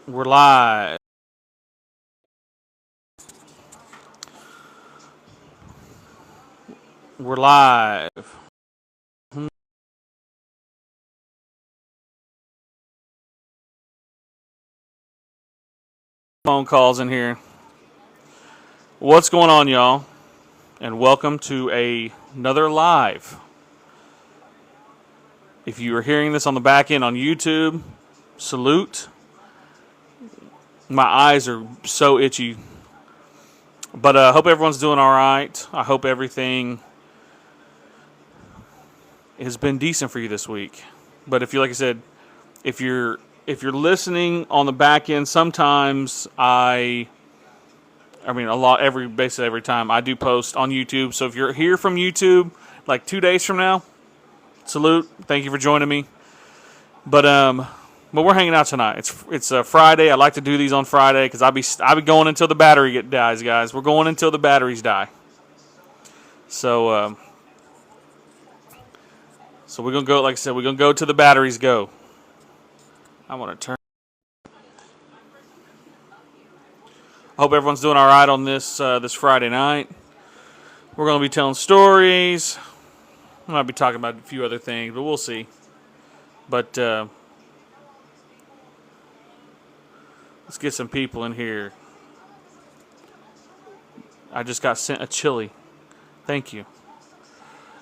We're live. We're live. Phone calls in here. What's going on, y'all? And welcome to another live. If you are hearing this on the back end on YouTube, salute. My eyes are so itchy. But I hope everyone's doing all right. I hope everything has been decent for you this week. But if you, like I said, if you're listening on the back end, sometimes basically every time I do post on YouTube. So if you're here from YouTube, like 2 days from now, salute. Thank you for joining me. But we're hanging out tonight. It's a Friday. I like to do these on Friday because I'll be going until the battery dies, guys. We're going until the batteries die. So we're gonna go. Like I said, we're gonna go till the batteries go. I want to turn. I hope everyone's doing all right on this Friday night. We're going to be telling stories. I might be talking about a few other things, but we'll see. But let's get some people in here. I just got sent a chili. Thank you.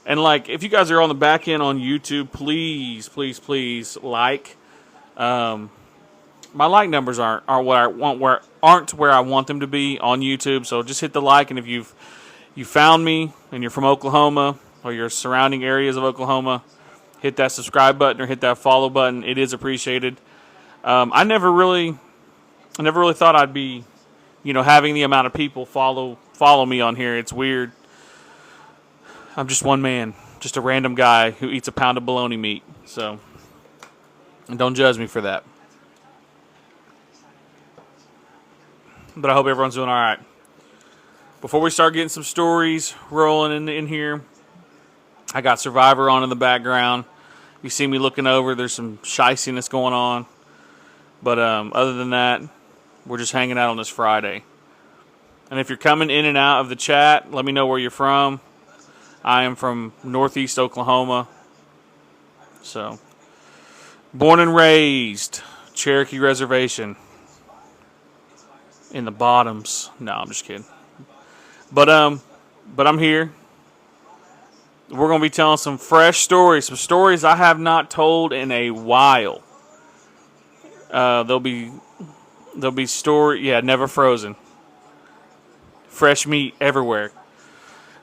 And if you guys are on the back end on YouTube, please, please, please like. My like numbers aren't what I want, aren't where I want them to be on YouTube. So just hit the like, and if you found me and you're from Oklahoma or your surrounding areas of Oklahoma, hit that subscribe button or hit that follow button. It is appreciated. I never really thought I'd be, having the amount of people follow me on here. It's weird. I'm just one man, just a random guy who eats a pound of bologna meat. So, and don't judge me for that. But I hope everyone's doing all right. Before we start getting some stories rolling in here, I got Survivor on in the background. You see me looking over, there's some shiciness going on. But other than that, we're just hanging out on this Friday. And if you're coming in and out of the chat, let me know where you're from. I am from Northeast Oklahoma. So, born and raised, Cherokee Reservation. In the bottoms. No, I'm just kidding. But I'm here. We're going to be telling some fresh stories, some stories I have not told in a while. There'll be never frozen. Fresh meat everywhere.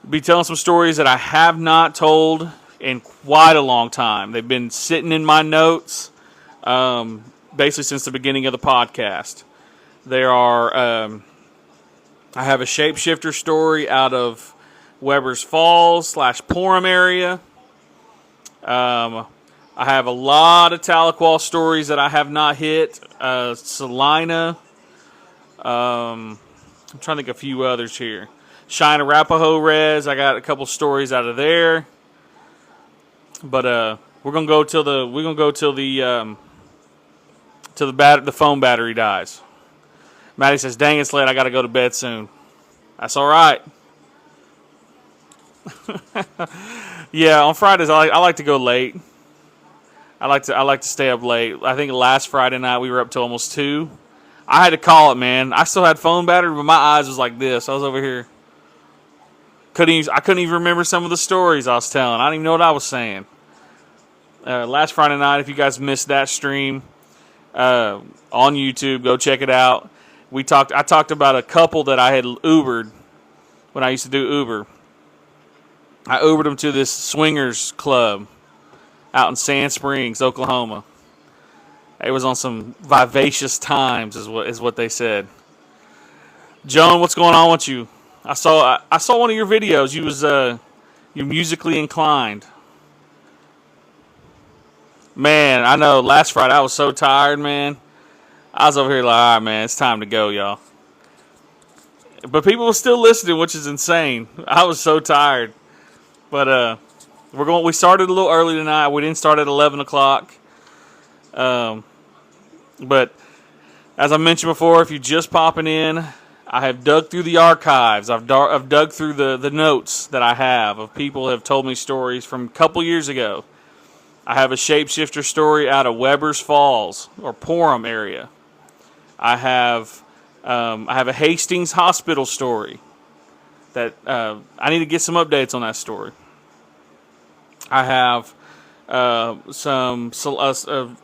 Be telling some stories that I have not told in quite a long time. They've been sitting in my notes basically since the beginning of the podcast. There are, I have a Shapeshifter story out of Weber's Falls / Porham area. I have a lot of Tahlequah stories that I have not hit. Salina. I'm trying to think of a few others here. Cheyenne Arapaho Res. I got a couple stories out of there. But we're gonna go till the phone battery dies. Maddie says, "Dang, it's late. I got to go to bed soon." That's all right. Yeah, on Fridays I like to go late. I like to stay up late. I think last Friday night we were up till almost 2. I had to call it, man. I still had phone battery, but my eyes was like this. I was over here. I couldn't even remember some of the stories I was telling. I didn't even know what I was saying. Last Friday night, if you guys missed that stream on YouTube, go check it out. I talked about a couple that I had Ubered when I used to do Uber. I Ubered them to this swingers club out in Sand Springs, Oklahoma. It was on some vivacious times, is what they said. Joan, what's going on with you? I saw one of your videos. You're musically inclined. Man, I know. Last Friday I was so tired, man. I was over here like, all right, man, it's time to go, y'all. But people were still listening, which is insane. I was so tired. But we started a little early tonight. We didn't start at 11 o'clock. But As I mentioned before, if you're just popping in, I have dug through the archives. I've dug through the notes that I have of people who have told me stories from a couple years ago. I have a shapeshifter story out of Weber's Falls or Porham area. I have a Hastings Hospital story that I need to get some updates on that story. I have a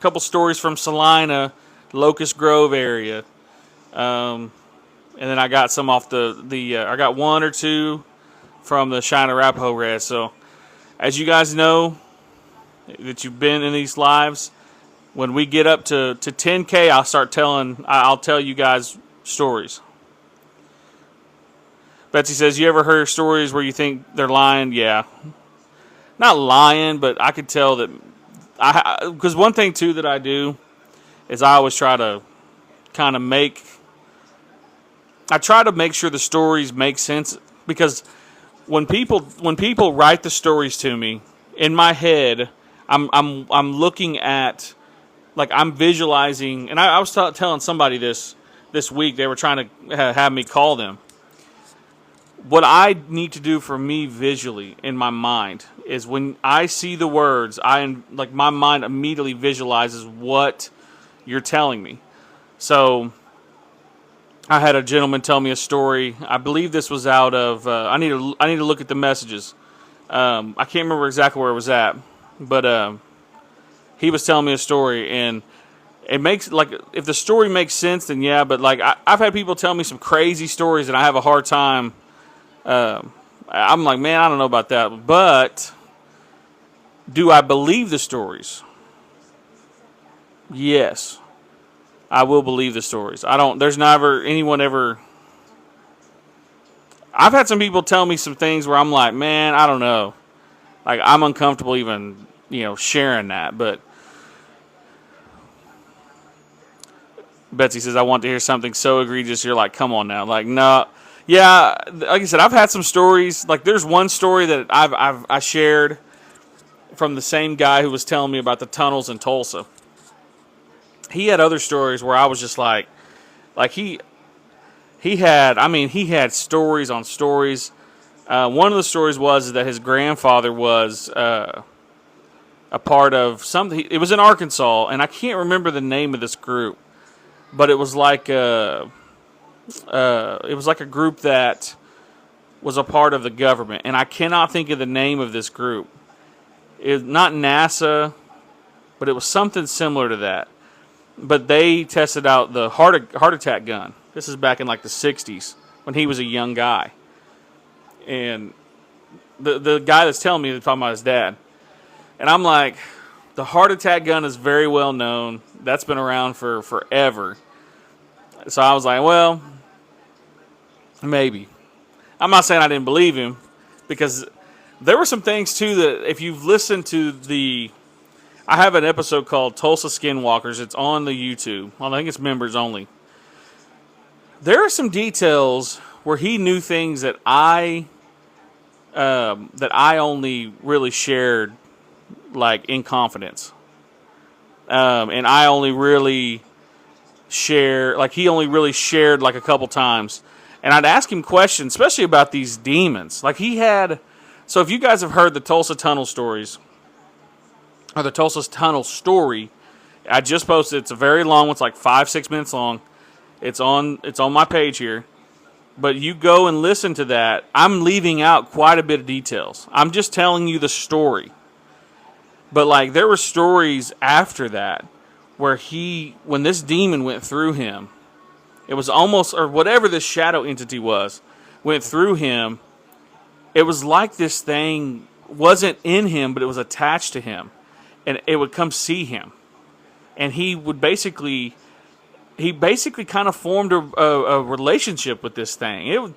couple stories from Salina, Locust Grove area, and then I got some off I got one or two from the China Arapaho Red. So, as you guys know, that you've been in these lives, when we get up to 10K, I'll tell you guys stories. Betsy says, you ever heard stories where you think they're lying? Yeah. Not lying, but I could tell that because one thing too that I do is I always try to kind of make sure the stories make sense, because when people write the stories to me, in my head I'm looking at, like, I'm visualizing, and I was telling somebody this week. They were trying to have me call them. What I need to do for me visually in my mind is when I see the words, my mind immediately visualizes what you're telling me. So I had a gentleman tell me a story. I believe this was out of. I need to look at the messages. I can't remember exactly where it was at, but he was telling me a story, and it makes, like, if the story makes sense, then yeah. But like I've had people tell me some crazy stories, and I have a hard time. I'm like, man, I don't know about that. But do I believe the stories? Yes, I will believe the stories. There's never anyone ever. I've had some people tell me some things where I'm like, man, I don't know. Like, I'm uncomfortable even, sharing that. But Betsy says, I want to hear something so egregious. You're like, come on now. Like, no. Yeah, like I said, I've had some stories. Like, there's one story that I shared from the same guy who was telling me about the tunnels in Tulsa. He had other stories where I was just like he had stories on stories. One of the stories was that his grandfather was a part of something. It was in Arkansas, and I can't remember the name of this group, but it was like a group that was a part of the government, and I cannot think of the name of this group. It's not NASA, but it was something similar to that. But they tested out the heart attack gun. This is back in like the 60s when he was a young guy. And the guy that's telling me is talking about his dad. And I'm like, the heart attack gun is very well known. That's been around for forever. So I was like, well, maybe. I'm not saying I didn't believe him, because there were some things too that if you've listened to I have an episode called Tulsa Skinwalkers. It's on the YouTube. Well, I think it's members only. There are some details where he knew things that I only really shared, like, in confidence. And I only really share, like, he only really shared like a couple times. And I'd ask him questions, especially about these demons. Like, so if you guys have heard the Tulsa Tunnel stories, or the Tulsa Tunnel story, I just posted. It's a very long one. It's like 5-6 minutes long. It's on my page here. But you go and listen to that. I'm leaving out quite a bit of details. I'm just telling you the story. But like, there were stories after that where when this demon went through him, it was almost, or whatever this shadow entity went through him. It was like this thing wasn't in him, but it was attached to him. And it would come see him. And he basically kind of formed a relationship with this thing.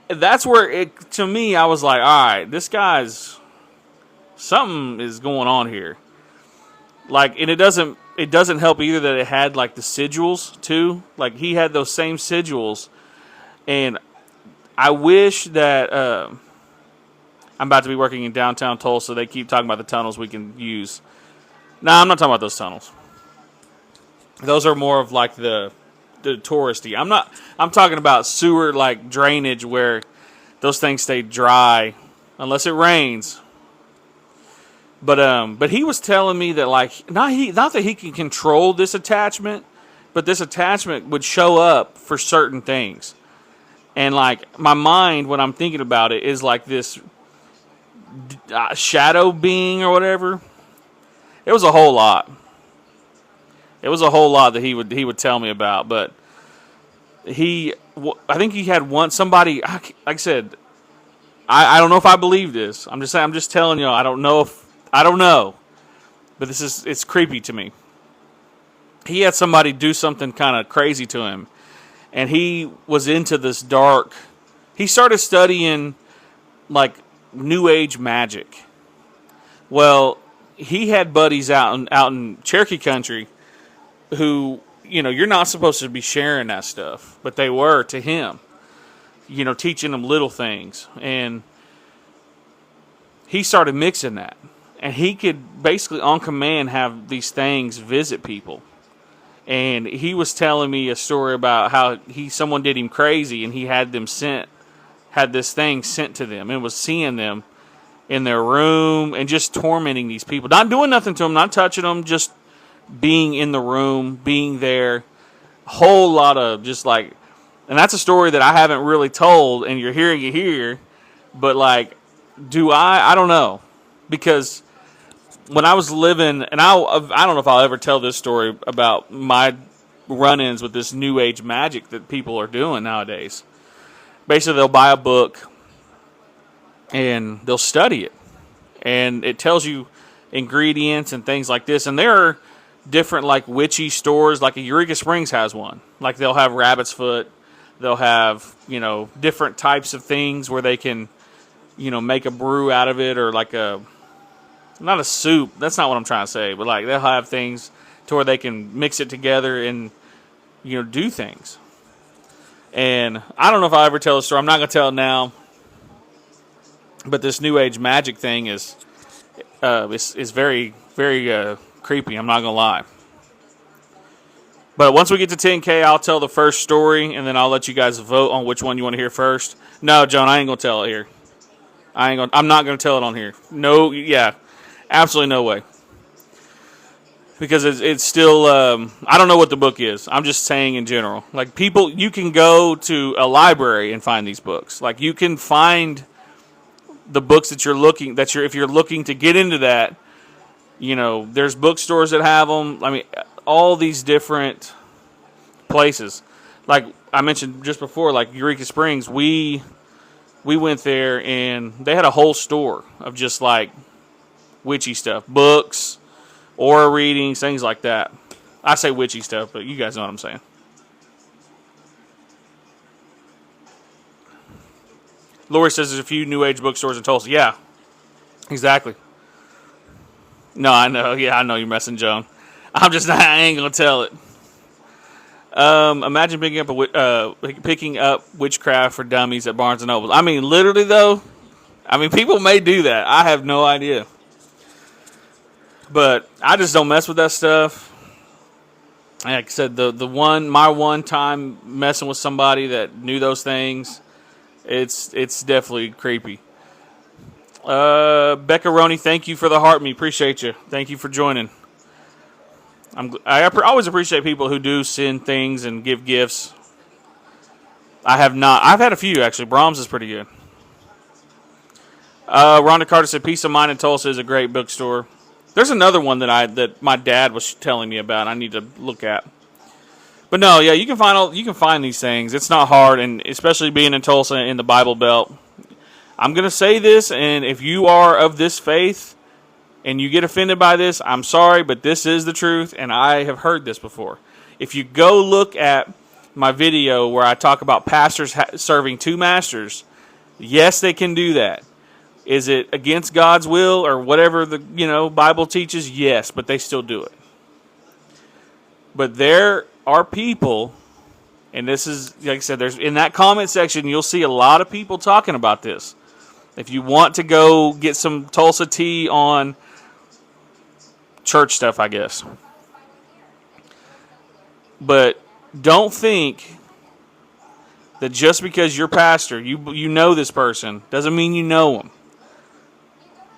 That's where to me, I was like, all right, something is going on here. Like, and it doesn't help either that it had like the sigils too. Like, he had those same sigils. And I wish that, I'm about to be working in downtown Tulsa. They keep talking about the tunnels we can use. No, I'm not talking about those tunnels. Those are more of like the touristy. I'm talking about sewer like drainage where those things stay dry unless it rains. But he was telling me that like not that he can control this attachment, but this attachment would show up for certain things. And like my mind, when I'm thinking about it, is like this shadow being or whatever. It was a whole lot. It was a whole lot that he would tell me about. But I think he had somebody. Like I said, I don't know if I believe this. I'm just telling you. I don't know. But it's creepy to me. He had somebody do something kind of crazy to him. And he was into this dark. He started studying like New Age magic. Well, he had buddies out in Cherokee country who, you're not supposed to be sharing that stuff, but they were to him. Teaching him little things, and he started mixing that, and he could basically on command have these things visit people. And he was telling me a story about how someone did him crazy, and he had this thing sent to them, and was seeing them in their room and just tormenting these people, not doing nothing to them, not touching them, just being in the room, being there. A whole lot of just like, and that's a story that I haven't really told, and you're hearing it here. But like, I don't know, because when I was living, and I don't know if I'll ever tell this story about my run-ins with this New Age magic that people are doing nowadays. Basically, they'll buy a book and they'll study it, and it tells you ingredients and things like this. And there are different like witchy stores, like a Eureka Springs has one. Like they'll have rabbit's foot, they'll have different types of things where they can make a brew out of it, or like not a soup. That's not what I'm trying to say. But like they'll have things to where they can mix it together and do things. And I don't know if I'll ever tell the story. I'm not going to tell it now. But this New Age magic thing is very, very creepy. I'm not going to lie. But once we get to 10K, I'll tell the first story, and then I'll let you guys vote on which one you want to hear first. No, Joan, I ain't going to tell it here. I'm not going to tell it on here. No, yeah. Absolutely no way. Because it's still, I don't know what the book is. I'm just saying in general. Like people, you can go to a library and find these books. Like you can find the books that if you're looking to get into that, there's bookstores that have them. I mean, all these different places. Like I mentioned just before, like Eureka Springs, we went there and they had a whole store of just like witchy stuff, books, aura readings, things like that. I say witchy stuff, but you guys know what I'm saying. Lori says there's a few New Age bookstores in Tulsa. Yeah, exactly. No, I know. Yeah, I know you're messing, Joan. I ain't gonna tell it. Imagine picking up witchcraft for dummies at Barnes and Noble. I mean, literally though. I mean, people may do that. I have no idea. But I just don't mess with that stuff. Like I said, my one time messing with somebody that knew those things, it's definitely creepy. Becca Roney, thank you for the heart me. Appreciate you. Thank you for joining. I always appreciate people who do send things and give gifts. I have not. I've had a few actually. Brahms is pretty good. Rhonda Carter said, "Peace of Mind in Tulsa is a great bookstore." There's another one that my dad was telling me about. I need to look at. But no, yeah, you can find these things. It's not hard, and especially being in Tulsa in the Bible Belt. I'm gonna say this, and if you are of this faith and you get offended by this, I'm sorry, but this is the truth, and I have heard this before. If you go look at my video where I talk about pastors serving two masters, yes, they can do that. Is it against God's will or whatever the Bible teaches? Yes, but they still do it. But there are people, and this is, like I said, there's in that comment section, you'll see a lot of people talking about this. If you want to go get some Tulsa tea on church stuff, I guess. But Don't think that just because you're pastor, you know this person, doesn't mean you know them.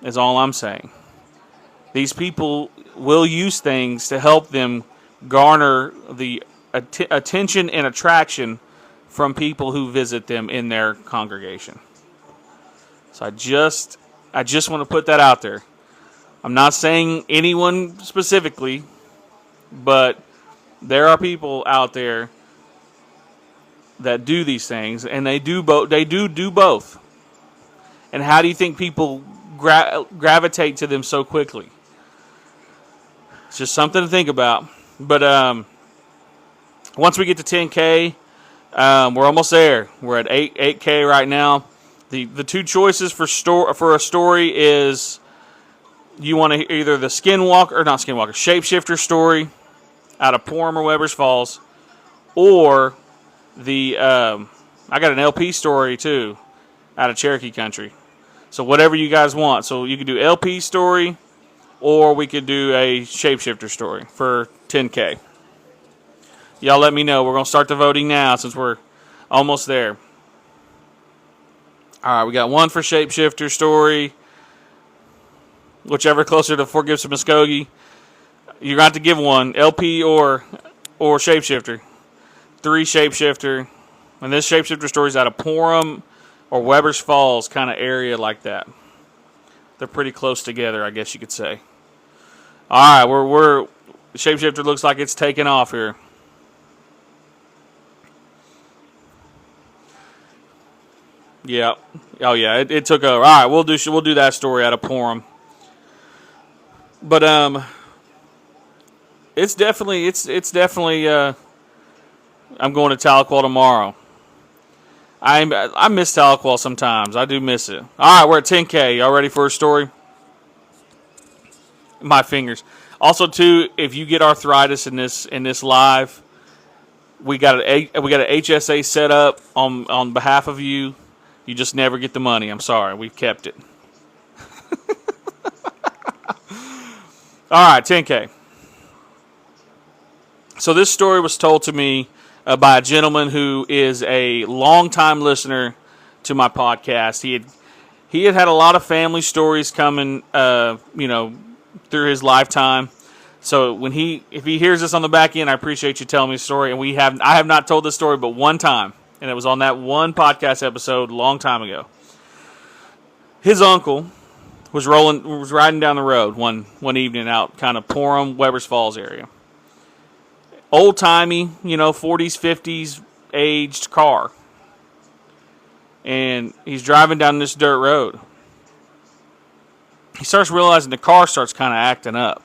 Is all I'm saying. These people will use things to help them garner the attention and attraction from people who visit them in their congregation. So I just want to put that out there. I'm not saying anyone specifically, but there are people out there that do these things, and they do both. They do both. And how do you think people gravitate to them so quickly? It's just something to think about. But once we get to 10K, we're almost there. We're at 8K right now. The two choices for a story is you want to either the Shapeshifter story out of Porham or Weber's Falls, or the I got an LP story too out of Cherokee Country. So whatever you guys want. So you could do LP story, or we could do a Shapeshifter story for 10K. Y'all let me know. We're going to start the voting now since we're almost there. All right, we got one for Shapeshifter story. Whichever closer to Fort Gibson Muskogee. You're going to have to give one, LP or Shapeshifter. 3 Shapeshifter. And this Shapeshifter story is out of Porham or Weber's Falls kind of area like that. They're pretty close together, I guess you could say. All right, we're Shapeshifter looks like it's taking off here. Yeah. Oh yeah, it took over. All right, we'll do that story out of Porham. But it's definitely I'm going to Tahlequah tomorrow. I miss Tahlequah sometimes. I do miss it. All right, we're at 10K. Y'all ready for a story? My fingers. Also, too, if you get arthritis in this live, we got an HSA set up on behalf of you. You just never get the money. I'm sorry. We've kept it. All right, 10K. So this story was told to me by a gentleman who is a longtime listener to my podcast. He had a lot of family stories coming, through his lifetime. So if he hears this on the back end, I appreciate you telling me the story. And I have not told this story but one time, and it was on that one podcast episode a long time ago. His uncle was riding down the road one evening out kind of Porham, Weber's Falls area. Old timey, 40s, 50s aged car. And he's driving down this dirt road. He starts realizing the car starts kind of acting up.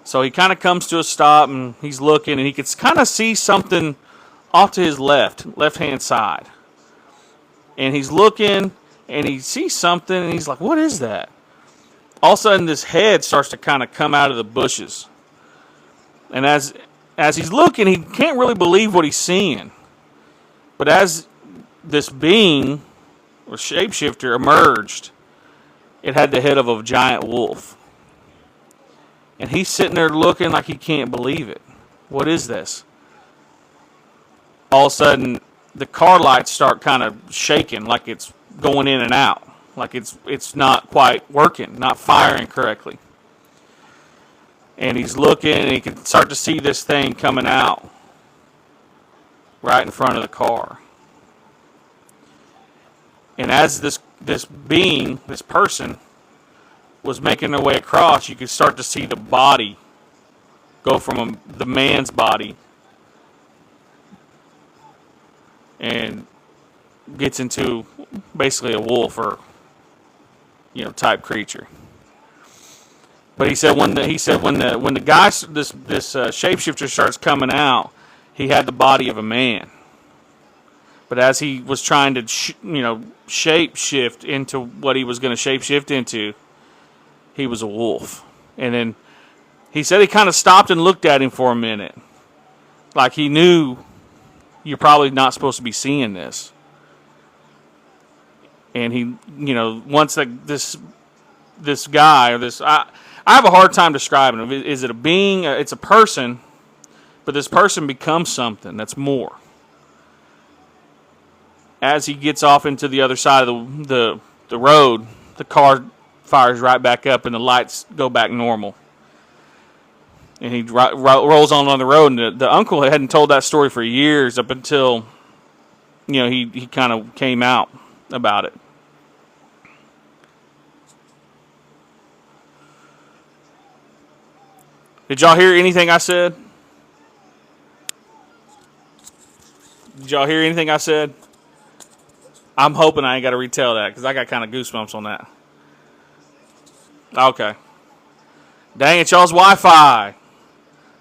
So he kind of comes to a stop and he's looking and he can kind of see something off to his left-hand side. And he's looking and he sees something and he's like, what is that? All of a sudden this head starts to kind of come out of the bushes. And as he's looking, he can't really believe what he's seeing. But as this being, or shapeshifter, emerged, it had the head of a giant wolf. And he's sitting there looking like he can't believe it. What is this? All of a sudden, the car lights start kind of shaking, like it's going in and out. Like it's not quite working, not firing correctly. And he's looking, and he can start to see this thing coming out right in front of the car. And as this being, this person, was making their way across, you could start to see the body go from the man's body and gets into basically a wolf or type creature. But he said when the guy, this shapeshifter starts coming out, he had the body of a man. But as he was trying to shape shift into what he was going to shape shift into, he was a wolf. And then he said he kind of stopped and looked at him for a minute, like he knew you're probably not supposed to be seeing this. And he, once this guy or this, I have a hard time describing him. Is it a being? It's a person, But this person becomes something that's more. As he gets off into the other side of the road, the car fires right back up and the lights go back normal. And he rolls on the road. And the uncle hadn't told that story for years up until, he kind of came out about it. Did y'all hear anything I said? Did y'all hear anything I said? I'm hoping I ain't got to retell that because I got kind of goosebumps on that. Okay. Dang it, y'all's Wi-Fi.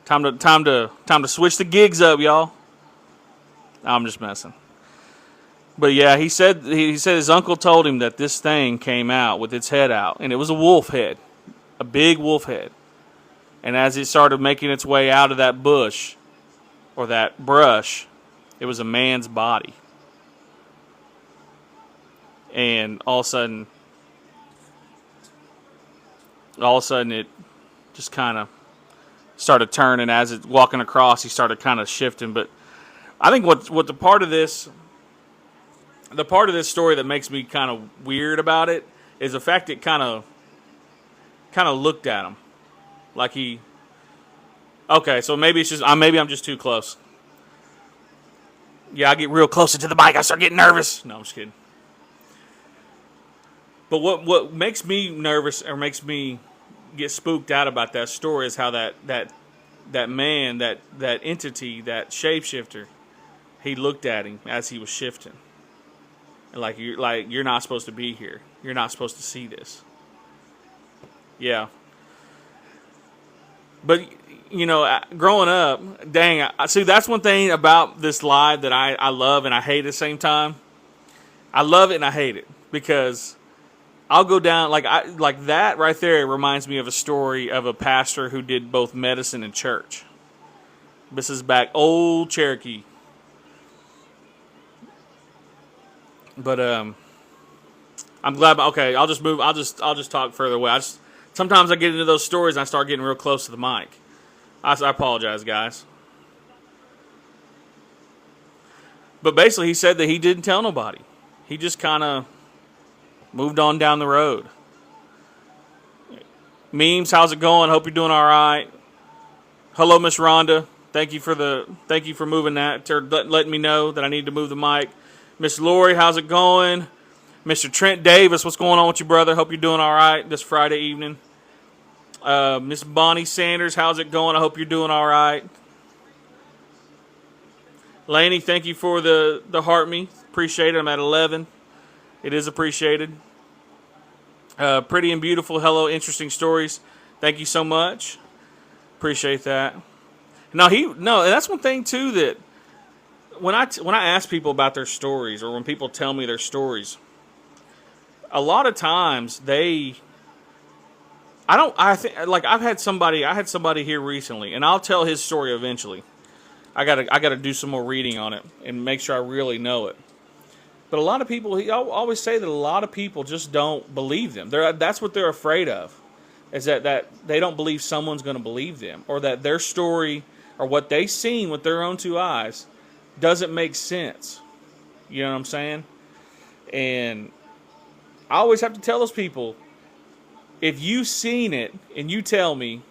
Time to switch the gigs up, y'all. I'm just messing. But yeah, he said his uncle told him that this thing came out with its head out, and it was a wolf head, a big wolf head. And as it started making its way out of that bush or that brush, it was a man's body. And all of a sudden it just kind of started turning. As it walking across, he started kind of shifting. But I think what the part of this story that makes me kind of weird about it is the fact it kind of looked at him like he. Okay, so maybe it's just maybe I'm just too close. Yeah, I get real close to the mic, I start getting nervous. No, I'm just kidding. But what makes me nervous or makes me get spooked out about that story is how that man, that entity, that shapeshifter, he looked at him as he was shifting. And like you're not supposed to be here. You're not supposed to see this. Yeah. But growing up, dang, see, that's one thing about this live that I love and I hate at the same time. I love it and I hate it because I'll go down like that right there. It reminds me of a story of a pastor who did both medicine and church. This is back old Cherokee. But I'm glad. Okay, I'll just move. I'll just talk further away. Sometimes I get into those stories and I start getting real close to the mic. I apologize, guys. But basically, he said that he didn't tell nobody. He just kind of moved on down the road. Memes, how's it going? Hope you're doing all right. Hello, Miss Rhonda. Thank you for moving that, or letting me know that I need to move the mic. Miss Lori, how's it going? Mr. Trent Davis, what's going on with you, brother? Hope you're doing all right this Friday evening. Miss Bonnie Sanders, how's it going? I hope you're doing all right. Laney, thank you for the heart me. Appreciate it. I'm at 11. It is appreciated. Pretty and beautiful. Hello, interesting stories. Thank you so much. Appreciate that. No, that's one thing too that when I ask people about their stories or when people tell me their stories, a lot of times I had somebody here recently, and I'll tell his story eventually. I gotta do some more reading on it and make sure I really know it. But a lot of people, I always say that a lot of people just don't believe them. That's what they're afraid of, is that they don't believe someone's going to believe them, or that their story or what they've seen with their own two eyes doesn't make sense. You know what I'm saying? And I always have to tell those people, if you've seen it and you tell me,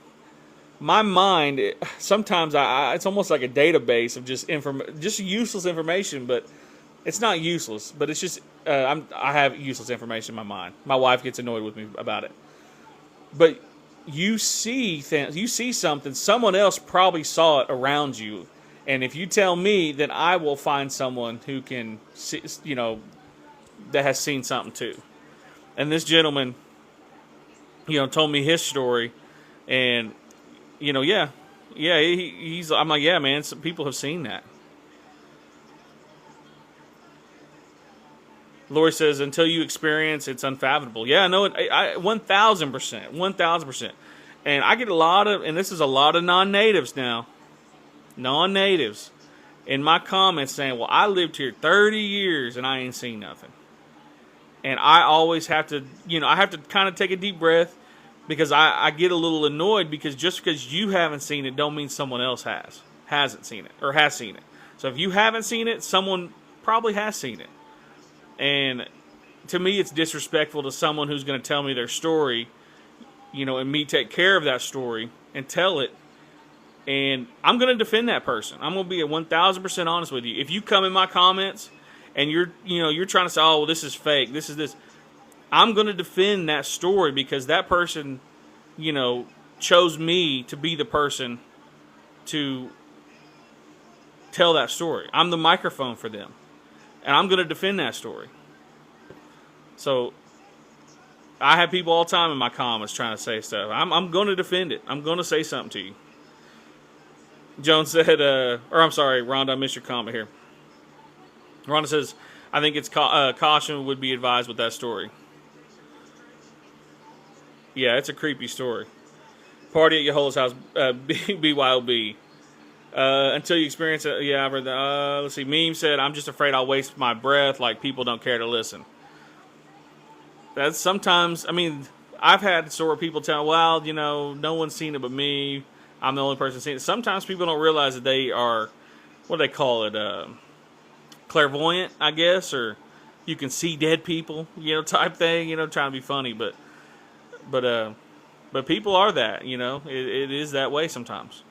my mind, sometimes it's almost like a database of just useless information, but it's not useless, but it's just, I have useless information in my mind. My wife gets annoyed with me about it. But you see things, you see something, someone else probably saw it around you. And if you tell me, then I will find someone who can see, that has seen something too. And this gentleman, told me his story, and, I'm like, yeah, man, some people have seen that. Lori says, until you experience, it's unfathomable. Yeah, I know it. 1,000%. 1,000%. And I get and this is a lot of non-natives now. Non-natives. In my comments saying, well, I lived here 30 years and I ain't seen nothing. And I always have to, I have to kind of take a deep breath, because I get a little annoyed, because just because you haven't seen it don't mean someone else has. hasn't seen it or has seen it. So if you haven't seen it, someone probably has seen it. And to me, it's disrespectful to someone who's going to tell me their story, and me take care of that story and tell it. And I'm going to defend that person. I'm going to be 1,000% honest with you. If you come in my comments and you're trying to say, oh, well, this is fake, this is this, I'm going to defend that story because that person, chose me to be the person to tell that story. I'm the microphone for them. And I'm going to defend that story. So I have people all the time in my comments trying to say stuff. I'm going to defend it. I'm going to say something to you. Joan said, Rhonda, I missed your comment here. Rhonda says, I think it's caution would be advised with that story. Yeah, it's a creepy story. Party at Yahola's house, BYOB. Until you experience it, yeah, I've heard that. Let's see, Meme said, I'm just afraid I'll waste my breath, like people don't care to listen. That's sometimes, I've had story where people tell, well, no one's seen it but me. I'm the only person seeing it. Sometimes people don't realize that they are, what do they call it, clairvoyant, I guess, or you can see dead people, type thing, trying to be funny, but people are that, it is that way sometimes.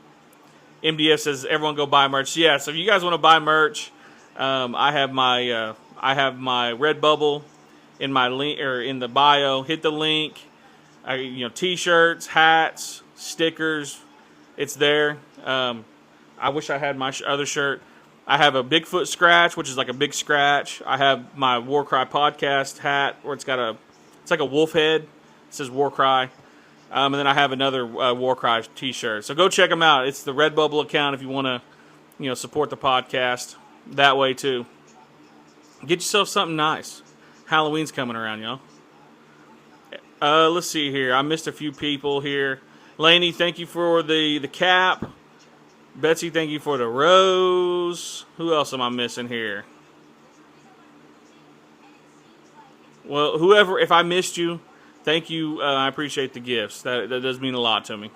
MDF says everyone go buy merch. Yeah, so if you guys want to buy merch, I have my Redbubble in my link or in the bio. Hit the link. T-shirts, hats, stickers. It's there. I wish I had my other shirt. I have a Bigfoot scratch, which is like a big scratch. I have my Warcry podcast hat, where it's like a wolf head. It says Warcry. And then I have another Warcry t-shirt. So go check them out. It's the Redbubble account if you want to, support the podcast that way too. Get yourself something nice. Halloween's coming around, y'all. Let's see here. I missed a few people here. Laney, thank you for the cap. Betsy, thank you for the rose. Who else am I missing here? Well, whoever, if I missed you, thank you. I appreciate the gifts. That does mean a lot to me.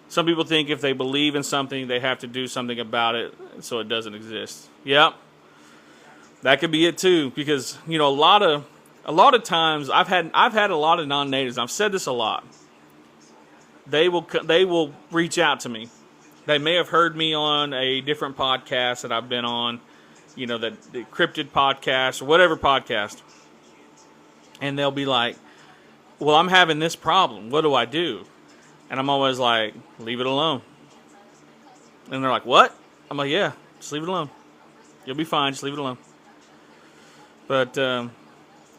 Some people think if they believe in something, they have to do something about it so it doesn't exist. Yep. That could be it too, because a lot of times I've had a lot of non-natives. I've said this a lot. They will reach out to me. They may have heard me on a different podcast that I've been on, the Cryptid podcast or whatever podcast, and they'll be like, "Well, I'm having this problem. What do I do?" And I'm always like, "Leave it alone." And they're like, "What?" I'm like, "Yeah, just leave it alone. You'll be fine. Just leave it alone." But and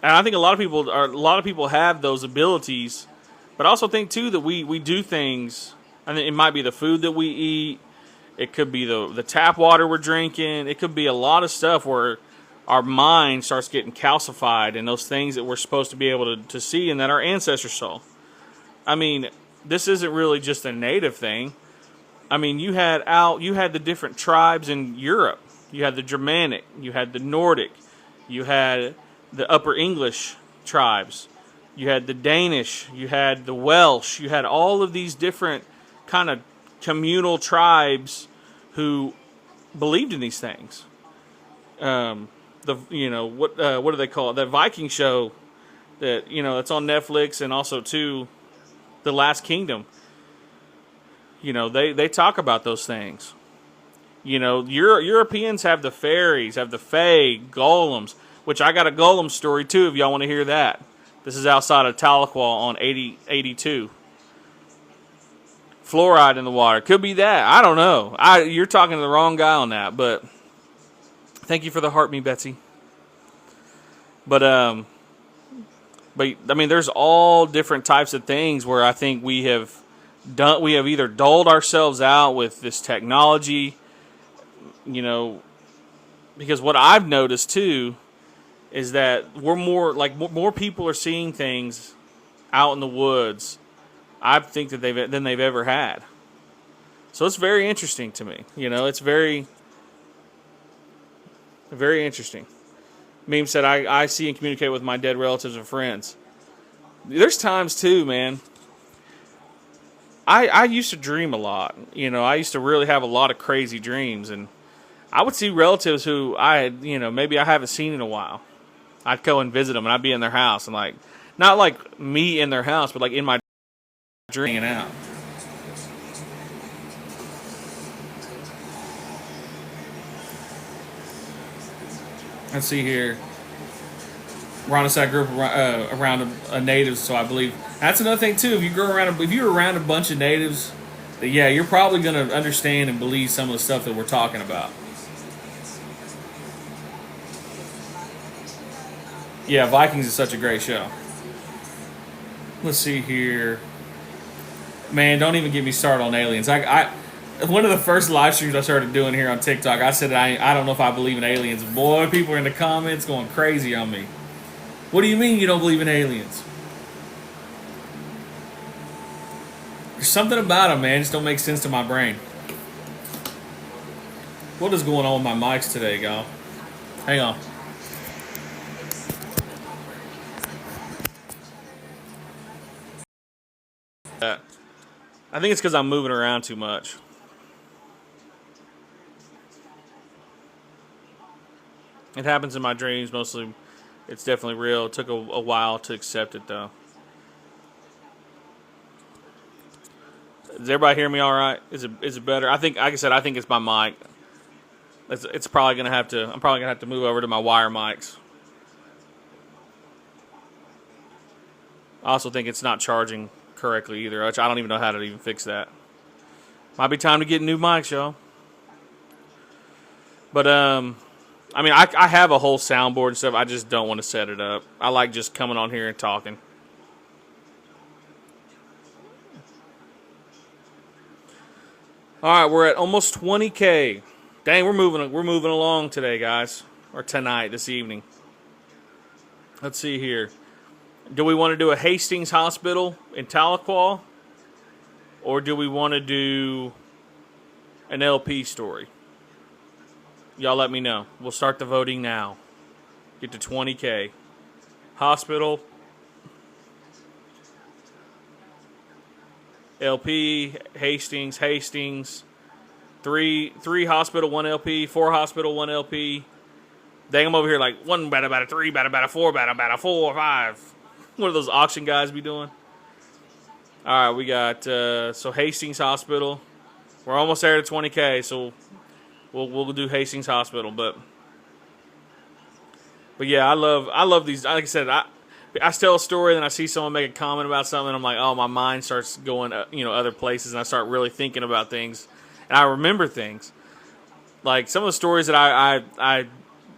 I think a lot of people have those abilities, but I also think too that we do things. I think it might be the food that we eat. It could be the tap water we're drinking. It could be a lot of stuff where our mind starts getting calcified, and those things that we're supposed to be able to see and that our ancestors saw. This isn't really just a native thing. You had the different tribes in Europe. You had the Germanic, you had the Nordic, you had the Upper English tribes, you had the Danish, you had the Welsh, you had all of these different kind of communal tribes who believed in these things. What do they call it? That Viking show that it's on Netflix, and also too, The Last Kingdom. They talk about those things. Europeans have the fairies, have the fae, golems, which I got a golem story too if y'all want to hear that. This is outside of Tahlequah on 82. Fluoride in the water. Could be that. I don't know. You're talking to the wrong guy on that, but thank you for the heart, me Betsy. But there's all different types of things where I think we have either dulled ourselves out with this technology, because what I've noticed too is that we're more people are seeing things out in the woods, I think, than they've ever had. So it's very interesting to me. It's very, very interesting. Meme said, I see and communicate with my dead relatives and friends. There's times too, man. I used to dream a lot. I used to really have a lot of crazy dreams, and I would see relatives who I had, maybe I haven't seen in a while. I'd go and visit them, and I'd be in their house, and like, not like me in their house, but like in my dream, hanging out. Let's see here. We're on a side group around a natives, so I believe that's another thing too. If you're around a bunch of natives, yeah, you're probably going to understand and believe some of the stuff that we're talking about. Yeah, Vikings is such a great show. Let's see here. Man, don't even get me started on aliens. I one of the first live streams I started doing here on TikTok, I said I don't know if I believe in aliens. Boy, people are in the comments going crazy on me. What do you mean you don't believe in aliens? There's something about them, man. It just don't make sense to my brain. What is going on with my mics today, y'all? Hang on. I think it's because I'm moving around too much. It happens in my dreams mostly. It's definitely real. It took a while to accept it, though. Does everybody hear me all right? Is it better? I think, like I said, I think it's my mic. It's probably gonna have to. I'm probably gonna have to move over to my wire mics. I also think it's not charging correctly either, which I don't even know how to even fix that. Might be time to get new mics, y'all. But I mean, I have a whole soundboard and stuff. I just don't want to set it up. I like just coming on here and talking. All right, we're at almost 20K. Dang, we're moving along today, guys, or tonight, this evening. Let's see here. Do we want to do a Hastings Hospital in Tahlequah, or do we want to do an LP story? Y'all let me know. We'll start the voting now. Get to 20K. Hospital. LP. Hastings. Three hospital, one LP. 4 hospital, 1 LP. Dang, I'm over here like 1 bada 3 bada 4 bada 4 5. What are those auction guys be doing? All right, we got so Hastings Hospital. We're almost there to 20K, so we'll do Hastings Hospital. But yeah, I love these. Like I said, I tell a story, then I see someone make a comment about something, and I'm like, oh, my mind starts going other places, and I start really thinking about things, and I remember things. Like some of the stories that I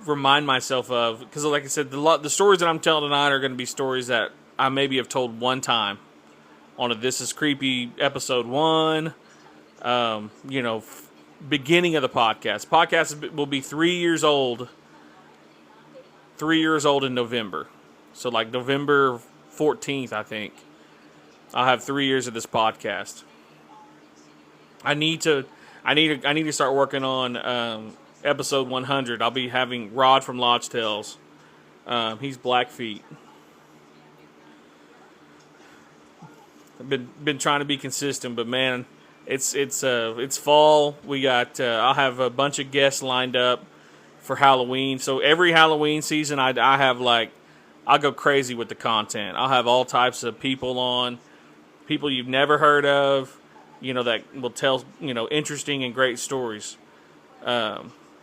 remind myself of, because like I said, the stories that I'm telling tonight are going to be stories that I maybe have told one time on a This Is Creepy episode 1, beginning of the podcast. Podcast will be 3 years old. 3 years old in November. So like November 14th, I think. I'll have 3 years of this podcast. I need to start working on episode 100. I'll be having Rod from Lodge Tales. He's Blackfeet. I've been trying to be consistent, but man, it's fall. We got I'll have a bunch of guests lined up for Halloween. So every Halloween season, I have I'll go crazy with the content. I'll have all types of people on, people you've never heard of, that will tell interesting and great stories.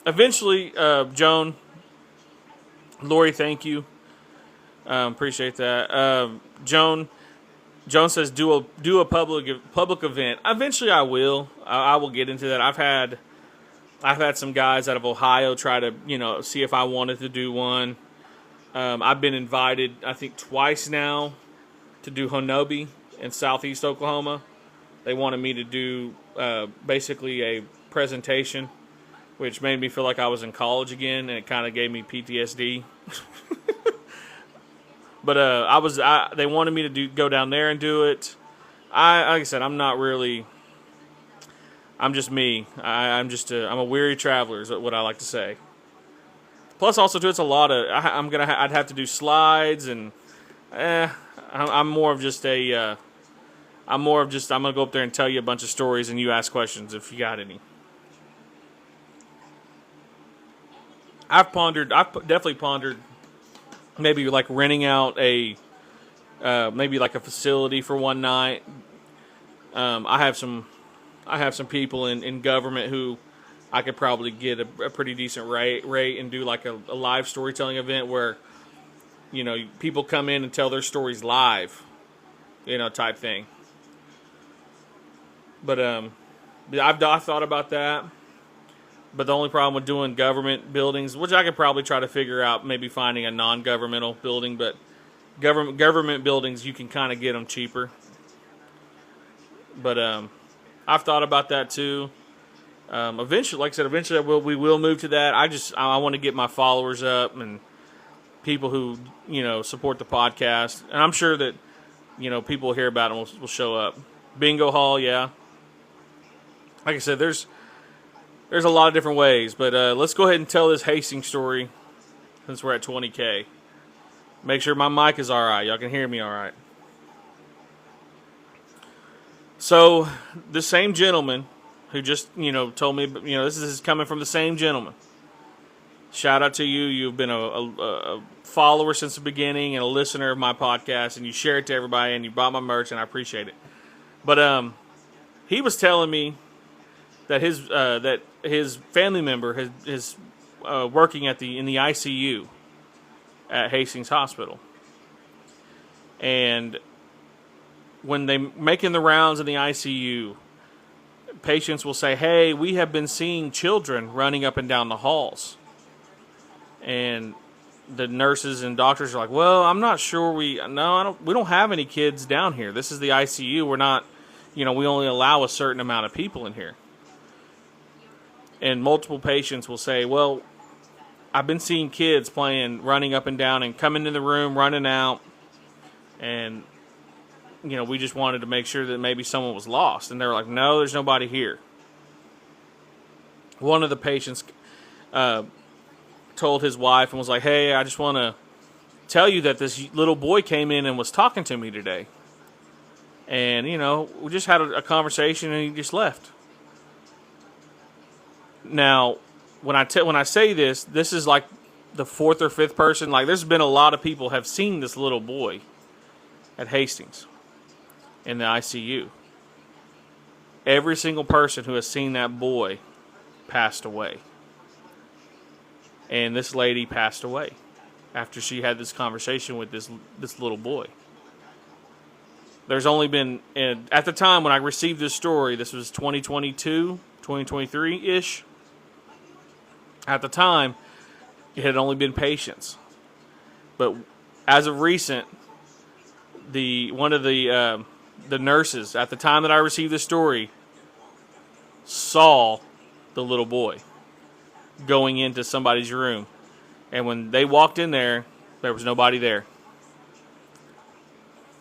Eventually, Joan, Lori, thank you. Appreciate that. Joan says do a public event. Eventually, I will. I will get into that. I've had some guys out of Ohio try to see if I wanted to do one. I've been invited, I think, twice now to do Honobi in Southeast Oklahoma. They wanted me to do basically a presentation, which made me feel like I was in college again, and it kind of gave me PTSD. But they wanted me to go down there and do it. Like I said, I'm not really. I'm just me. I'm a weary traveler, is what I like to say. Plus, also too, it's a lot of. I'd have to do slides, and I'm more of just a. I'm more of just, I'm going to go up there and tell you a bunch of stories and you ask questions if you got any. I've definitely pondered maybe like renting out maybe like a facility for one night. I have some people in government who I could probably get a pretty decent rate and do like a live storytelling event where, people come in and tell their stories live, type thing. But I've thought about that. But the only problem with doing government buildings, which I could probably try to figure out, maybe finding a non-governmental building, but government buildings, you can kind of get them cheaper. But I've thought about that too. Eventually, like I said, we will move to that. I want to get my followers up and people who support the podcast, and I'm sure that people will hear about it and will show up. Bingo hall, yeah. Like I said, there's a lot of different ways, but let's go ahead and tell this Hastings story since we're at 20K. Make sure my mic is all right. Y'all can hear me all right. So, the same gentleman who just, told me, this is coming from the same gentleman. Shout out to you. You've been a follower since the beginning and a listener of my podcast, and you share it to everybody, and you bought my merch, and I appreciate it. But he was telling me that his family member is working in the ICU at Hastings Hospital, and when they making the rounds in the ICU, patients will say, "Hey, we have been seeing children running up and down the halls," and the nurses and doctors are like, "Well, I'm not sure. We don't have any kids down here. This is the ICU. We're not, we only allow a certain amount of people in here." And multiple patients will say, "Well, I've been seeing kids running up and down and coming in the room, running out. And, we just wanted to make sure that maybe someone was lost." And they were like, "No, there's nobody here." One of the patients told his wife and was like, "Hey, I just want to tell you that this little boy came in and was talking to me today. And, we just had a conversation and he just left." Now, when I say this is like the fourth or fifth person. Like, there's been a lot of people have seen this little boy at Hastings in the ICU. Every single person who has seen that boy passed away. And this lady passed away after she had this conversation with this little boy. There's only been, at the time when I received this story, this was 2022, 2023-ish. At the time, it had only been patients. But as of recent, one of the nurses, at the time that I received this story, saw the little boy going into somebody's room. And when they walked in there was nobody there.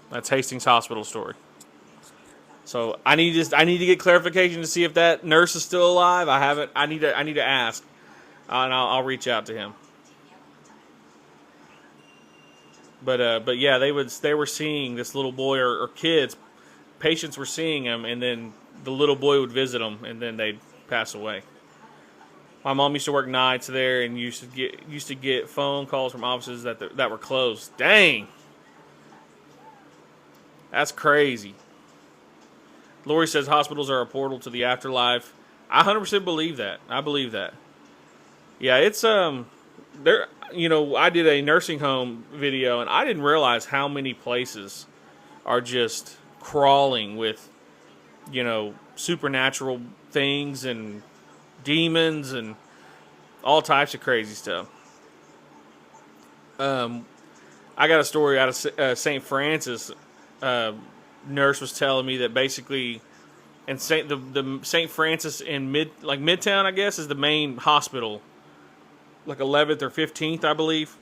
That's Hastings Hospital story. So I need to get clarification to see if that nurse is still alive. I need to ask. And I'll reach out to him. But yeah, they were seeing this little boy or kids, patients were seeing him, and then the little boy would visit them, and then they'd pass away. My mom used to work nights there, and used to get phone calls from offices that were closed. Dang, that's crazy. Lori says hospitals are a portal to the afterlife. I 100% believe that. I believe that. Yeah, it's there. I did a nursing home video, and I didn't realize how many places are just crawling with, supernatural things and demons and all types of crazy stuff. I got a story out of St. Francis. Nurse was telling me that basically, and the St. Francis in Midtown, I guess, is the main hospital. Like 11th or 15th, I believe.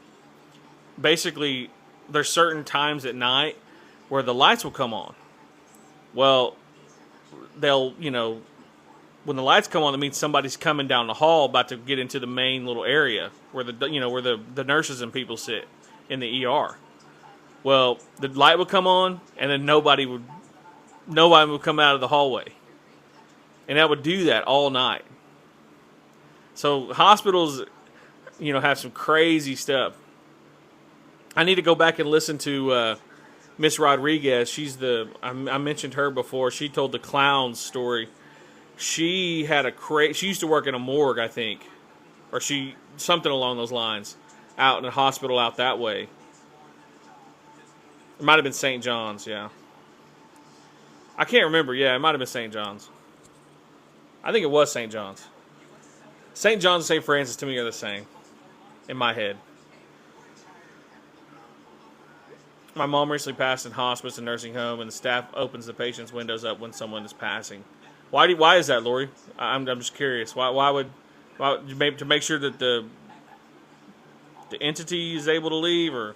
Basically, there's certain times at night where the lights will come on. Well, they'll, when the lights come on, that means somebody's coming down the hall about to get into the main little area where the nurses and people sit in the ER. Well, the light would come on, and then nobody would nobody would come out of the hallway. And that would do that all night. So hospitals, have some crazy stuff. I need to go back and listen to Miss Rodriguez. I mentioned her before. She told the clown story. She had she used to work in a morgue, I think, or something along those lines, out in a hospital out that way. It might have been St. John's, yeah. I can't remember. Yeah, it might have been St. John's. I think it was St. John's. St. John's and St. Francis to me are the same in my head. My mom recently passed in hospice and nursing home, and the staff opens the patient's windows up when someone is passing. Why is that, Lori? I'm just curious. Why to make sure that the entity is able to leave, or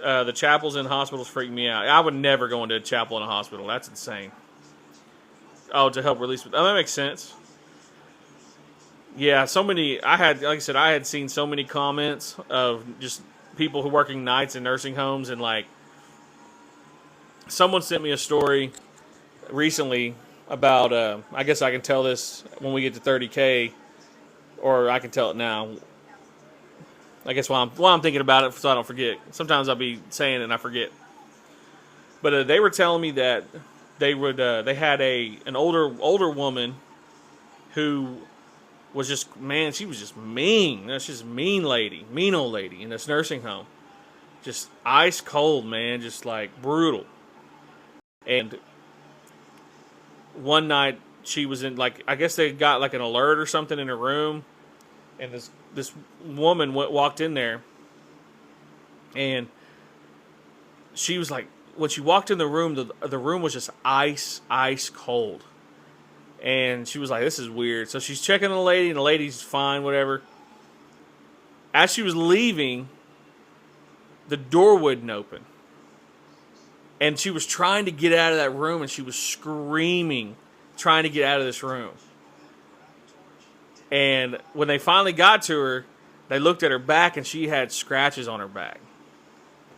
the chapels in hospitals freak me out. I would never go into a chapel in a hospital. That's insane. Oh, to help release. Oh, that makes sense. Yeah, like I said, I had seen so many comments of just people who working nights in nursing homes, and like someone sent me a story recently about I guess I can tell this when we get to 30K, or I can tell it now. I guess while I'm thinking about it, so I don't forget. Sometimes I'll be saying it and I forget. But they were telling me that they had an older woman who was just, man, she was just mean. That's just mean old lady in this nursing home. Just ice cold, man, just like brutal. And one night she was in, like, I guess they got like an alert or something in her room, and this woman walked in there, and she was like, when she walked in the room, the room was just ice cold. And she was like, this is weird. So she's checking on the lady, and the lady's fine, whatever. As she was leaving, the door wouldn't open. And she was trying to get out of that room, and she was screaming, trying to get out of this room. And when they finally got to her, they looked at her back, and she had scratches on her back.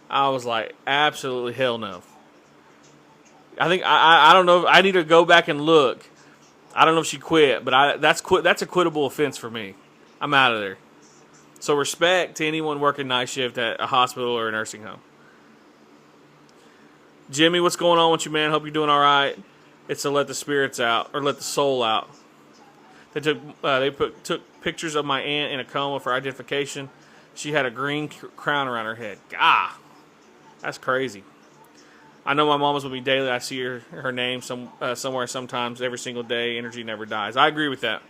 I was like, absolutely hell no. I think, I don't know, I need to go back and look. I don't know if she quit, but that's a quittable offense for me. I'm out of there. So respect to anyone working night shift at a hospital or a nursing home. Jimmy, what's going on with you, man? Hope you're doing all right. It's to let the spirits out, or let the soul out. They took pictures of my aunt in a coma for identification. She had a green crown around her head. Ah, that's crazy. I know my mom is with me daily. I see her name somewhere sometimes every single day. Energy never dies. I agree with that.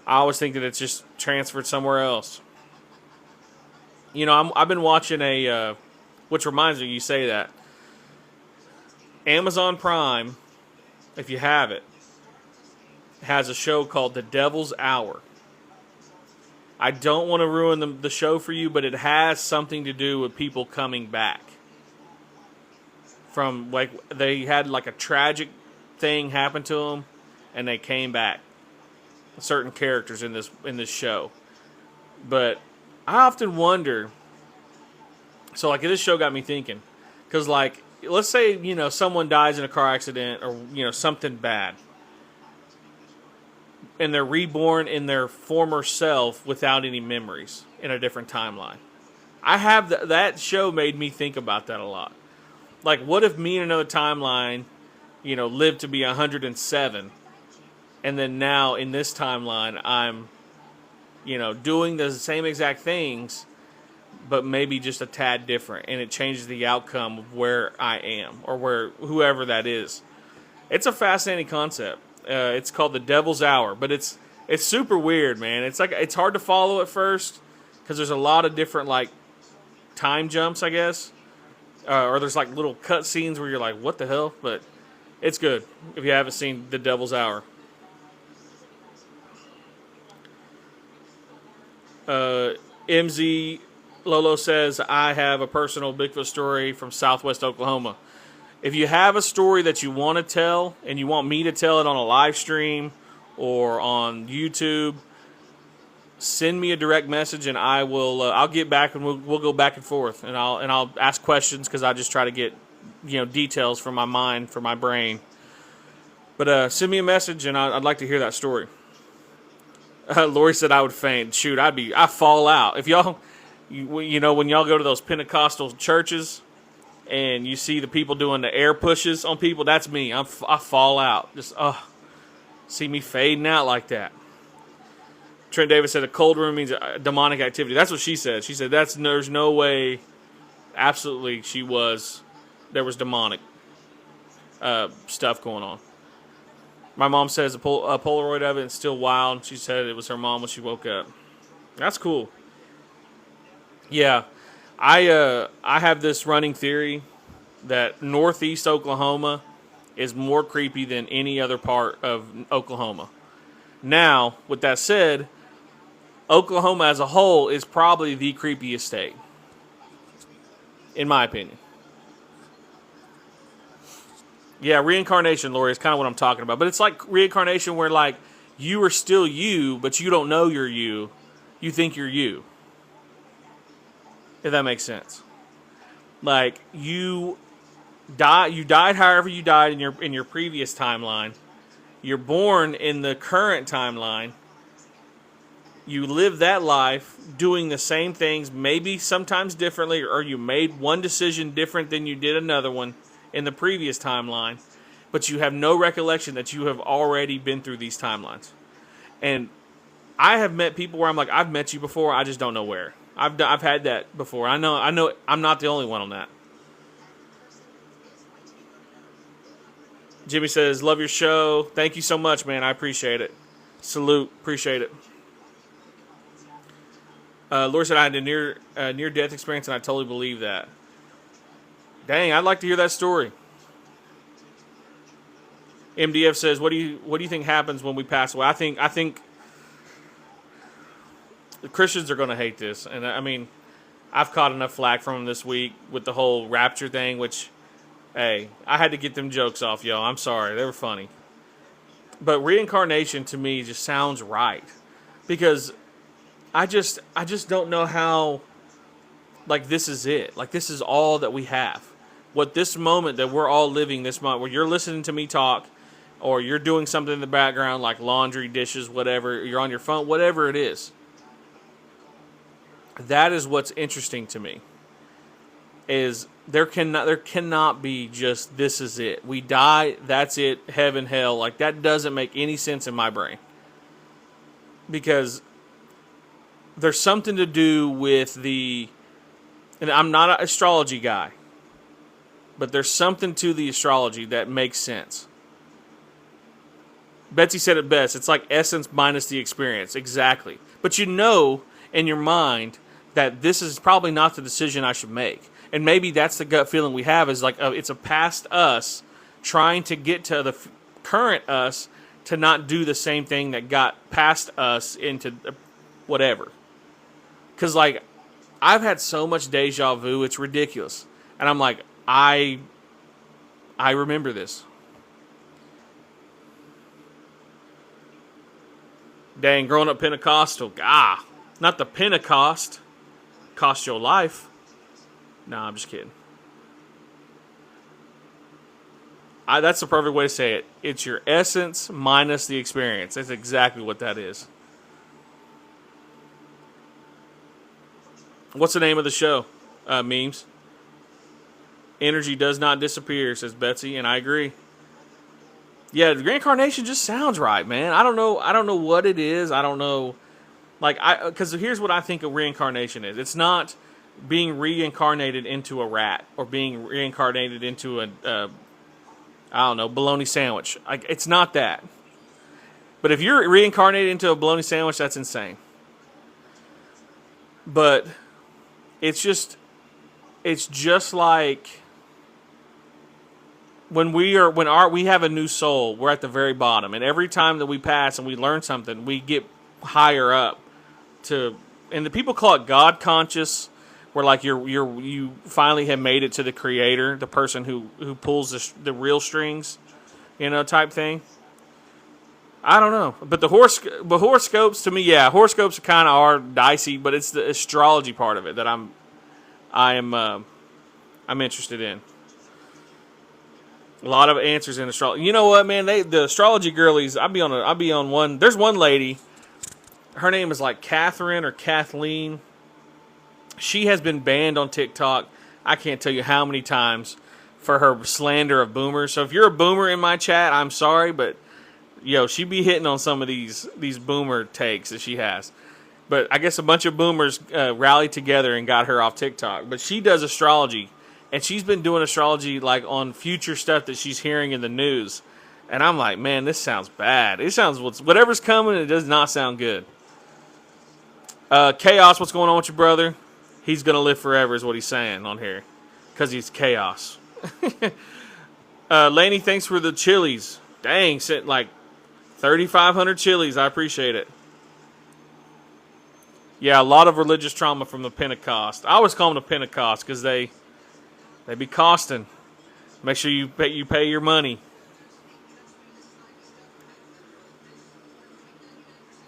I always think that it's just transferred somewhere else. I've been watching which reminds me, you say that. Amazon Prime, if you have it, has a show called The Devil's Hour. I don't want to ruin the show for you, but it has something to do with people coming back. From, like, they had like a tragic thing happen to them, and they came back. Certain characters in this show. But I often wonder, so like this show got me thinking, because like, let's say, someone dies in a car accident, or, something bad, and they're reborn in their former self without any memories in a different timeline. I have that show made me think about that a lot. Like, what if me in another timeline, lived to be 107, and then now in this timeline I'm, doing the same exact things, but maybe just a tad different, and it changes the outcome of where I am, or whoever that is. It's a fascinating concept. It's called The Devil's Hour, but it's super weird, man. It's hard to follow at first, because there's a lot of different, like, time jumps, I guess. Or there's like little cut scenes where you're like, what the hell? But it's good if you haven't seen The Devil's Hour. MZ Lolo says, I have a personal Bigfoot story from Southwest Oklahoma. If you have a story that you want to tell, and you want me to tell it on a live stream or on YouTube, send me a direct message, and I'll get back, and we'll go back and forth, and I'll ask questions, because I just try to get details from my mind, from my brain. But send me a message, and I'd like to hear that story. Lori said I would faint. Shoot, I fall out. If y'all, when y'all go to those Pentecostal churches and you see the people doing the air pushes on people, that's me. I fall out. Just, see me fading out like that. Trent Davis said a cold room means demonic activity. That's what she said. She said there's no way. Absolutely, there was demonic stuff going on. My mom says a Polaroid of it is still wild. She said it was her mom when she woke up. That's cool. Yeah, I have this running theory that northeast Oklahoma is more creepy than any other part of Oklahoma. Now, with that said, Oklahoma as a whole is probably the creepiest state, in my opinion. Yeah, reincarnation, Lori, is kind of what I'm talking about. But it's like reincarnation where, like, you are still you, but you don't know you're you. You think you're you. If that makes sense. Like, you died however you died in your previous timeline. You're born in the current timeline. You live that life doing the same things, maybe sometimes differently, or you made one decision different than you did another one in the previous timeline, but you have no recollection that you have already been through these timelines. And I have met people where I'm like, I've met you before, I just don't know where. I've had that before. I know I'm not the only one on that. Jimmy says, love your show. Thank you so much, man. I appreciate it. Salute. Appreciate it. Lori said I had a near-death experience, and I totally believe that. Dang, I'd like to hear that story. MDF says, "What do you think happens when we pass away?" I think the Christians are going to hate this, and I mean, I've caught enough flack from them this week with the whole rapture thing. Which, hey, I had to get them jokes off, y'all. I'm sorry, they were funny. But reincarnation to me just sounds right, because I just don't know how. Like, this is it. Like, this is all that we have. What this moment that we're all living this moment, where you're listening to me talk, or you're doing something in the background like laundry, dishes, whatever, you're on your phone, whatever it is. That is what's interesting to me. Is there cannot be just this is it. We die, that's it, heaven, hell. Like, that doesn't make any sense in my brain. Because there's something to do with and I'm not an astrology guy, but there's something to the astrology that makes sense. Betsy said it best. It's like essence minus the experience. Exactly. But you know in your mind that this is probably not the decision I should make. And maybe that's the gut feeling we have, is like it's a past us trying to get to the current us to not do the same thing that got past us into whatever. Because, like, I've had so much deja vu, it's ridiculous. And I'm like, I remember this. Dang, growing up Pentecostal. Not the Pentecost. Cost your life. Nah, I'm just kidding. That's the perfect way to say it. It's your essence minus the experience. That's exactly what that is. What's the name of the show? Memes. Energy does not disappear, says Betsy, and I agree. Yeah, the reincarnation just sounds right, man. I don't know what it is. I don't know. Because here's what I think a reincarnation is. It's not being reincarnated into a rat or being reincarnated into a bologna sandwich. It's not that. But if you're reincarnated into a bologna sandwich, that's insane. But it's just like when we have a new soul, we're at the very bottom, and every time that we pass and we learn something, we get higher up and the people call it God conscious, where like you finally have made it to the creator, the person who pulls the real strings, type thing. I don't know, but the horoscopes to me, yeah, horoscopes are dicey, but it's the astrology part of it that I'm interested in. A lot of answers in astrology. You know what, man? The astrology girlies. I'll be on one. There's one lady. Her name is like Catherine or Kathleen. She has been banned on TikTok. I can't tell you how many times for her slander of boomers. So if you're a boomer in my chat, I'm sorry, but she be hitting on some of these boomer takes that she has. But I guess a bunch of boomers rallied together and got her off TikTok. But she does astrology, and she's been doing astrology like on future stuff that she's hearing in the news. And I'm like, man, this sounds bad. It sounds whatever's coming. It does not sound good. Chaos, what's going on with your brother? He's gonna live forever, is what he's saying on here, because he's chaos. Laney, thanks for the chilies. Dang, sent like 3,500 chilies. I appreciate it. Yeah, a lot of religious trauma from the Pentecost. I always call them the Pentecost because they be costing. Make sure you pay your money.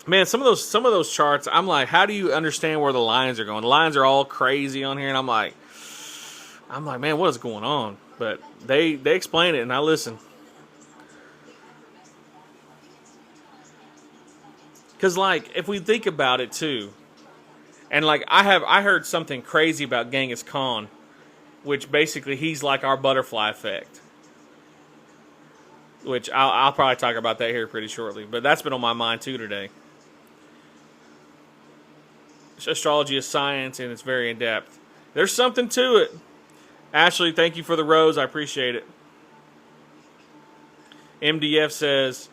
Man, some of those charts, I'm like, how do you understand where the lines are going? The lines are all crazy on here, and I'm like, man, what is going on? But they explain it, and I listen. Because, like, if we think about it, too, and, like, I heard something crazy about Genghis Khan, which basically he's like our butterfly effect. Which I'll probably talk about that here pretty shortly. But that's been on my mind, too, today. Astrology is science, and it's very in-depth. There's something to it. Ashley, thank you for the rose. I appreciate it. MDF says,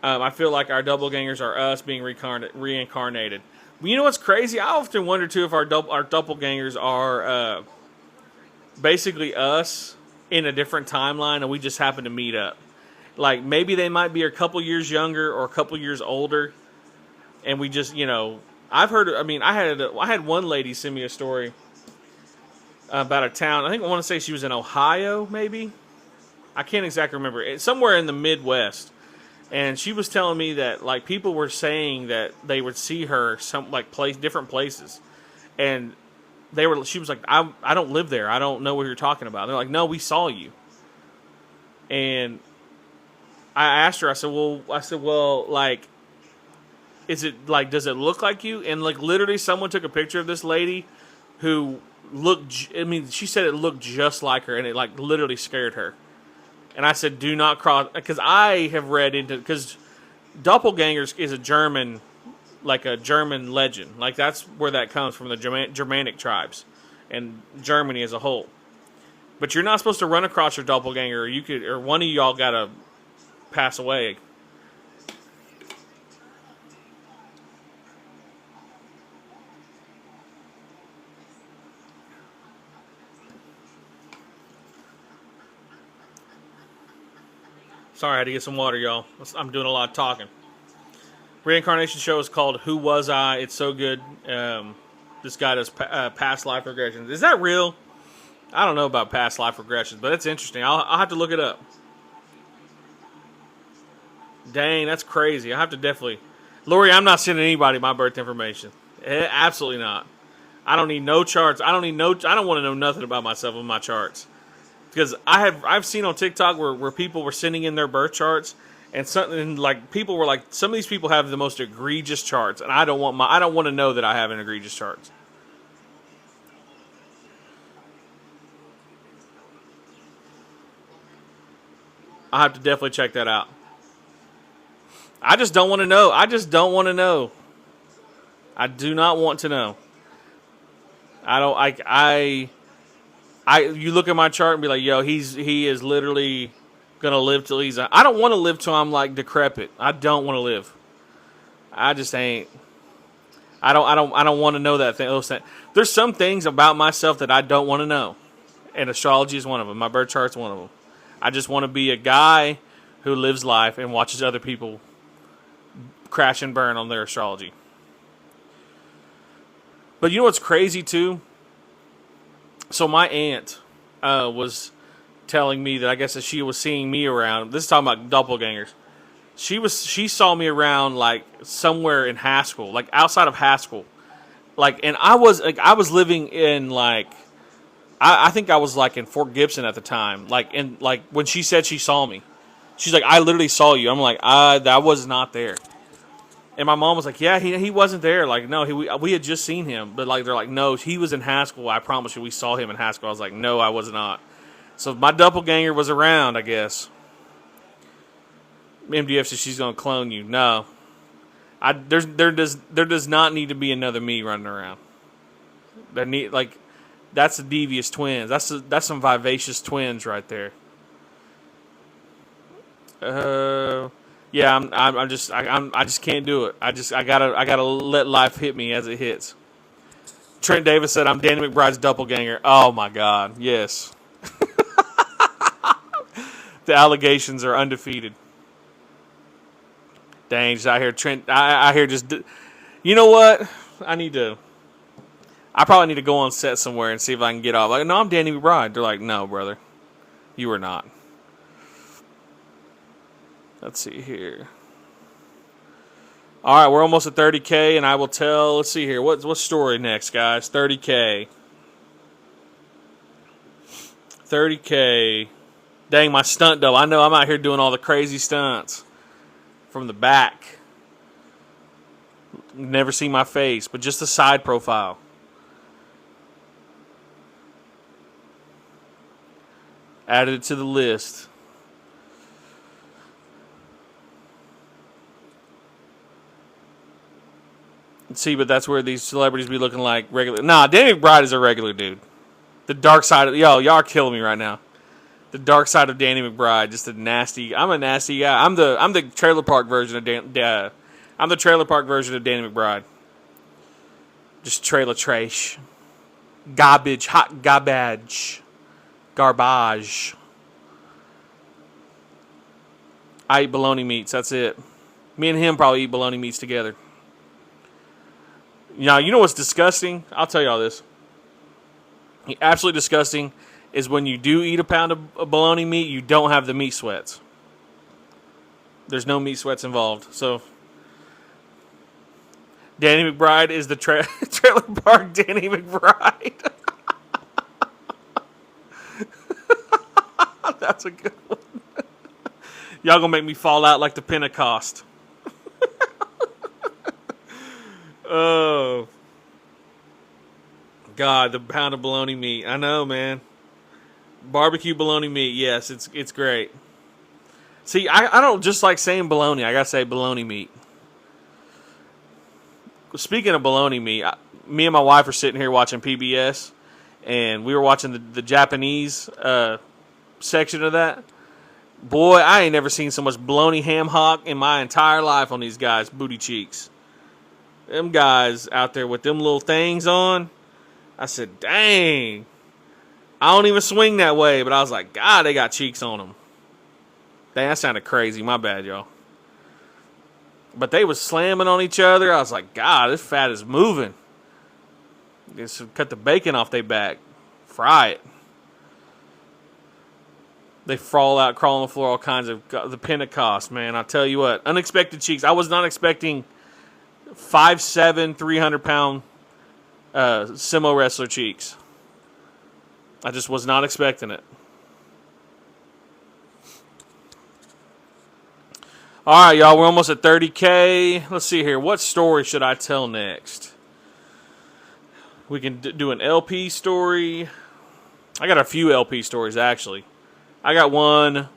I feel like our doppelgangers are us being reincarnated. You know what's crazy? I often wonder, too, if our doppelgangers are basically us in a different timeline, and we just happen to meet up. Like, maybe they might be a couple years younger or a couple years older, and we just, I've heard. I mean, I had one lady send me a story about a town. I want to say she was in Ohio, maybe. I can't exactly remember. It's somewhere in the Midwest, and she was telling me that like people were saying that they would see her different places, and she was like, I don't live there. I don't know what you're talking about. And they're like, no, we saw you. And I asked her. I said, well, like. Is it like, does it look like you? And like literally someone took a picture of this lady who looked, she said it looked just like her, and it like literally scared her. And I said, do not cross, because I have read into, because doppelgangers is a German legend. Like that's where that comes from, the Germanic tribes and Germany as a whole. But you're not supposed to run across your doppelganger, or one of y'all gotta pass away. Sorry, I had to get some water, y'all. I'm doing a lot of talking. Reincarnation show is called Who Was I? It's so good. This guy does past life regressions. Is that real? I don't know about past life regressions, but it's interesting. I'll have to look it up. Dang, that's crazy. I have to definitely... Lori, I'm not sending anybody my birth information. Absolutely not. I don't need no charts. I don't want to know nothing about myself in my charts. Because I've seen on TikTok where people were sending in their birth charts, and something like people were like, some of these people have the most egregious charts, and I don't want to know that I have an egregious charts. I have to definitely check that out. I just don't want to know. I do not want to know. You look at my chart and be like, yo, he is literally gonna live till he's. I don't want to live till I'm like decrepit. I don't want to live. I just ain't. I don't want to know that thing. There's some things about myself that I don't want to know, and astrology is one of them. My birth chart's one of them. I just want to be a guy who lives life and watches other people crash and burn on their astrology. But you know what's crazy too? So my aunt was telling me that I guess that she was seeing me around. This is talking about doppelgangers. She saw me around like somewhere in Haskell, like outside of Haskell, like, and I was living in like I think I was like in Fort Gibson at the time. Like when she said she saw me, she's like, I literally saw you. I'm like, I was not there. And my mom was like, yeah, he wasn't there. Like, no, we had just seen him. But like, they're like, no, he was in Haskell. I promise you, we saw him in Haskell. I was like, no, I was not. So my doppelganger was around, I guess. MDF says she's gonna clone you. No, there does not need to be another me running around. That's the devious twins. That's some vivacious twins right there. Yeah, I just can't do it. I gotta let life hit me as it hits. Trent Davis said I'm Danny McBride's doppelganger. Oh my God, yes. The allegations are undefeated. Dang, just out here, Trent. I hear just. You know what? I probably need to go on set somewhere and see if I can get off. Like, no, I'm Danny McBride. They're like, no, brother, you are not. Let's see here. All right, we're almost at 30K, and I will tell. Let's see here. What story next, guys? 30K. 30K. Dang, my stunt double. I know I'm out here doing all the crazy stunts from the back. Never see my face, but just the side profile. Added it to the list. Let's see, but that's where these celebrities be looking like regular. Nah, Danny McBride is a regular dude. The dark side of y'all are killing me right now. The dark side of Danny McBride, just a nasty. I'm a nasty guy. I'm the trailer park version of I'm the trailer park version of Danny McBride. Just trailer trash, garbage, hot garbage. Garbage. I eat bologna meats. That's it. Me and him probably eat bologna meats together. Now, you know what's disgusting? I'll tell y'all this. Absolutely disgusting is when you do eat a pound of bologna meat, you don't have the meat sweats. There's no meat sweats involved. So, Danny McBride is the trailer park Danny McBride. That's a good one. Y'all gonna make me fall out like the Pentecost. Oh. God, the pound of bologna meat. I know, man. Barbecue bologna meat. Yes, it's great. See, I don't just like saying bologna. I gotta say bologna meat. Speaking of bologna meat, me and my wife are sitting here watching PBS, and we were watching the Japanese section of that. Boy, I ain't never seen so much bologna ham hock in my entire life on these guys' booty cheeks. Them guys out there with them little things on. I said, dang. I don't even swing that way, but I was like, God, they got cheeks on them. Dang, that sounded crazy. My bad, y'all. But they was slamming on each other. I was like, God, this fat is moving. Just cut the bacon off their back. Fry it. They fall out, crawl on the floor, all kinds of the Pentecost, man. I tell you what, unexpected cheeks. I was not expecting 5'7", 300-pound sumo wrestler cheeks. I just was not expecting it. All right, y'all, we're almost at 30K. Let's see here. What story should I tell next? We can do an LP story. I got a few LP stories, actually. I got one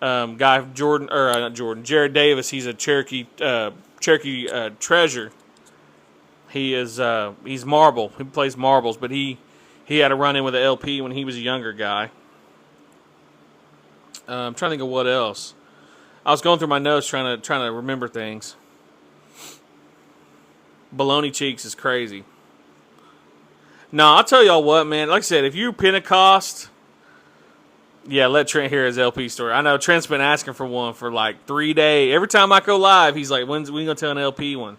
guy, Jared Davis. He's a Cherokee treasure. He's marble. He plays marbles, but he had a run-in with an LP when he was a younger guy. I'm trying to think of what else. I was going through my notes trying to remember things. Baloney cheeks is crazy. No, I'll tell y'all what, man. Like I said, if you're Pentecost, yeah, let Trent hear his LP story. I know Trent's been asking for one for like 3 days. Every time I go live, he's like, when we gonna tell an LP one?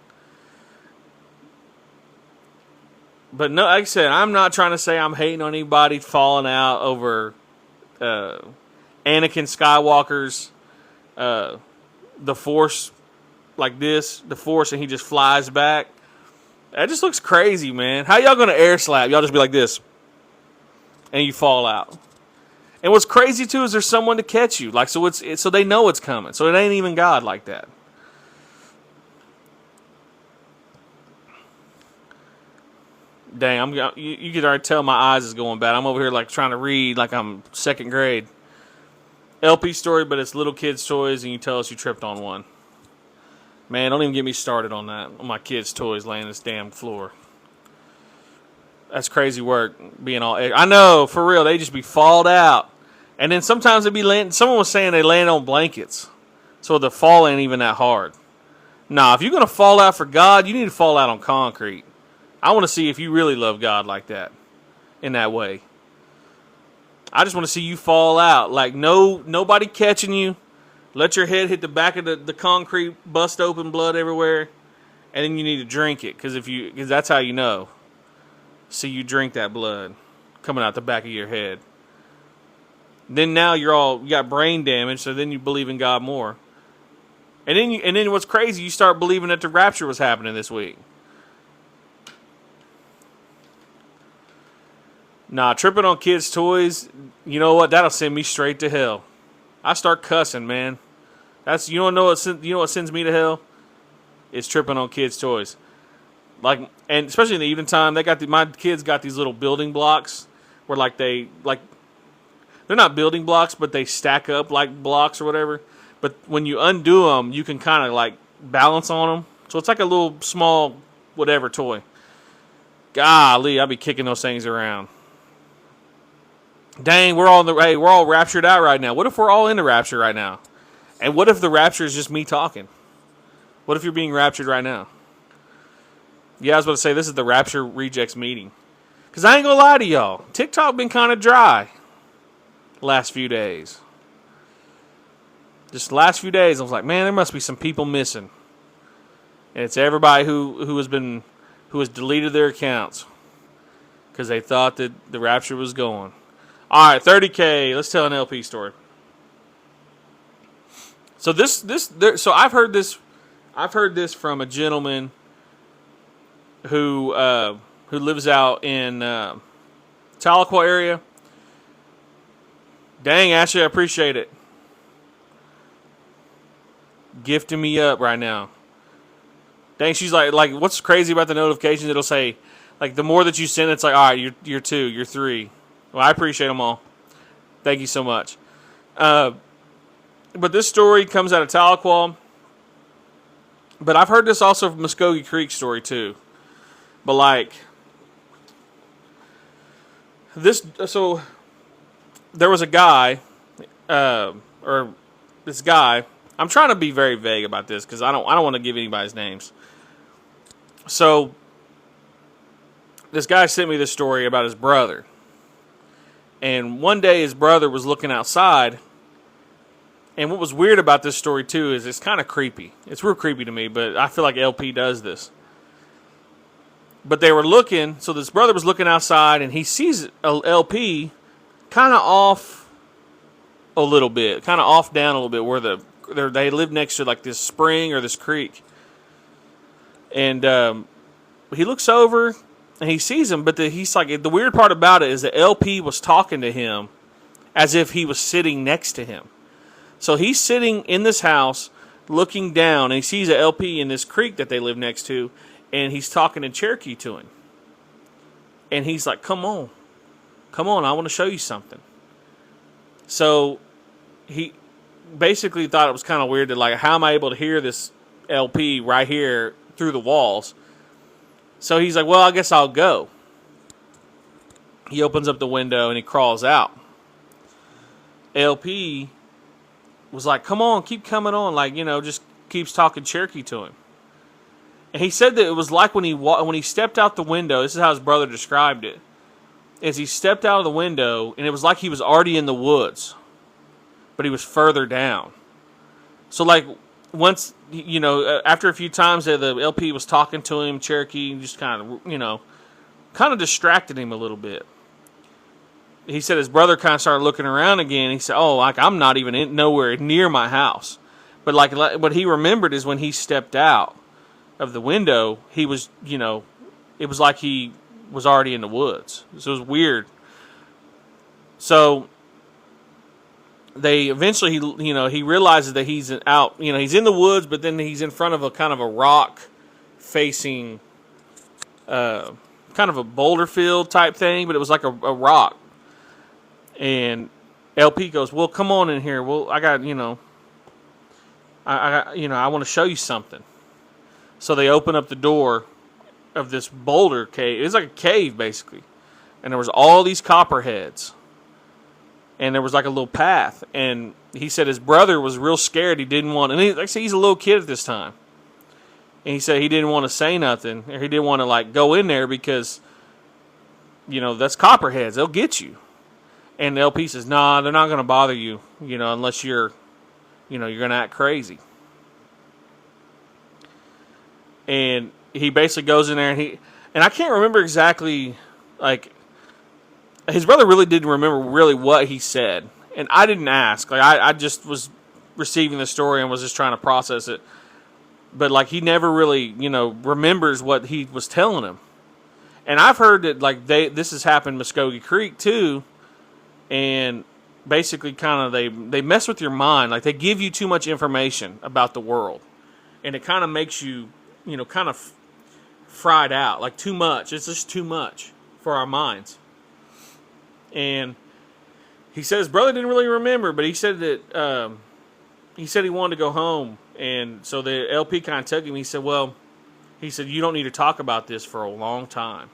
But no, like I said, I'm not trying to say I'm hating on anybody falling out over Anakin Skywalker's the Force like this, the Force, and he just flies back. That just looks crazy, man. How y'all gonna air slap? Y'all just be like this. and you fall out. And what's crazy too is there's someone to catch you. Like so they know it's coming. So it ain't even God like that. Dang, you can already tell my eyes is going bad. I'm over here like trying to read like I'm second grade. LP story, but it's little kids' toys, and you tell us you tripped on one. Man, don't even get me started on that. On my kids' toys laying on this damn floor. That's crazy work. Being all, I know, for real. They just be falled out. And then sometimes they be laying. Someone was saying they land on blankets, so the fall ain't even that hard. Nah, if you're gonna fall out for God, you need to fall out on concrete. I want to see if you really love God like that, in that way. I just want to see you fall out, like nobody catching you. Let your head hit the back of the concrete, bust open, blood everywhere, and then you need to drink it, because that's how you know. See you drink that blood coming out the back of your head. Then now you got brain damage, so then you believe in God more. And then what's crazy, you start believing that the rapture was happening this week. Nah, tripping on kids' toys, you know what? That'll send me straight to hell. I start cussing, man. You don't know what sends me to hell? It's tripping on kids' toys. Like, and especially in the evening time, my kids got these little building blocks where they're not building blocks, but they stack up like blocks or whatever. But when you undo them, you can kind of like balance on them. So it's like a little small whatever toy. Golly, I'll be kicking those things around. Dang, we're all raptured out right now. What if we're all in the rapture right now? And what if the rapture is just me talking? What if you're being raptured right now? Yeah, I was about to say, this is the Rapture Rejects meeting. Because I ain't going to lie to y'all. TikTok been kind of dry last few days. Just the last few days, I was like, man, there must be some people missing. And it's everybody who has deleted their accounts. Because they thought that the rapture was going. All right, 30K. Let's tell an LP story. So so I've heard this from a gentleman who lives out in Tahlequah area. Dang, Ashley, I appreciate it. Gifting me up right now. Dang, she's like what's crazy about the notifications? It'll say, like, the more that you send, it's like, all right, you're 2, you're 3. Well, I appreciate them all. Thank you so much. But this story comes out of Tahlequah. But I've heard this also from Muskogee Creek story too. But like this, so there was a guy, or this guy. I'm trying to be very vague about this because I don't want to give anybody's names. So this guy sent me this story about his brother. And one day his brother was looking outside. And what was weird about this story, too, is it's kind of creepy. It's real creepy to me, but I feel like LP does this. But they were looking, so this brother was looking outside, and he sees LP kind of off a little bit. Kind of off down a little bit where they live next to, like, this spring or this creek. And he looks over, and he sees him, but he's like, the weird part about it is that LP was talking to him as if he was sitting next to him. So he's sitting in this house looking down, and he sees an LP in this creek that they live next to, and he's talking in Cherokee to him. And he's like, come on, I want to show you something. So he basically thought it was kind of weird that, like, how am I able to hear this LP right here through the walls? So he's like, well, I guess I'll go. He opens up the window and he crawls out. LP was like, come on, keep coming on. Like, just keeps talking Cherokee to him. And he said that it was like when he stepped out the window, this is how his brother described it, is he stepped out of the window and it was like he was already in the woods, but he was further down. So, like, once, after a few times that the LP was talking to him, Cherokee just kind of distracted him a little bit. He said his brother kind of started looking around again. He said, oh, like, I'm not even nowhere near my house. But, like, what he remembered is when he stepped out of the window, he was, it was like he was already in the woods. So it was weird. So they eventually, he realizes that he's out, he's in the woods, but then he's in front of a kind of a rock facing, kind of a boulder field type thing, but it was like a rock. And LP goes, well, come on in here. Well, I got, I want to show you something. So they open up the door of this boulder cave. It was like a cave, basically. And there was all these copperheads. And there was like a little path. And he said his brother was real scared. He didn't want, and like I said, he's a little kid at this time. And he said he didn't want to say nothing, or he didn't want to like go in there because, that's copperheads. They'll get you. And the LP says, nah, they're not going to bother you, unless you're going to act crazy. And he basically goes in there and I can't remember exactly, like, his brother really didn't remember really what he said. And I didn't ask. Like, I just was receiving the story and was just trying to process it. But, like, he never really, remembers what he was telling him. And I've heard that, like, this has happened in Muskogee Creek, too. And basically kind of they mess with your mind. Like, they give you too much information about the world. And it kind of makes you, kind of fried out. Like, too much. It's just too much for our minds. And he said his brother didn't really remember, but he said that he wanted to go home. And so the LP kind of took him. He said, you don't need to talk about this for a long time.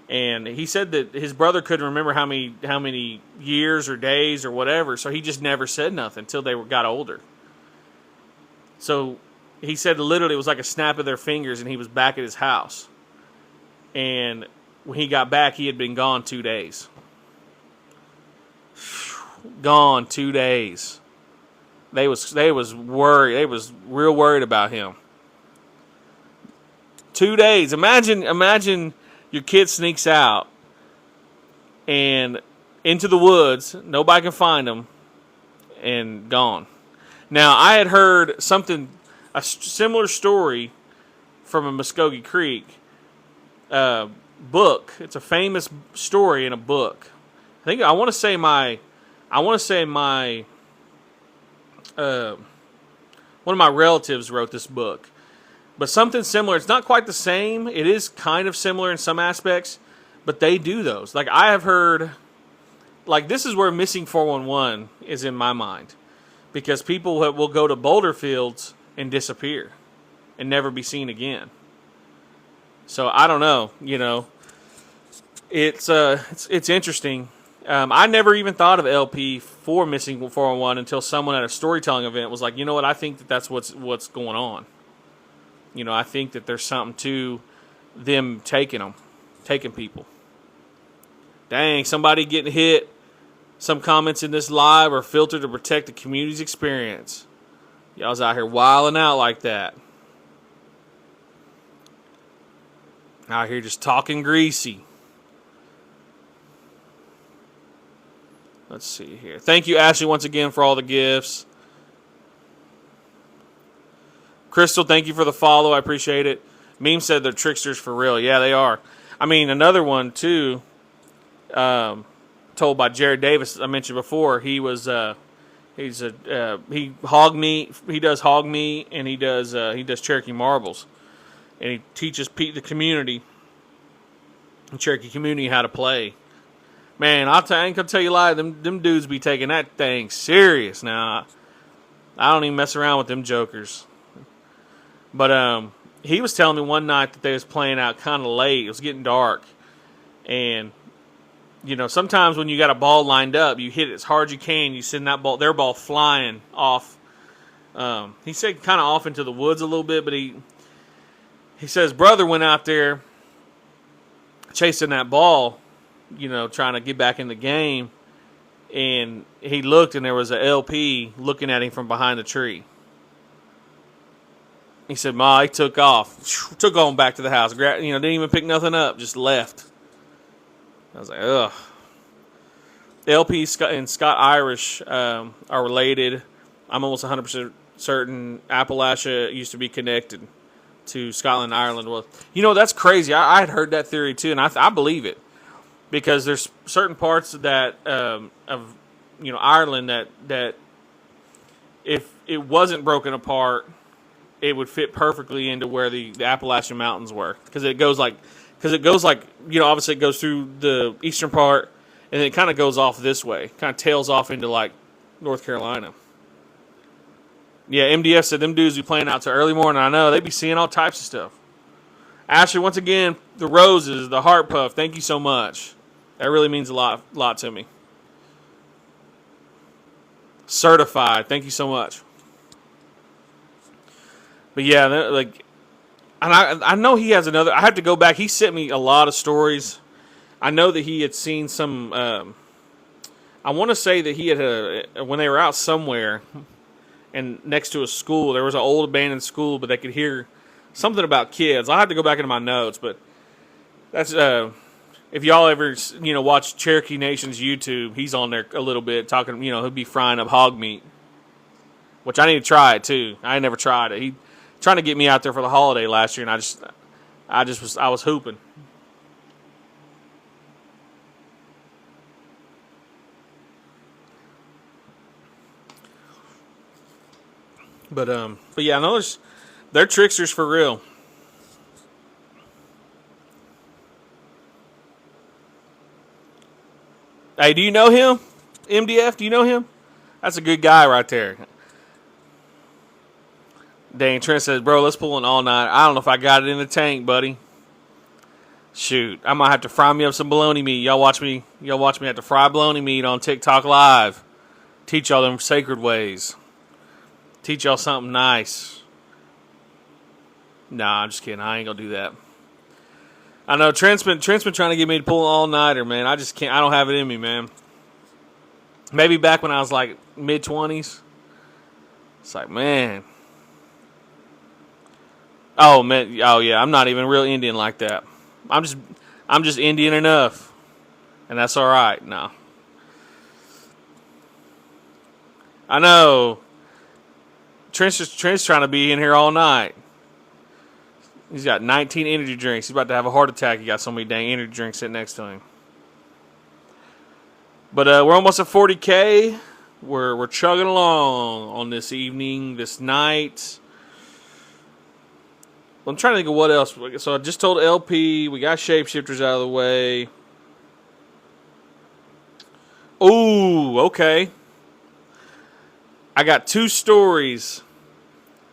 And he said that his brother couldn't remember how many years or days or whatever, so he just never said nothing until they got older. So he said literally it was like a snap of their fingers, and he was back at his house. And when he got back, he had been gone 2 days. Gone 2 days. They was worried. They was real worried about him. 2 days. Imagine your kid sneaks out and into the woods. Nobody can find him, and gone. Now, I had heard a similar story from a Muskogee Creek book. It's a famous story in a book. I want to say my one of my relatives wrote this book. But something similar. It's not quite the same. It is kind of similar in some aspects, but they do those. Like, I have heard, like, this is where missing 411 is in my mind, because people will go to boulder fields and disappear and never be seen again. So I don't know. It's interesting. I never even thought of LP for missing 411 until someone at a storytelling event was like, you know what? I think that's what's going on. I think that there's something to them taking people. Dang, somebody getting hit. Some comments in this live are filtered to protect the community's experience. Y'all's out here wilding out like that. Out here just talking greasy. Let's see here. Thank you, Ashley, once again for all the gifts. Crystal, thank you for the follow. I appreciate it. Meme said they're tricksters for real. Yeah, they are. I mean, another one, too, told by Jared Davis, I mentioned before. He was, he hog meat. He does hog meat, and he does Cherokee marbles. And he teaches the community, the Cherokee community, how to play. Man, I ain't gonna tell you a lie. Them dudes be taking that thing serious now. I don't even mess around with them jokers. But he was telling me one night that they was playing out kind of late. It was getting dark. And, sometimes when you got a ball lined up, you hit it as hard as you can. You send their ball flying off. He said kind of off into the woods a little bit, but he said his brother went out there chasing that ball, trying to get back in the game. And he looked, and there was a LP looking at him from behind the tree. He said, Ma, he took off. Took on back to the house. Didn't even pick nothing up. Just left. I was like, ugh. The LP and Scott Irish are related. I'm almost 100% certain Appalachia used to be connected to Scotland and Ireland. Well, that's crazy. I had heard that theory, too, and I believe it. because there's certain parts that of Ireland that if it wasn't broken apart, it would fit perfectly into where the Appalachian Mountains were, because it goes like obviously it goes through the eastern part, and then it kind of goes off this way, kind of tails off into like North Carolina. Yeah, MDF said them dudes be playing out till early morning. I know they be seeing all types of stuff. Ashley, once again, the roses, the heart puff. Thank you so much. That really means a lot to me. Certified. Thank you so much. But yeah, like, and I know he has another. I have to go back. He sent me a lot of stories. I know that he had seen some. I want to say that he had when they were out somewhere, and next to a school, there was an old abandoned school, but they could hear something about kids. I'll have to go back into my notes, but that's if y'all ever watch Cherokee Nation's YouTube, he's on there a little bit talking. He'll be frying up hog meat, which I need to try it too. I ain't never tried it. He trying to get me out there for the holiday last year, and I was hooping. But yeah, I know they're tricksters for real. Hey, do you know him? MDF, do you know him? That's a good guy right there. Dang, Trent says, bro, let's pull an all night. I don't know if I got it in the tank, buddy. Shoot, I might have to fry me up some bologna meat. Y'all watch me have to fry bologna meat on TikTok Live. Teach y'all them sacred ways. Teach y'all something nice. Nah, I'm just kidding. I ain't gonna do that. I know Trent's been trying to get me to pull an all-nighter, man. I just can't. I don't have it in me, man. Maybe back when I was like mid-20s. It's like, man. Oh man. Oh yeah. I'm not even real Indian like that. I'm just Indian enough, and that's all right. No. I know. Trent's trying to be in here all night. He's got 19 energy drinks. He's about to have a heart attack. He got so many dang energy drinks sitting next to him. But we're almost at 40K. We're chugging along on this evening, this night. I'm trying to think of what else. So I just told LP. We got Shapeshifters out of the way. Ooh, okay. I got 2 stories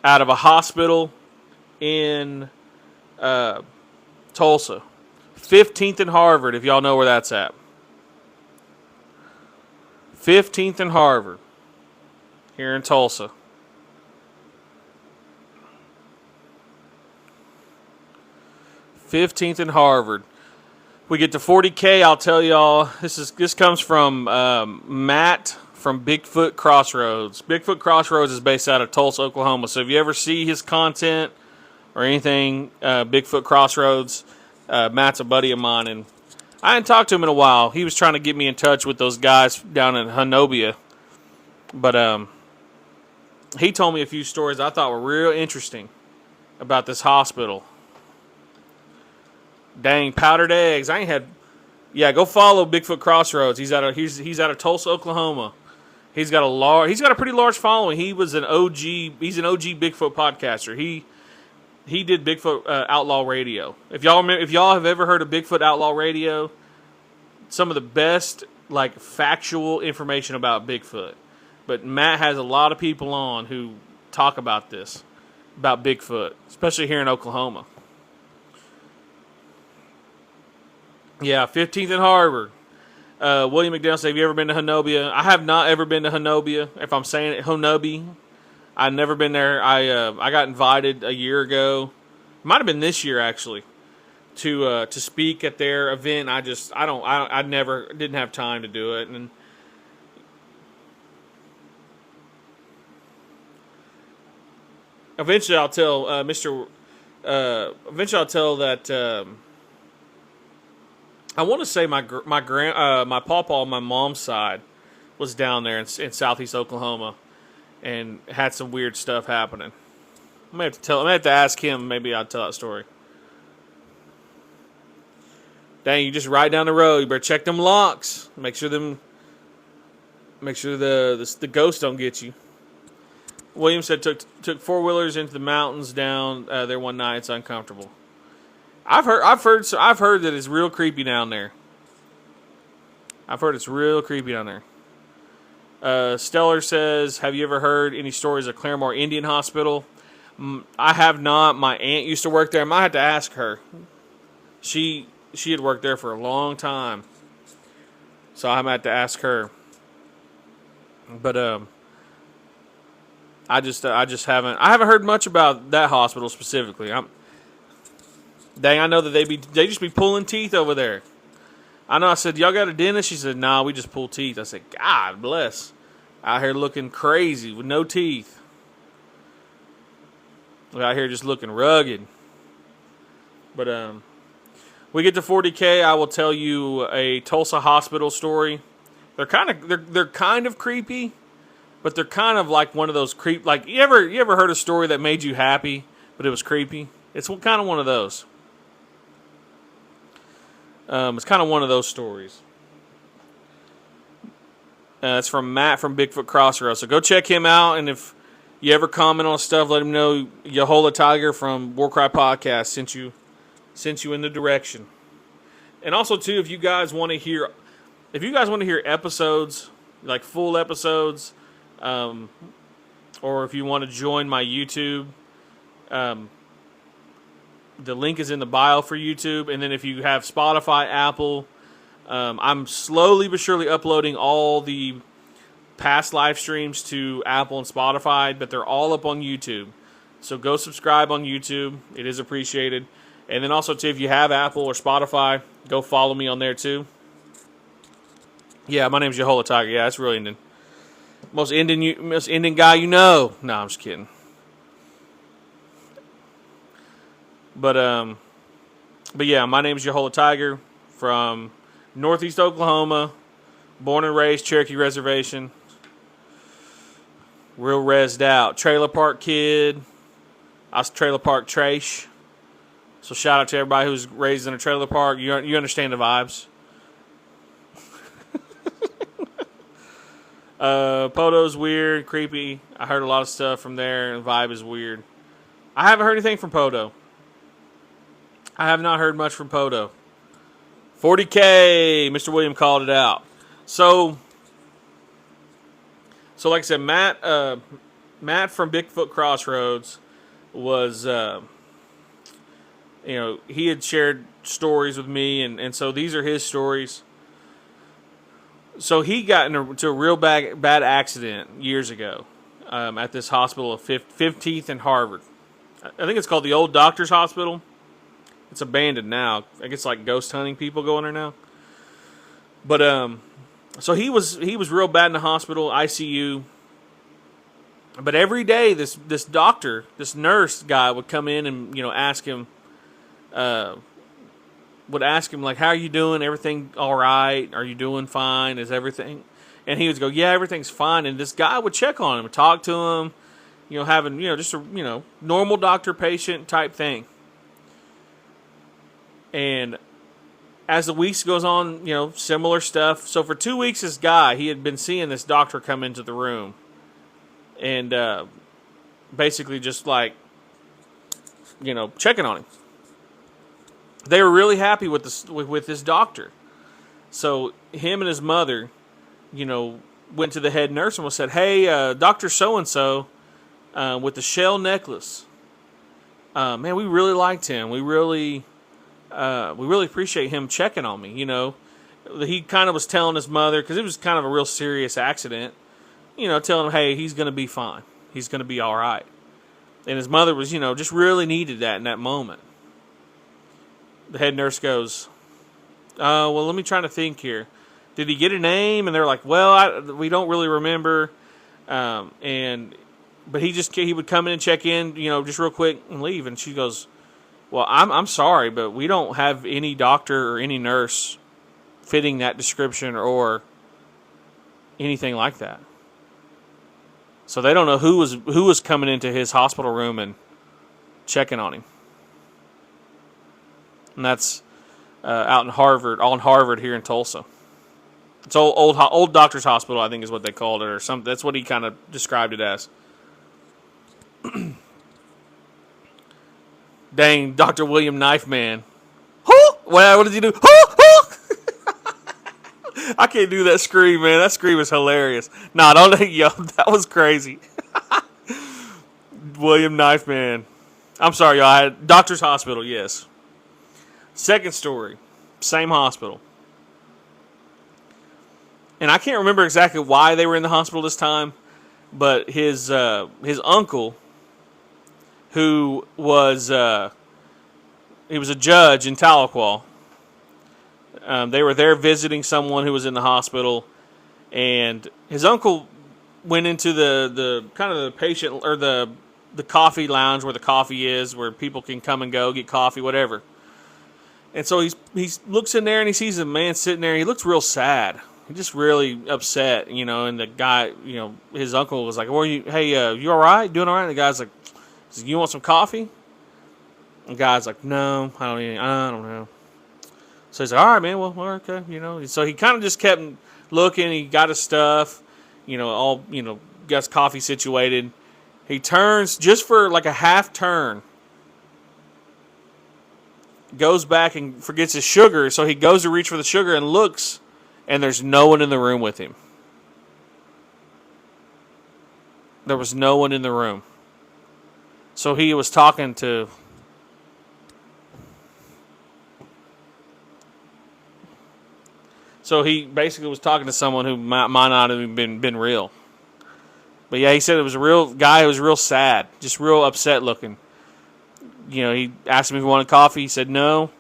out of a hospital in Tulsa. 15th and Harvard, if y'all know where that's at. 15th and Harvard here in Tulsa. 15th and Harvard. We get to 40K. I'll tell y'all. This comes from Matt from Bigfoot Crossroads. Bigfoot Crossroads is based out of Tulsa, Oklahoma. So if you ever see his content or anything, Bigfoot Crossroads, Matt's a buddy of mine, and I hadn't talked to him in a while. He was trying to get me in touch with those guys down in Honobia, but he told me a few stories I thought were real interesting about this hospital. Dang, powdered eggs. I ain't had. Yeah, go follow Bigfoot Crossroads. He's out of Tulsa, Oklahoma. He's got a pretty large following. He was an OG. He's an OG Bigfoot podcaster. He did Bigfoot Outlaw Radio. If y'all have ever heard of Bigfoot Outlaw Radio, some of the best like factual information about Bigfoot. But Matt has a lot of people on who talk about Bigfoot, especially here in Oklahoma. Yeah, 15th and Harvard. William McDowell said, have you ever been to Honobia? I have not ever been to Honobia. If I'm saying it, Honobia. I've never been there. I got invited a year ago. Might have been this year, actually, to speak at their event. I never didn't have time to do it. And eventually I'll tell eventually I'll tell that I want to say my pawpaw on my mom's side was down there in southeast Oklahoma and had some weird stuff happening. I'm gonna have to ask him. Maybe I'll tell that story. Dang, you just ride down the road. You better check them locks. Make sure the ghosts don't get you. William said took 4-wheelers into the mountains down there one night. It's uncomfortable. I've heard that it's real creepy down there. I've heard it's real creepy down there. Stellar says, have you ever heard any stories of Claremore Indian Hospital? I have not. My aunt used to work there. I might have to ask her. She had worked there for a long time, so I might have to ask her. But I just haven't heard much about that hospital specifically. I know that they just be pulling teeth over there. I know. I said, y'all got a dentist? She said, nah, we just pull teeth. I said, God bless. Out here looking crazy with no teeth. We're out here just looking rugged. But we get to 40K, I will tell you a Tulsa hospital story. They're kind of creepy, but they're kind of like one of those like you ever heard a story that made you happy, but it was creepy? It's kind of one of those. It's kind of one of those stories. It's from Matt from Bigfoot Crossroads. So go check him out, and if you ever comment on stuff, let him know Yahola Tiger from Warcry Podcast sent you in the direction. And also too, if you guys want to hear episodes, like full episodes, or if you want to join my YouTube, the link is in the bio for YouTube. And then if you have Spotify, Apple, I'm slowly but surely uploading all the past live streams to Apple and Spotify, but they're all up on YouTube. So go subscribe on YouTube. It is appreciated. And then also, too, if you have Apple or Spotify, go follow me on there, too. Yeah, my name's Yahola Tiger. Yeah, that's really Indian. Most Indian guy you know. No, I'm just kidding. But yeah, my name's Yahola Tiger from Northeast Oklahoma. Born and raised Cherokee Reservation. Real rezzed out. Trailer park kid. I was trailer park trash. So shout out to everybody who's raised in a trailer park. You understand the vibes. Poto's weird, creepy. I heard a lot of stuff from there, and the vibe is weird. I haven't heard anything from Poto. I have not heard much from Poto. 40K, Mr. William called it out. So like I said, Matt from Bigfoot Crossroads was, he had shared stories with me, and so these are his stories. So he got into a real bad accident years ago at this hospital of 15th and Harvard. I think it's called the Old Doctors Hospital. It's abandoned now. I guess like ghost hunting people go in there now. But so he was real bad in the hospital, ICU. But every day this nurse guy would come in and ask him, like, how are you doing? Everything all right? Are you doing fine? Is everything? And he would go, yeah, everything's fine. And this guy would check on him, talk to him, having just a normal doctor patient type thing. And as the weeks goes on, similar stuff. So for 2 weeks, this guy, he had been seeing this doctor come into the room. And basically just like, checking on him. They were really happy with this doctor. So him and his mother, went to the head nurse and said, hey, Dr. So-and-so with the shell necklace. Man, we really liked him. We really appreciate him checking on me, He kind of was telling his mother, because it was kind of a real serious accident, telling him, hey, he's going to be fine. He's going to be all right. And his mother was, just really needed that in that moment. The head nurse goes, well, let me try to think here. Did he get a name? And they're like, well, we don't really remember. But he would come in and check in, just real quick and leave. And she goes, well, I'm sorry, but we don't have any doctor or any nurse fitting that description or anything like that. So they don't know who was coming into his hospital room and checking on him. And that's out in Harvard, on Harvard here in Tulsa. It's old doctor's hospital, I think is what they called it, or something. That's what he kind of described it as. Dang, Dr. William Knife Man. Well, what did he do? I can't do that scream, man. That scream is hilarious. Nah, don't yo, that was crazy. William Knife Man. I'm sorry, y'all. I had Doctor's Hospital, yes. Second story, same hospital. And I can't remember exactly why they were in the hospital this time, but his uncle, who was he was a judge in Tahlequah. They were there visiting someone who was in the hospital, and his uncle went into the kind of the patient or the coffee lounge where the coffee is, where people can come and go, get coffee, whatever. And so he looks in there and he sees a man sitting there. He looks real sad. He's just really upset, and the guy, his uncle was like, "Well, you all right? Doing all right?" And the guy's like, "You want some coffee?" And the guy's like, "No, I don't know." So he's like, "All right, man. Well, okay, So he kind of just kept looking. He got his stuff, got his coffee situated. He turns just for like a half turn, goes back and forgets his sugar. So he goes to reach for the sugar and looks, and there's no one in the room with him. There was no one in the room. So he was talking to... So he basically was talking to someone who might not have been real. But yeah, he said it was a real guy who was real sad, just real upset looking. He asked him if he wanted coffee. He said no.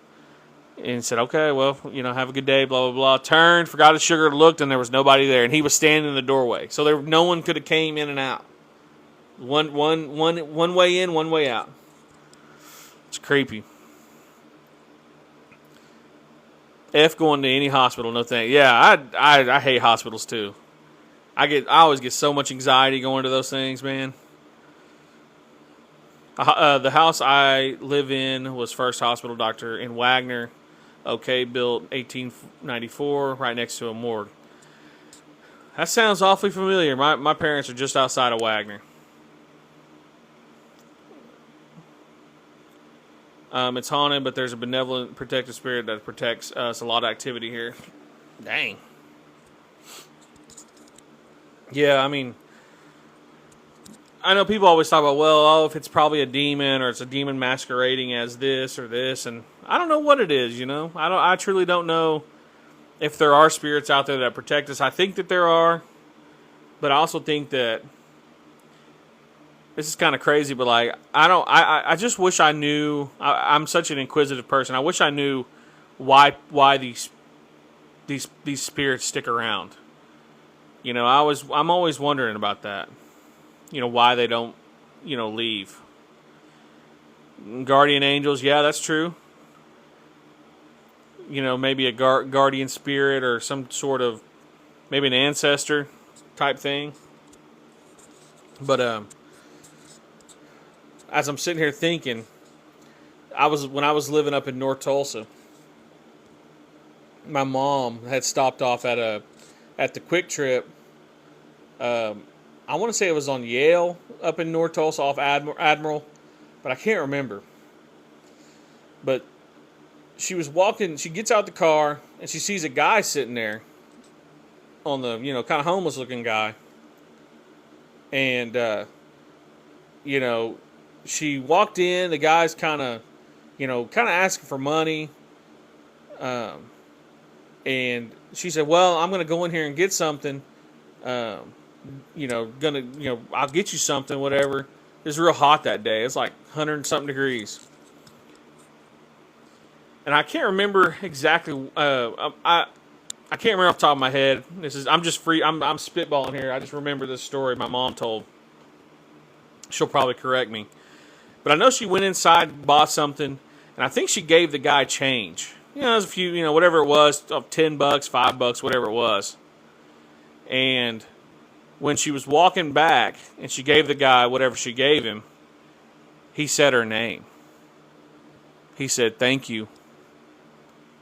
And he said, okay, well, have a good day, blah, blah, blah. Turned, forgot his sugar, looked, and there was nobody there. And he was standing in the doorway. So no one could have came in and out. One way in, one way out. It's creepy. F going to any hospital, no thanks. Yeah, I hate hospitals too. I always get so much anxiety going to those things, man. The house I live in was First Hospital Doctor in Wagner. Okay, built 1894, right next to a morgue. That sounds awfully familiar. My parents are just outside of Wagner. It's haunted, but there's a benevolent protective spirit that protects us. A lot of activity here. Dang. Yeah, I mean, I know people always talk about, if it's probably a demon or it's a demon masquerading as this or this, and I don't know what it is, I truly don't know if there are spirits out there that protect us. I think that there are, but I also think that this is kind of crazy, but I just wish I knew. I'm such an inquisitive person. I wish I knew why these spirits stick around. I'm always wondering about that. Why they don't, leave. Guardian angels, yeah, that's true. Maybe a guardian spirit or some sort of, maybe an ancestor type thing. But as I'm sitting here thinking, when I was living up in North Tulsa, my mom had stopped off at the Quick Trip. I want to say it was on Yale up in North Tulsa off Admiral, but I can't remember. But she was walking, she gets out the car, and she sees a guy sitting there on the, kind of homeless looking guy. And, she walked in, the guy's kind of asking for money. And she said, well, I'm going to go in here and get something. I'll get you something, whatever. It was real hot that day. It's like 100 and something degrees. And I can't remember exactly, I can't remember off the top of my head. I'm just free, I'm spitballing here. I just remember this story my mom told. She'll probably correct me. But I know she went inside, bought something, and I think she gave the guy change. It was a few, whatever it was, $10, $5, whatever it was. And when she was walking back and she gave the guy whatever she gave him, he said her name. He said, thank you.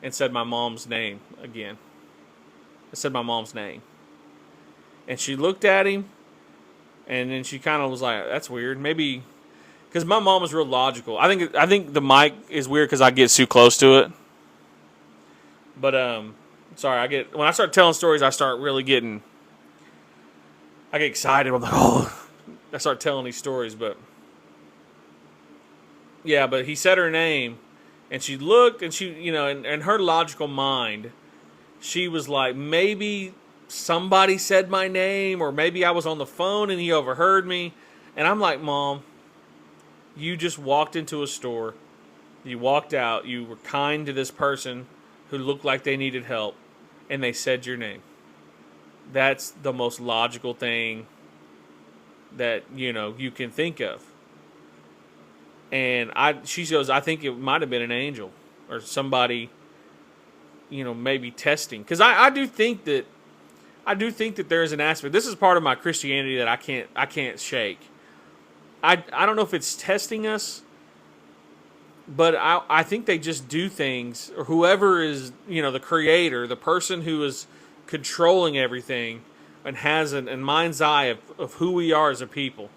and said my mom's name again. I said my mom's name. And she looked at him, and then she kind of was like, that's weird. Maybe, because my mom is real logical. I think the mic is weird because I get too close to it. But, sorry, when I start telling stories, I get excited. I'm like, oh, I start telling these stories, but yeah, but he said her name, and she looked, and she, in her logical mind, she was like, maybe somebody said my name, or maybe I was on the phone and he overheard me. And I'm like, Mom, you just walked into a store, you walked out, you were kind to this person who looked like they needed help, and they said your name. That's the most logical thing that, you can think of. And she goes, I think it might have been an angel or somebody, maybe testing. Because I do think that there is an aspect. This is part of my Christianity that I can't shake. I don't know if it's testing us, but I think they just do things, or whoever is, the creator, the person who is controlling everything and has a mind's eye of who we are as a people.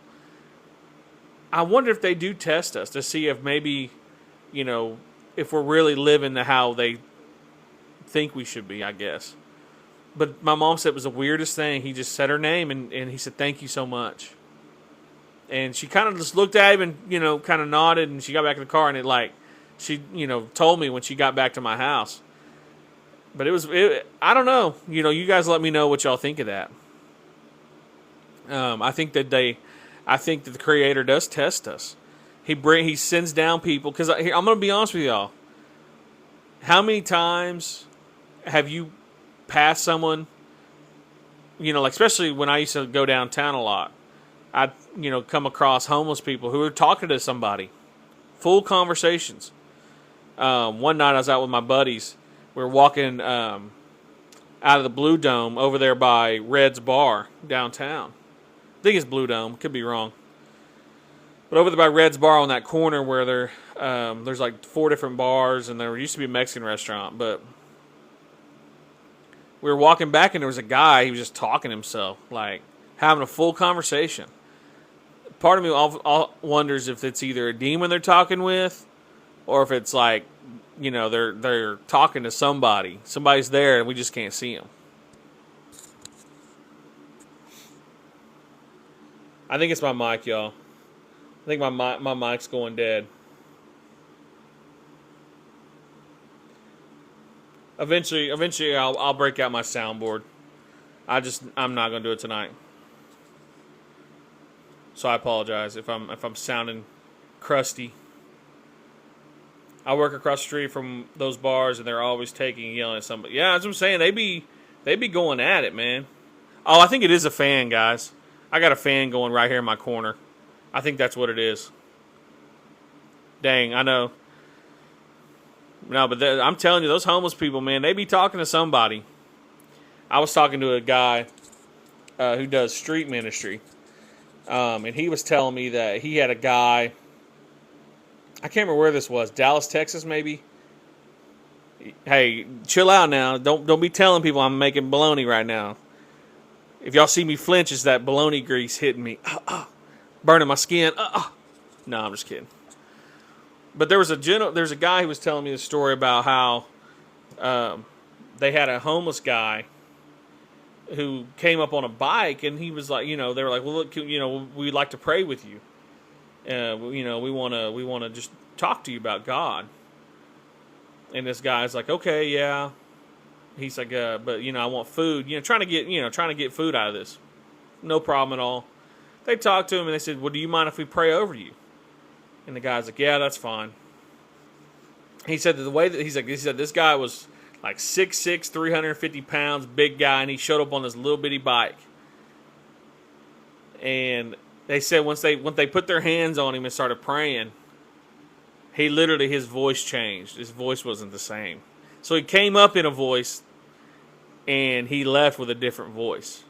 I wonder if they do test us to see if maybe, if we're really living to how they think we should be, I guess. But my mom said it was the weirdest thing. He just said her name, and he said, thank you so much. And she kind of just looked at him and, kind of nodded, and she got back in the car, and she, told me when she got back to my house. But I don't know. You guys let me know what y'all think of that. I think that the Creator does test us. He sends down people, because I'm going to be honest with y'all. How many times have you passed someone, especially when I used to go downtown a lot, I'd, come across homeless people who were talking to somebody. Full conversations. One night I was out with my buddies. We were walking out of the Blue Dome over there by Red's Bar downtown. I think it's Blue Dome. Could be wrong. But over there by Red's Bar on that corner where there's like 4 different bars, and there used to be a Mexican restaurant. But we were walking back, and there was a guy. He was just talking to himself, like having a full conversation. Part of me all wonders if it's either a demon they're talking with, or if it's like, they're talking to somebody. Somebody's there, and we just can't see them. I think it's my mic, y'all. I think my mic's going dead. Eventually, I'll break out my soundboard. I'm not gonna do it tonight. So I apologize if I'm sounding crusty. I work across the street from those bars, and they're always yelling at somebody. Yeah, that's what I'm saying. They be going at it, man. Oh, I think it is a fan, guys. I got a fan going right here in my corner. I think that's what it is. Dang, I know. No, but I'm telling you, those homeless people, man, they be talking to somebody. I was talking to a guy who does street ministry. And he was telling me that he had a guy, I can't remember where this was, Dallas, Texas, maybe. Hey, chill out now. Don't be telling people I'm making bologna right now. If y'all see me flinch, it's that bologna grease hitting me, burning my skin. No, I'm just kidding. But there's a guy who was telling me the story about how they had a homeless guy who came up on a bike, and he was like, they were like, well, look, we'd like to pray with you. We want to just talk to you about God. And this guy's like, okay, yeah. He's like, but I want food. Trying to get food out of this. No problem at all. They talked to him, and they said, well, do you mind if we pray over you? And the guy's like, yeah, that's fine. He said that he said this guy was like 6'6", 350 pounds, big guy, and he showed up on this little bitty bike. And they said once they put their hands on him and started praying, his voice changed. His voice wasn't the same. So he came up in a voice, and he left with a different voice.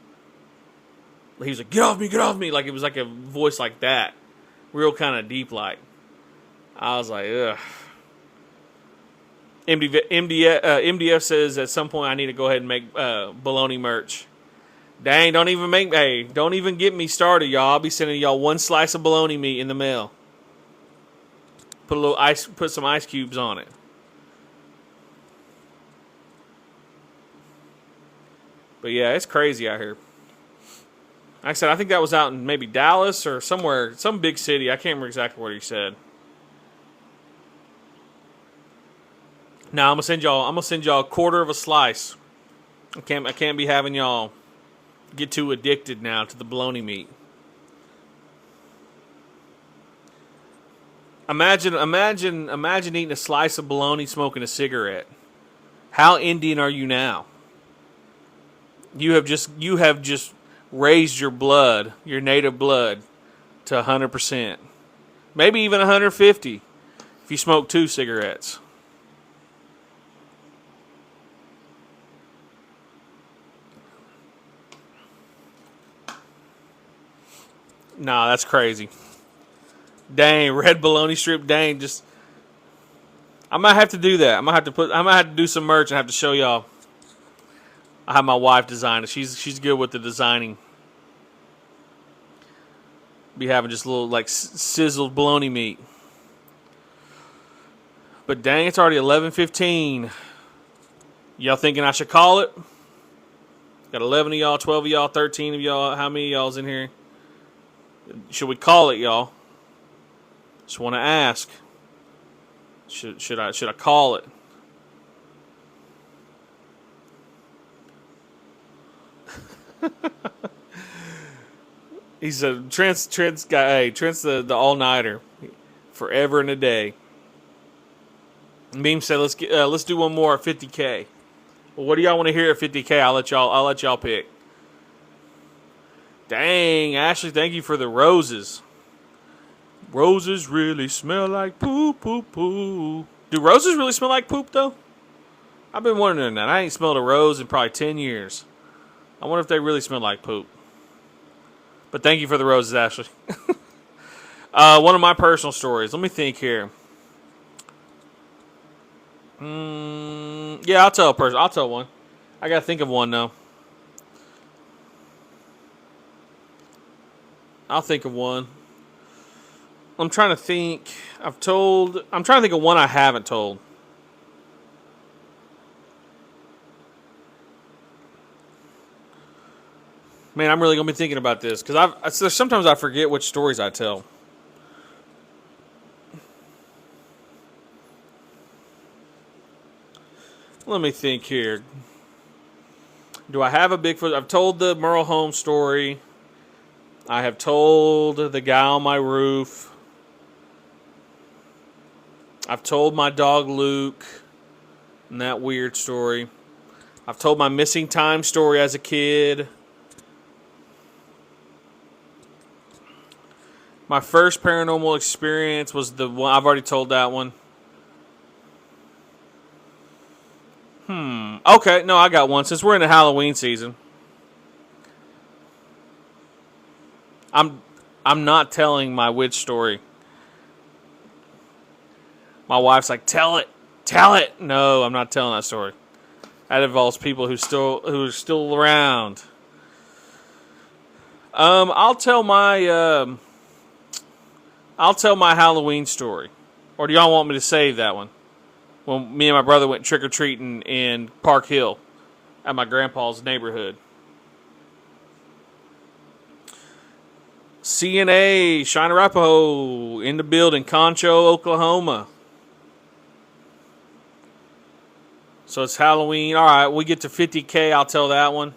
He was like, get off me. Like, it was like a voice like that. Real kind of deep like. I was like, ugh. MDF says at some point I need to go ahead and make bologna merch. Dang, don't even get me started, y'all. I'll be sending y'all one slice of bologna meat in the mail. Put some ice cubes on it. But yeah, it's crazy out here. Like I said, I think that was out in maybe Dallas or somewhere, some big city. I can't remember exactly what he said. Now I'm gonna send y'all a quarter of a slice. I can't be having y'all get too addicted now to the bologna meat. Imagine eating a slice of bologna, smoking a cigarette. How Indian are you now? You have just raised your blood, your native blood, to 100%, maybe even 150 if you smoke 2 cigarettes. Nah, that's crazy. Dang, red bologna strip. Dang, I might have to do that. I might have to do some merch and have to show y'all. I have my wife design it. She's good with the designing. Be having just a little like sizzled bologna meat. But dang, it's already 11:15. Y'all thinking I should call it? Got 11 of y'all, 12 of y'all, 13 of y'all. How many of y'all's in here? Should we call it, y'all? Just want to ask. Should I call it? He's a Trent's guy. Hey, Trent's the all nighter, forever and a day. Beam said, let's do one more at 50K. Well, what do y'all want to hear at 50K? I'll let y'all pick. Dang, Ashley, thank you for the roses. Roses really smell like poop, poop, poop. Do roses really smell like poop, though? I've been wondering that. I ain't smelled a rose in probably 10 years. I wonder if they really smell like poop. But thank you for the roses, Ashley. One of my personal stories. Let me think here. Yeah, I'll tell one. I gotta think of one, though. I'll think of one. I'm trying to think. I'm trying to think of one I haven't told. Man, I'm really gonna be thinking about this because sometimes I forget which stories I tell. Let me think here. Do I have a Bigfoot? I've told the Merle Holmes story. I have told the guy on my roof. I've told my dog Luke and that weird story. I've told my missing time story as a kid. My first paranormal experience was the one. I've already told that one. Okay, no, I got one. Since we're in the Halloween season, I'm not telling my witch story. My wife's like, tell it. No, I'm not telling that story. That involves people who are still around. I'll tell my Halloween story. Or do y'all want me to save that one? When me and my brother went trick-or-treating in Park Hill at my grandpa's neighborhood. CNA, Shine Arapahoe, in the building, Concho, Oklahoma. So it's Halloween. All right, we get to 50K, I'll tell that one.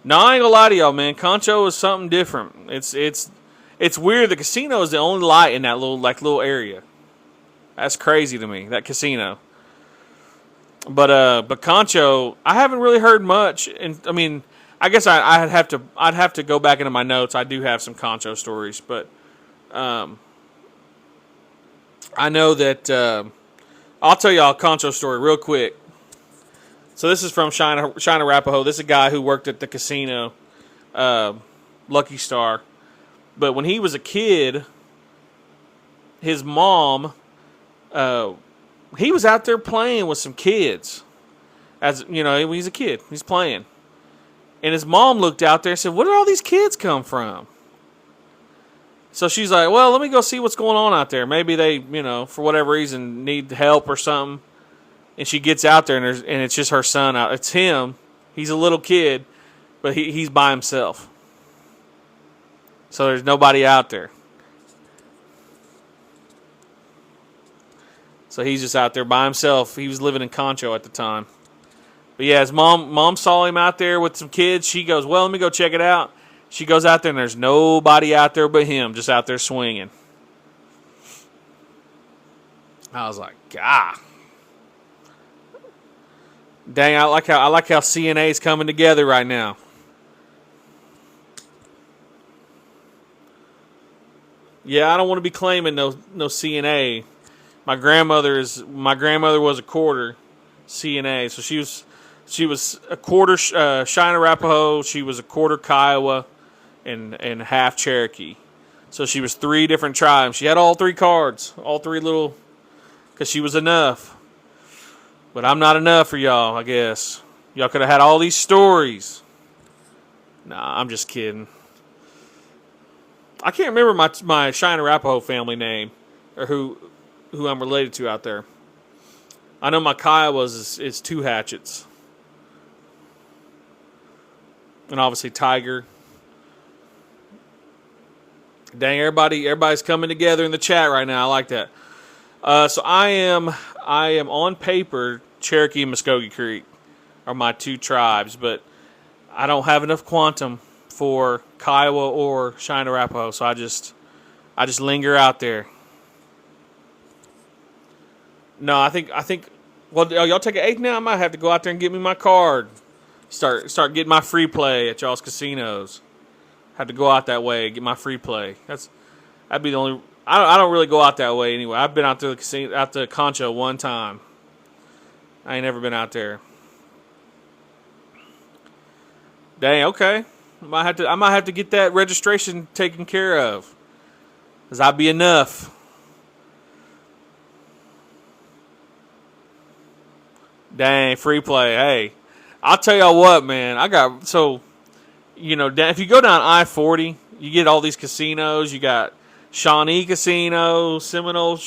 No, I ain't gonna lie to y'all, man. Concho is something different. It's weird. The casino is the only light in that little area. That's crazy to me, that casino. But Concho, I haven't really heard much. And I mean, I guess I'd have to go back into my notes. I do have some Concho stories, but I know that I'll tell y'all a Concho story real quick. So this is from Shine Arapahoe. This is a guy who worked at the casino, Lucky Star. But when he was a kid, his mom Uh, he was out there playing with some kids. As you know, he's a kid. He's playing, and his mom looked out there and said, "Where did all these kids come from?" So she's like, "Well, let me go see what's going on out there. Maybe they, for whatever reason, need help or something." And she gets out there, and it's just her son out. It's him. He's a little kid, but he's by himself. So there's nobody out there. So he's just out there by himself. He was living in Concho at the time. But yeah, his mom saw him out there with some kids. She goes, "Well, let me go check it out." She goes out there, and there's nobody out there but him, just out there swinging. I was like, "God, dang! I like how CNA's coming together right now." Yeah, I don't want to be claiming no CNA. My grandmother was a quarter CNA, so she was a quarter Cheyenne Arapaho. She was a quarter Kiowa, and half Cherokee. So she was 3 different tribes. She had all 3 cards, all 3 little, because she was enough. But I'm not enough for y'all, I guess. Y'all could have had all these stories. Nah, I'm just kidding. I can't remember my Cheyenne Arapaho family name, or who I'm related to out there. I know my Kiowas is 2 Hatchets. And obviously Tiger. Dang, everybody's coming together in the chat right now. I like that. So I am on paper, Cherokee and Muskogee Creek are my 2 tribes, but I don't have enough quantum for Kiowa or Cheyenne Arapaho, so I just linger out there. No, I think. Well, y'all take an 8 now. I might have to go out there and get me my card. Start getting my free play at y'all's casinos. Have to go out that way, get my free play. That'd be the only. I don't really go out that way anyway. I've been out to the casino, out to Concho one time. I ain't never been out there. Dang, okay. I might have to get that registration taken care of, 'cause I'd be enough. Dang, free play. Hey, I'll tell y'all what, man. If you go down I-40, you get all these casinos. You got Shawnee Casino, Seminole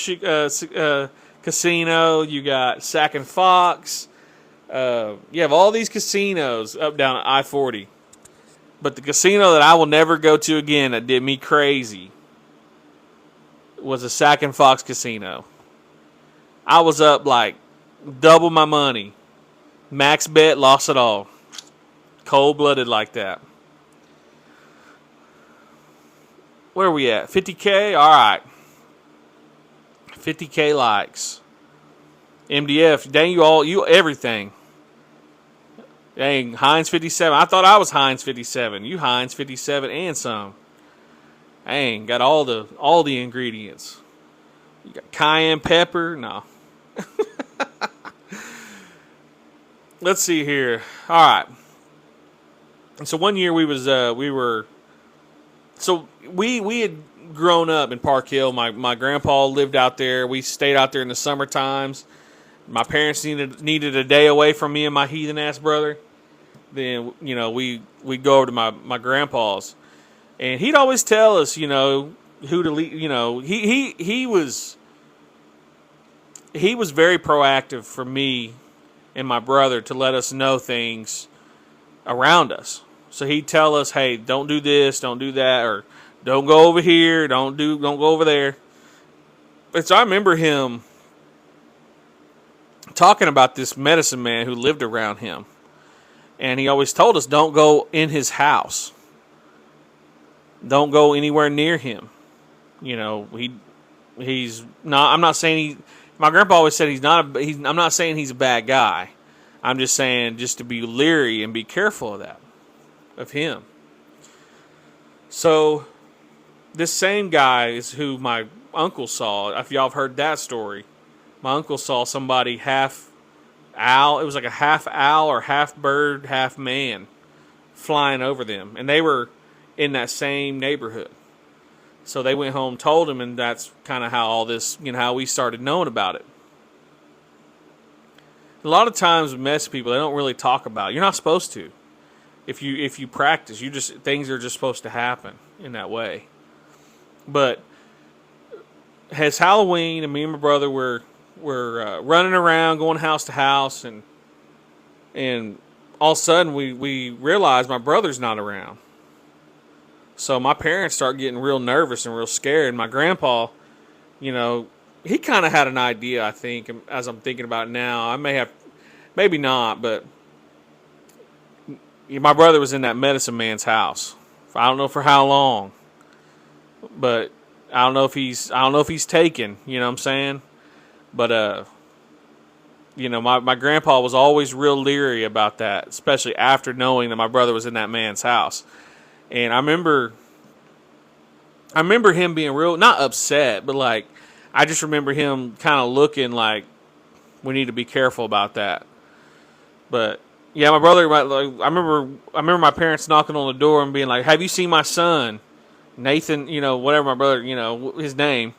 Casino. You got Sac and Fox. You have all these casinos up down I-40. But the casino that I will never go to again that did me crazy was the Sac and Fox Casino. I was up like double my money. Max bet, lost it all. Cold-blooded like that. Where are we at? 50K? All right. 50K likes. MDF, dang, you everything. Dang, Heinz 57. I thought I was Heinz 57. You Heinz 57 and some. Dang, got all the ingredients. You got cayenne pepper. No. Let's see here. All right. So one year we had grown up in Park Hill. My grandpa lived out there. We stayed out there in the summer times. My parents needed a day away from me and my heathen ass brother. Then we go over to my grandpa's, and he'd always tell us who to leave. He was very proactive for me and my brother to let us know things around us. So he'd tell us, "Hey, don't do this, don't do that, or don't go over here, don't go over there." And so I remember him talking about this medicine man who lived around him. And he always told us, don't go in his house. Don't go anywhere near him. He's not. I'm not saying my grandpa always said he's not. I'm not saying he's a bad guy. I'm just saying just to be leery and be careful of him. So this same guy is who my uncle saw. If y'all have heard that story, my uncle saw somebody half owl. It was like a half owl or half bird, half man flying over them. And they were in that same neighborhood. So they went home, told him, and that's kind of how all this, how we started knowing about it. A lot of times with mess people, they don't really talk about it. You're not supposed to. If you practice, things are just supposed to happen in that way. But as Halloween, and me and my brother were running around, going house to house, and all of a sudden we realized my brother's not around. So my parents start getting real nervous and real scared. And my grandpa, he kind of had an idea, I think, as I'm thinking about it now. I maybe not, but my brother was in that medicine man's house. I don't know for how long, but I don't know if he's taken, you know what I'm saying? But my grandpa was always real leery about that, especially after knowing that my brother was in that man's house. And I remember him being real, not upset, but like, I just remember him kind of looking like we need to be careful about that. But yeah, my brother, I remember my parents knocking on the door and being like, "Have you seen my son, Nathan?" Whatever my brother, his name.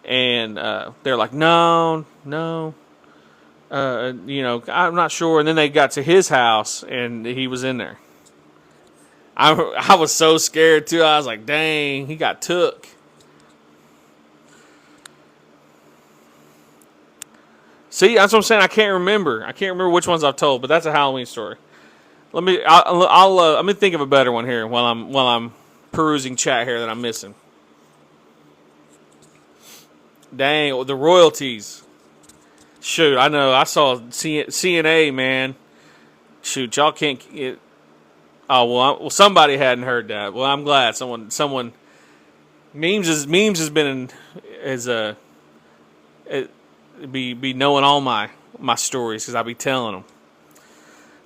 And they're like, "No. I'm not sure." And then they got to his house and he was in there. I was so scared too. I was like, dang, he got took. See, that's what I'm saying. I can't remember which ones I've told, but that's a Halloween story. Let me think of a better one here while I'm perusing chat here that I'm missing. Dang, the royalties. Shoot, I know. I saw CNA, man. Shoot, y'all can't. Well, somebody hadn't heard that. Well, I'm glad someone. Memes has been be knowing all my stories because I be telling them. I'm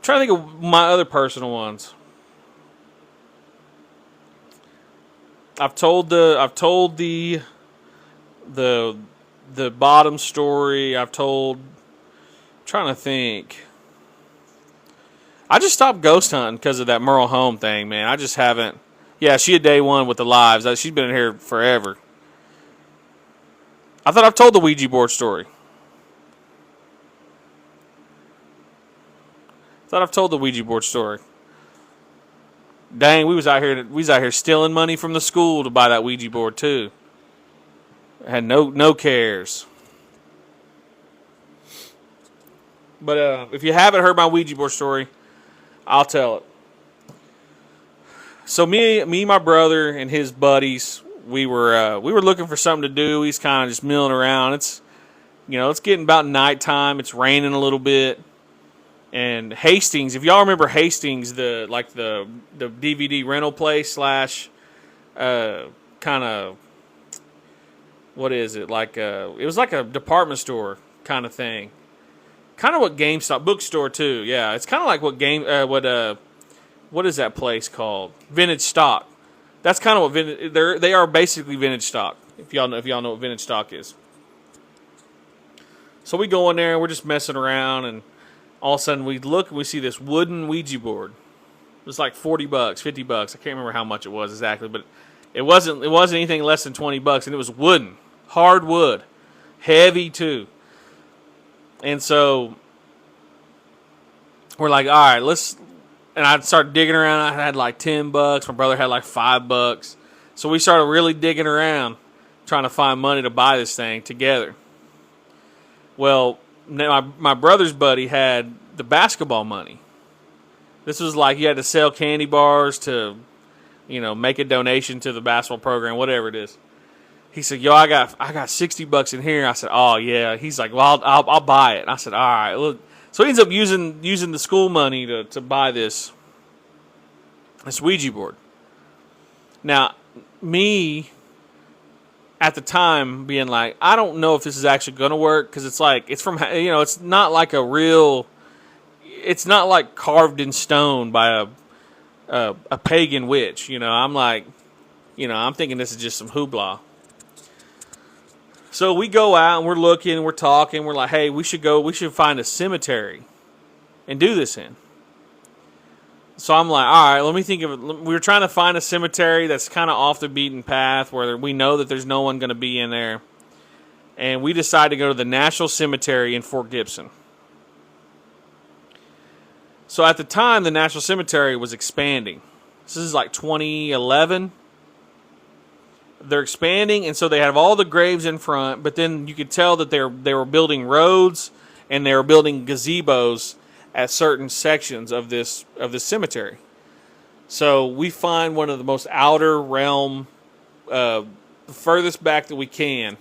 trying to think of my other personal ones. I've told the bottom story. I'm trying to think. I just stopped ghost hunting because of that Merle Home thing, man. I just haven't. Yeah, she had day one with the lives. She's been in here forever. I thought I've told the Ouija board story. Dang, we was out here stealing money from the school to buy that Ouija board too. Had no cares. But if you haven't heard my Ouija board story, I'll tell it. So me, my brother, and his buddies, we were looking for something to do. He's kind of just milling around. It's getting about nighttime. It's raining a little bit. And Hastings, if y'all remember Hastings, the DVD rental place / kind of, what is it? It was like a department store kind of thing. Kind of what GameStop, bookstore too. Yeah, it's kind of like what is that place called? Vintage Stock. That's kind of what they are basically vintage stock. If y'all know what vintage stock is. So we go in there and we're just messing around, and all of a sudden we look and we see this wooden Ouija board. It was like $40, $50. I can't remember how much it was exactly, but it wasn't anything less than $20, and it was wooden, hard wood, heavy too. And so we're like, all right, and I started digging around. I had like $10. My brother had like $5. So we started really digging around, trying to find money to buy this thing together. Well, my brother's buddy had the basketball money. This was like you had to sell candy bars to, make a donation to the basketball program, whatever it is. He said, "Yo, I got $60 in here." I said, "Oh yeah." He's like, "Well, I'll buy it." And I said, "All right." Look. So he ends up using the school money to buy this Ouija board. Now, me at the time being like, I don't know if this is actually going to work because it's like it's from it's not like it's not like carved in stone by a pagan witch. I'm like, I'm thinking this is just some hoopla. So we go out and we're looking, we're talking, we're like, hey, we should find a cemetery and do this in. So I'm like, all right, let me think of it. We were trying to find a cemetery that's kind of off the beaten path where we know that there's no one going to be in there. And we decided to go to the National Cemetery in Fort Gibson. So at the time, the National Cemetery was expanding. This is like 2011. They're expanding, and so they have all the graves in front, but then you could tell that they were building roads and they were building gazebos at certain sections of this cemetery. So we find one of the most outer realm, furthest back that we can,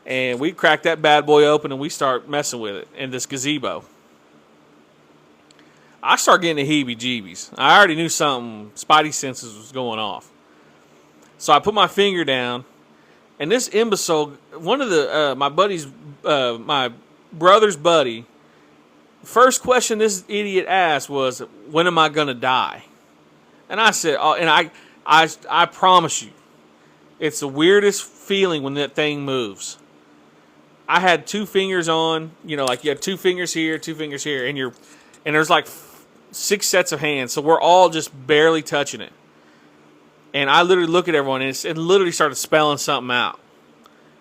and we crack that bad boy open and we start messing with it in this gazebo. I start getting the heebie-jeebies. I already knew something, spidey senses was going off. So I put my finger down, and this imbecile, one of the my brother's buddy, first question this idiot asked was, "When am I gonna die?" And I said, "Oh," and I promise you, it's the weirdest feeling when that thing moves. I had two fingers on, like you have two fingers here, and there's like 6 sets of hands, so we're all just barely touching it. And I literally look at everyone, and it literally started spelling something out,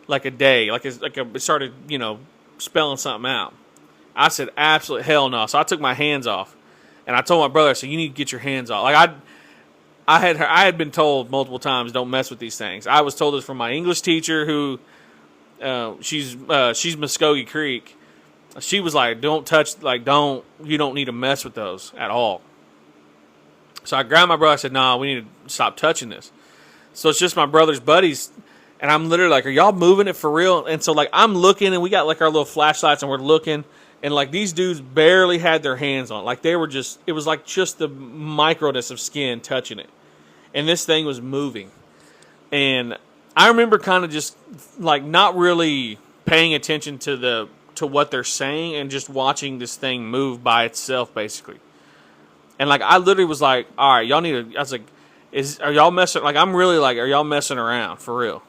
like a day, it started, spelling something out. I said, absolutely hell no. So I took my hands off, and I told my brother, I said, you need to get your hands off. Like I had been told multiple times, don't mess with these things. I was told this from my English teacher, who she's Muskogee Creek. She was like, don't touch, you don't need to mess with those at all. So I grabbed my brother. I said, nah, we need to stop touching this. So it's just my brother's buddies. And I'm literally like, are y'all moving it for real? And so I'm looking, and we got our little flashlights, and we're looking. And these dudes barely had their hands on it. They were just, it was just the microness of skin touching it. And this thing was moving. And I remember kind of just not really paying attention to what they're saying and just watching this thing move by itself, basically. And I literally was like, all right, y'all need to, I was like, are y'all messing, I'm really are y'all messing around for real?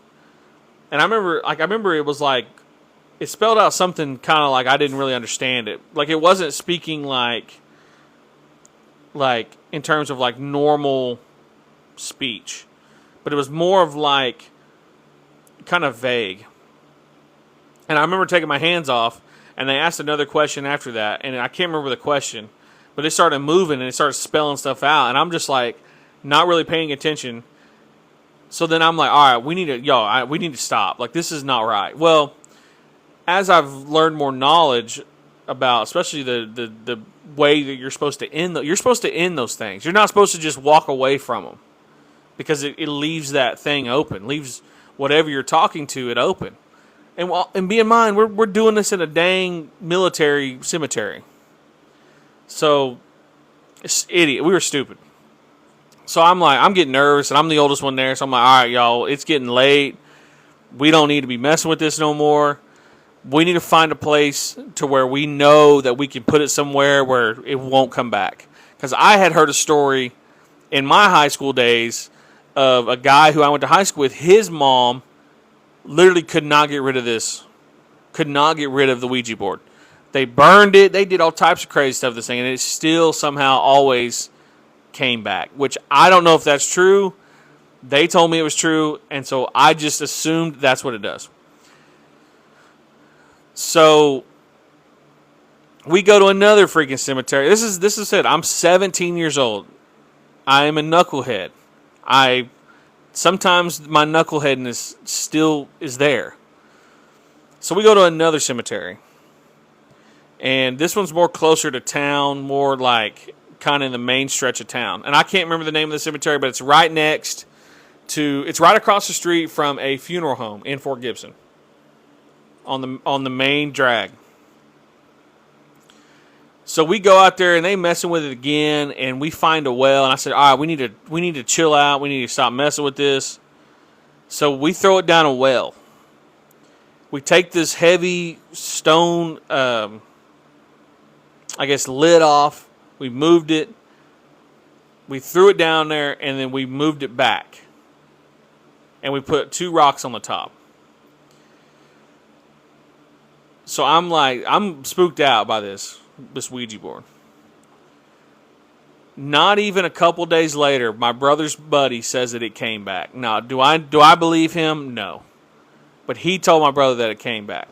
And I remember it was it spelled out something kind of I didn't really understand it. It wasn't speaking in terms of normal speech, but it was more of kind of vague. And I remember taking my hands off, and they asked another question after that, and I can't remember the question. But it started moving, and it started spelling stuff out, and I'm just not really paying attention. So then I'm like, all right, we need to stop. This is not right. Well, as I've learned more knowledge about, especially the way that you're supposed to end, you're supposed to end those things. You're not supposed to just walk away from them, because it leaves that thing open, leaves whatever you're talking to it open. And be in mind, we're doing this in a dang military cemetery. So, it's idiot. We were stupid. So I'm getting nervous, and I'm the oldest one there. So I'm like, all right, y'all, it's getting late. We don't need to be messing with this no more. We need to find a place to where we know that we can put it somewhere where it won't come back. Because I had heard a story in my high school days of a guy who I went to high school with. His mom literally could not get rid of this. Could not get rid of the Ouija board. They burned it. They did all types of crazy stuff with this thing, and it still somehow always came back, which I don't know if that's true. They told me it was true, and so I just assumed that's what it does. So we go to another freaking cemetery. This is it. I'm 17 years old. I am a knucklehead. Sometimes my knuckleheadness still is there. So we go to another cemetery. And this one's more closer to town, more kind of in the main stretch of town. And I can't remember the name of the cemetery, but it's right it's right across the street from a funeral home in Fort Gibson on the main drag. So we go out there, and they messing with it again, and we find a well. And I said, all right, we need to chill out. We need to stop messing with this. So we throw it down a well. We take this heavy stone, lid off. We moved it. We threw it down there, and then we moved it back. And we put 2 rocks on the top. So I'm spooked out by this Ouija board. Not even a couple days later, my brother's buddy says that it came back. Now, do I believe him? No. But he told my brother that it came back.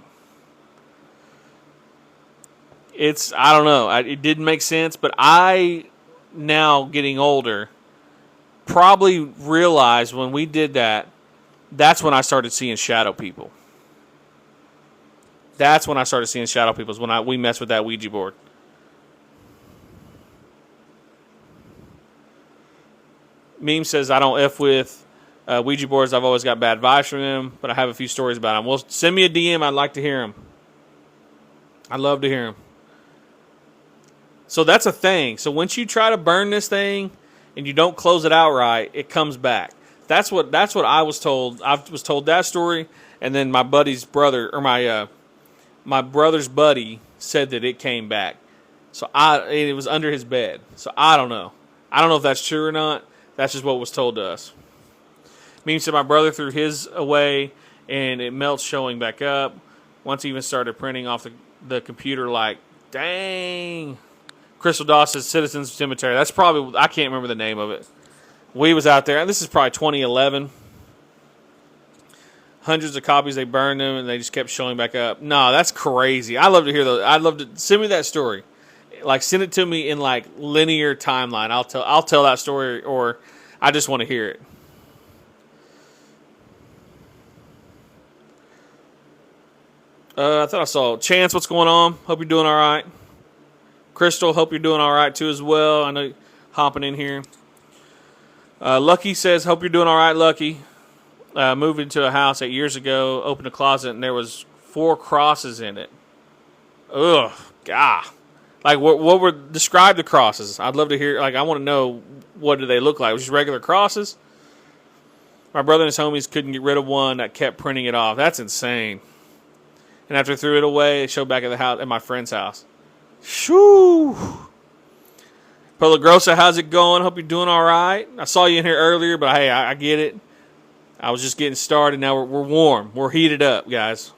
I don't know. It didn't make sense, but I, now getting older, probably realized when we did that, that's when I started seeing shadow people. That's when I started seeing shadow people, is when we messed with that Ouija board. Meme says, I don't F with Ouija boards. I've always got bad vibes from them, but I have a few stories about them. Well, send me a DM. I'd like to hear them. I'd love to hear them. So that's a thing. So once you try to burn this thing and you don't close it out right, it comes back. That's what I was told. I was told that story, and then my buddy's brother, or my brother's buddy, said that it came back. So it was under his bed. So I don't know. I don't know if that's true or not. That's just what was told to us. Meme said my brother threw his away, and it melts showing back up. Once he even started printing off the computer, like, dang. Crystal Dawes says Citizens Cemetery. That's probably, I can't remember the name of it. We was out there, and this is probably 2011. Hundreds of copies, they burned them, and they just kept showing back up. No, that's crazy. I love to hear those. I'd love to, send me that story. Like, send it to me in, like, linear timeline. I'll tell that story, or I just want to hear it. I thought I saw Chance. What's going on? Hope you're doing all right. Crystal, hope you're doing all right too as well. I know you're hopping in here. Lucky says, hope you're doing all right, Lucky. Moved into a house 8 years ago, opened a closet, and there was 4 crosses in it. Ugh, God. Like, what were, describe the crosses? I'd love to hear, like, I want to know, what do they look like? Was it just regular crosses? My brother and his homies couldn't get rid of one that kept printing it off. That's insane. And after I threw it away, it showed back at the house, at my friend's house. Shoo! Pelagrosa, how's it going? Hope you're doing all right. I saw you in here earlier, but hey, I get it. I was just getting started. Now we're warm. We're heated up, guys.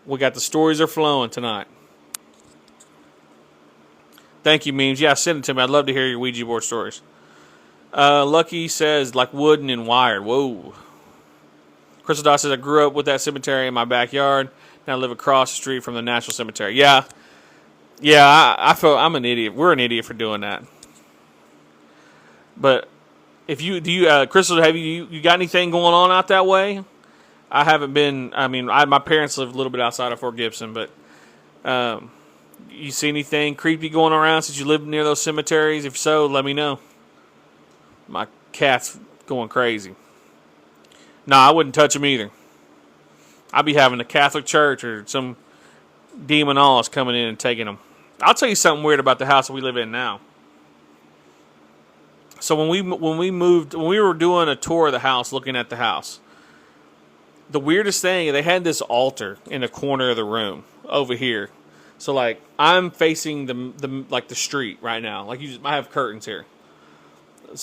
We got the stories are flowing tonight. Thank you, memes. Yeah, send it to me. I'd love to hear your Ouija board stories. Lucky says, like wooden and wired. Whoa. Crystal Dot says, I grew up with that cemetery in my backyard. Now I live across the street from the National Cemetery. Yeah. Yeah, I feel I'm an idiot. We're an idiot for doing that. But if Crystal, have you got anything going on out that way? I haven't been. I mean, my parents live a little bit outside of Fort Gibson, but you see anything creepy going around since you live near those cemeteries? If so, let me know. My cat's going crazy. No, I wouldn't touch him either. I'd be having the Catholic Church or some demonologist coming in and taking them. I'll tell you something weird about the house that we live in now. So when we were doing a tour of the house, looking at the house, the weirdest thing, they had this altar in the corner of the room over here. So like I'm facing the street right now. Like I have curtains here,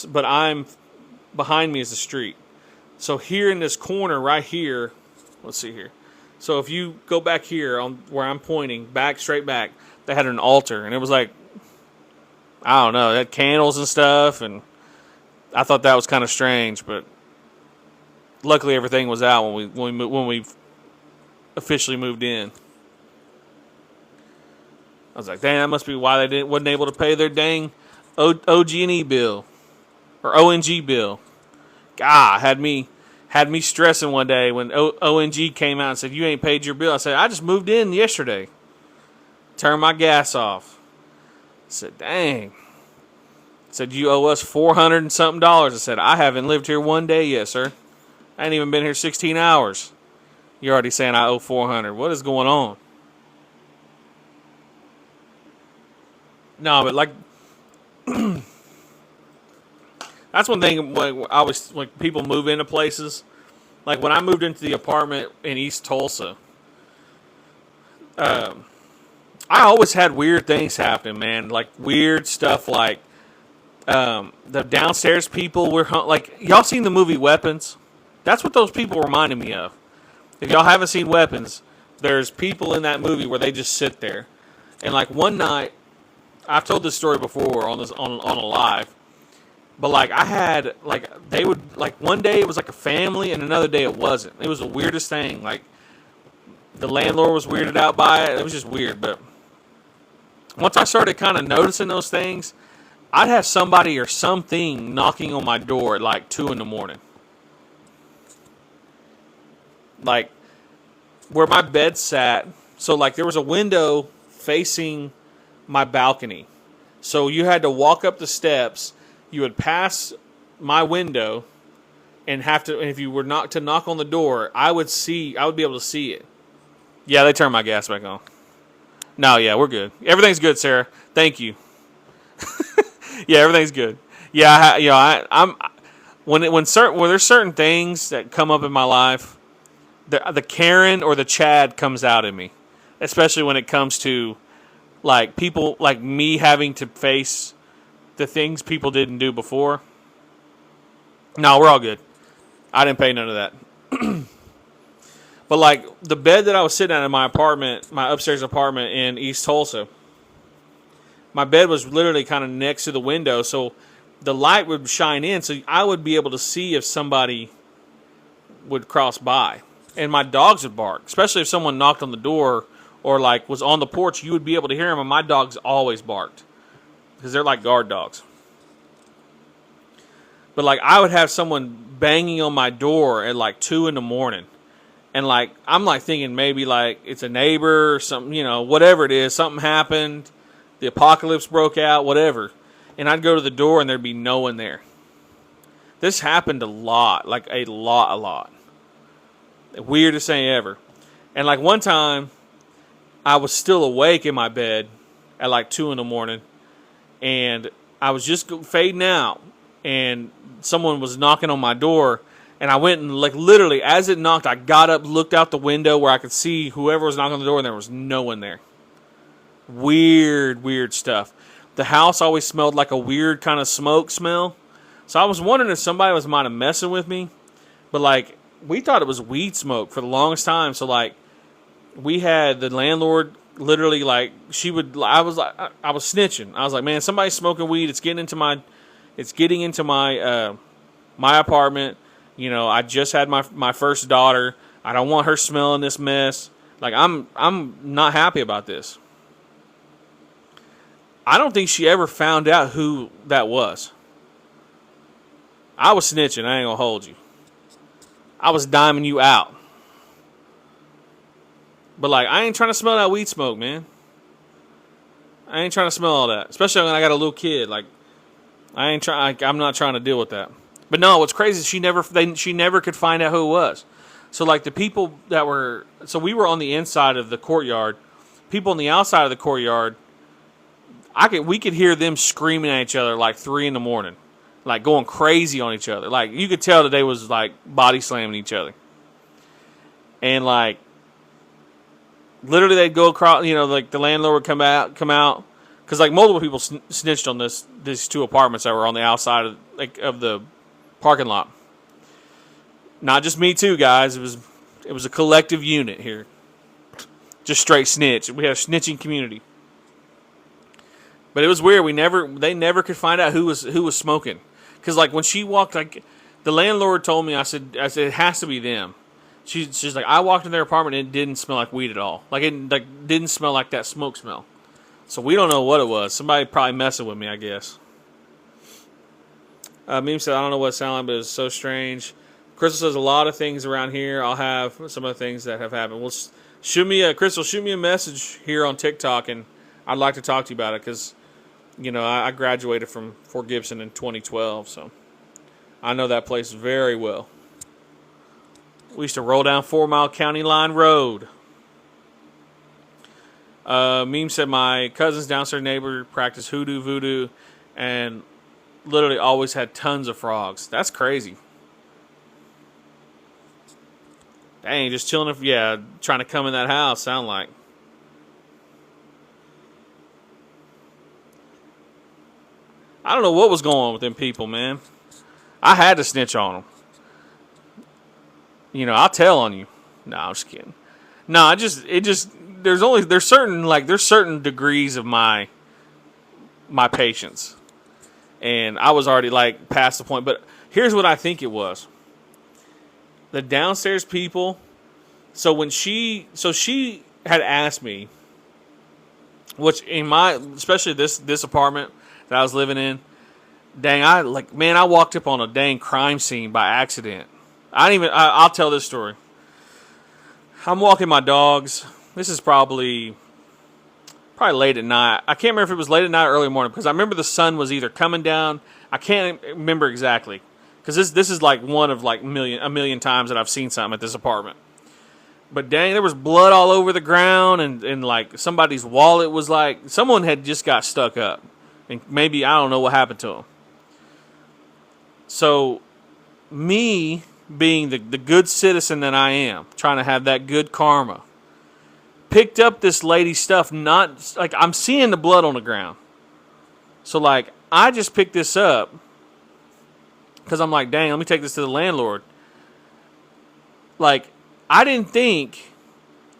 but behind me is the street. So here in this corner right here, let's see here. So if you go back here on where I'm pointing, straight back, they had an altar, and it was like, I don't know, they had candles and stuff, and I thought that was kind of strange, but luckily everything was out when we officially moved in. I was like, dang, that must be why they wasn't able to pay their dang OG&E bill or ONG bill. God, had me stressing one day when ONG came out and said, you ain't paid your bill. I said, I just moved in yesterday. Turned my gas off. I said, dang. I said, you owe us $400 and something. I said, I haven't lived here one day yet, sir. I ain't even been here 16 hours. You're already saying I owe $400. What is going on? No, but like, that's one thing. When people move into places, like when I moved into the apartment in East Tulsa, I always had weird things happen, man. Like weird stuff, like the downstairs people were like, y'all seen the movie Weapons? That's what those people reminded me of. If y'all haven't seen Weapons, there's people in that movie where they just sit there, and like one night, I've told this story before on on a live, but like I had like they would like one day it was like a family and another day it wasn't. It was the weirdest thing. Like the landlord was weirded out by it. It was just weird. But once I started kind of noticing those things, I'd have somebody or something knocking on my door at like 2 in the morning. Like where my bed sat. So like there was a window facing my balcony. So you had to walk up the steps. You would pass my window and have to. And if you were not to knock on the door, I would be able to see it. Yeah, they turned my gas back on. No, yeah, we're good. Everything's good, Sarah. Thank you. Yeah, everything's good. Yeah, I'm when there's certain things that come up in my life, the Karen or the Chad comes out in me, especially when it comes to like people like me having to face the things people didn't do before. No, we're all good. I didn't pay none of that. But like the bed that I was sitting at in my apartment, my upstairs apartment in East Tulsa, my bed was literally kind of next to the window, so the light would shine in, so I would be able to see if somebody would cross by. And my dogs would bark, especially if someone knocked on the door or like was on the porch. You would be able to hear them, and my dogs always barked because they're like guard dogs. But like I would have someone banging on my door at like 2 in the morning. And like I'm like thinking maybe like it's a neighbor or something, whatever it is, something happened, the apocalypse broke out, whatever. And I'd go to the door and there'd be no one there. This happened a lot, like a lot. The weirdest thing ever. And like one time, I was still awake in my bed at like 2 in the morning, and I was just fading out, and someone was knocking on my door. And I went and, like, literally, as it knocked, I got up, looked out the window where I could see whoever was knocking on the door, and there was no one there. Weird stuff. The house always smelled like a weird kind of smoke smell. So I was wondering if somebody was might have messing with me. But, like, we thought it was weed smoke for the longest time. So, like, we had the landlord literally, like, I was snitching. I was like, man, somebody's smoking weed. It's getting into my my apartment. I just had my first daughter. I don't want her smelling this mess. Like I'm not happy about this. I don't think she ever found out who that was. I was snitching. I ain't gonna hold you. I was diming you out. But like I ain't trying to smell that weed smoke, man. I ain't trying to smell all that, especially when I got a little kid. Like I'm not trying to deal with that. But no, what's crazy is she never could find out who it was. So like the people that were, so we were on the inside of the courtyard. People on the outside of the courtyard, we could hear them screaming at each other like 3 in the morning, like going crazy on each other. Like you could tell that they was like body slamming each other. And like literally they'd go across, like the landlord would come out, because like multiple people snitched on these 2 apartments that were on the outside of the parking lot. Not just me too, guys. It was a collective unit here. Just straight snitch. We had a snitching community. But it was weird. They never could find out who was smoking. Because like when she walked, like the landlord told me, I said it has to be them. She's like, I walked in their apartment and it didn't smell like weed at all. Like it didn't smell like that smoke smell. So we don't know what it was. Somebody probably messing with me, I guess. Meme said, I don't know what it sounded like, but it's so strange. Crystal says, a lot of things around here. I'll have some of the things that have happened. Well, Crystal, shoot me a message here on TikTok, and I'd like to talk to you about it, because, I graduated from Fort Gibson in 2012, so I know that place very well. We used to roll down 4 Mile County Line Road. Meme said, my cousin's downstairs neighbor practiced hoodoo, voodoo, and literally always had tons of frogs. That's crazy. Dang, just chilling, trying to come in that house, sound like. I don't know what was going on with them people, man. I had to snitch on them. I'll tell on you. No, I'm just kidding. No, there's certain degrees of my my patience. And I was already like past the point. But here's what I think it was. The downstairs people. So she had asked me, which especially this apartment that I was living in, dang, I walked up on a dang crime scene by accident. I'll tell this story. I'm walking my dogs. This is probably late at night. I can't remember if it was late at night or early morning because I remember the sun was either coming down. I can't remember exactly because this is like one of like a million times that I've seen something at this apartment. But dang, there was blood all over the ground and like somebody's wallet was like someone had just got stuck up and maybe I don't know what happened to them. So me being the good citizen that I am, trying to have that good karma, picked up this lady's stuff, not like I'm seeing the blood on the ground. So like I just picked this up because I'm like, dang, let me take this to the landlord. Like I didn't think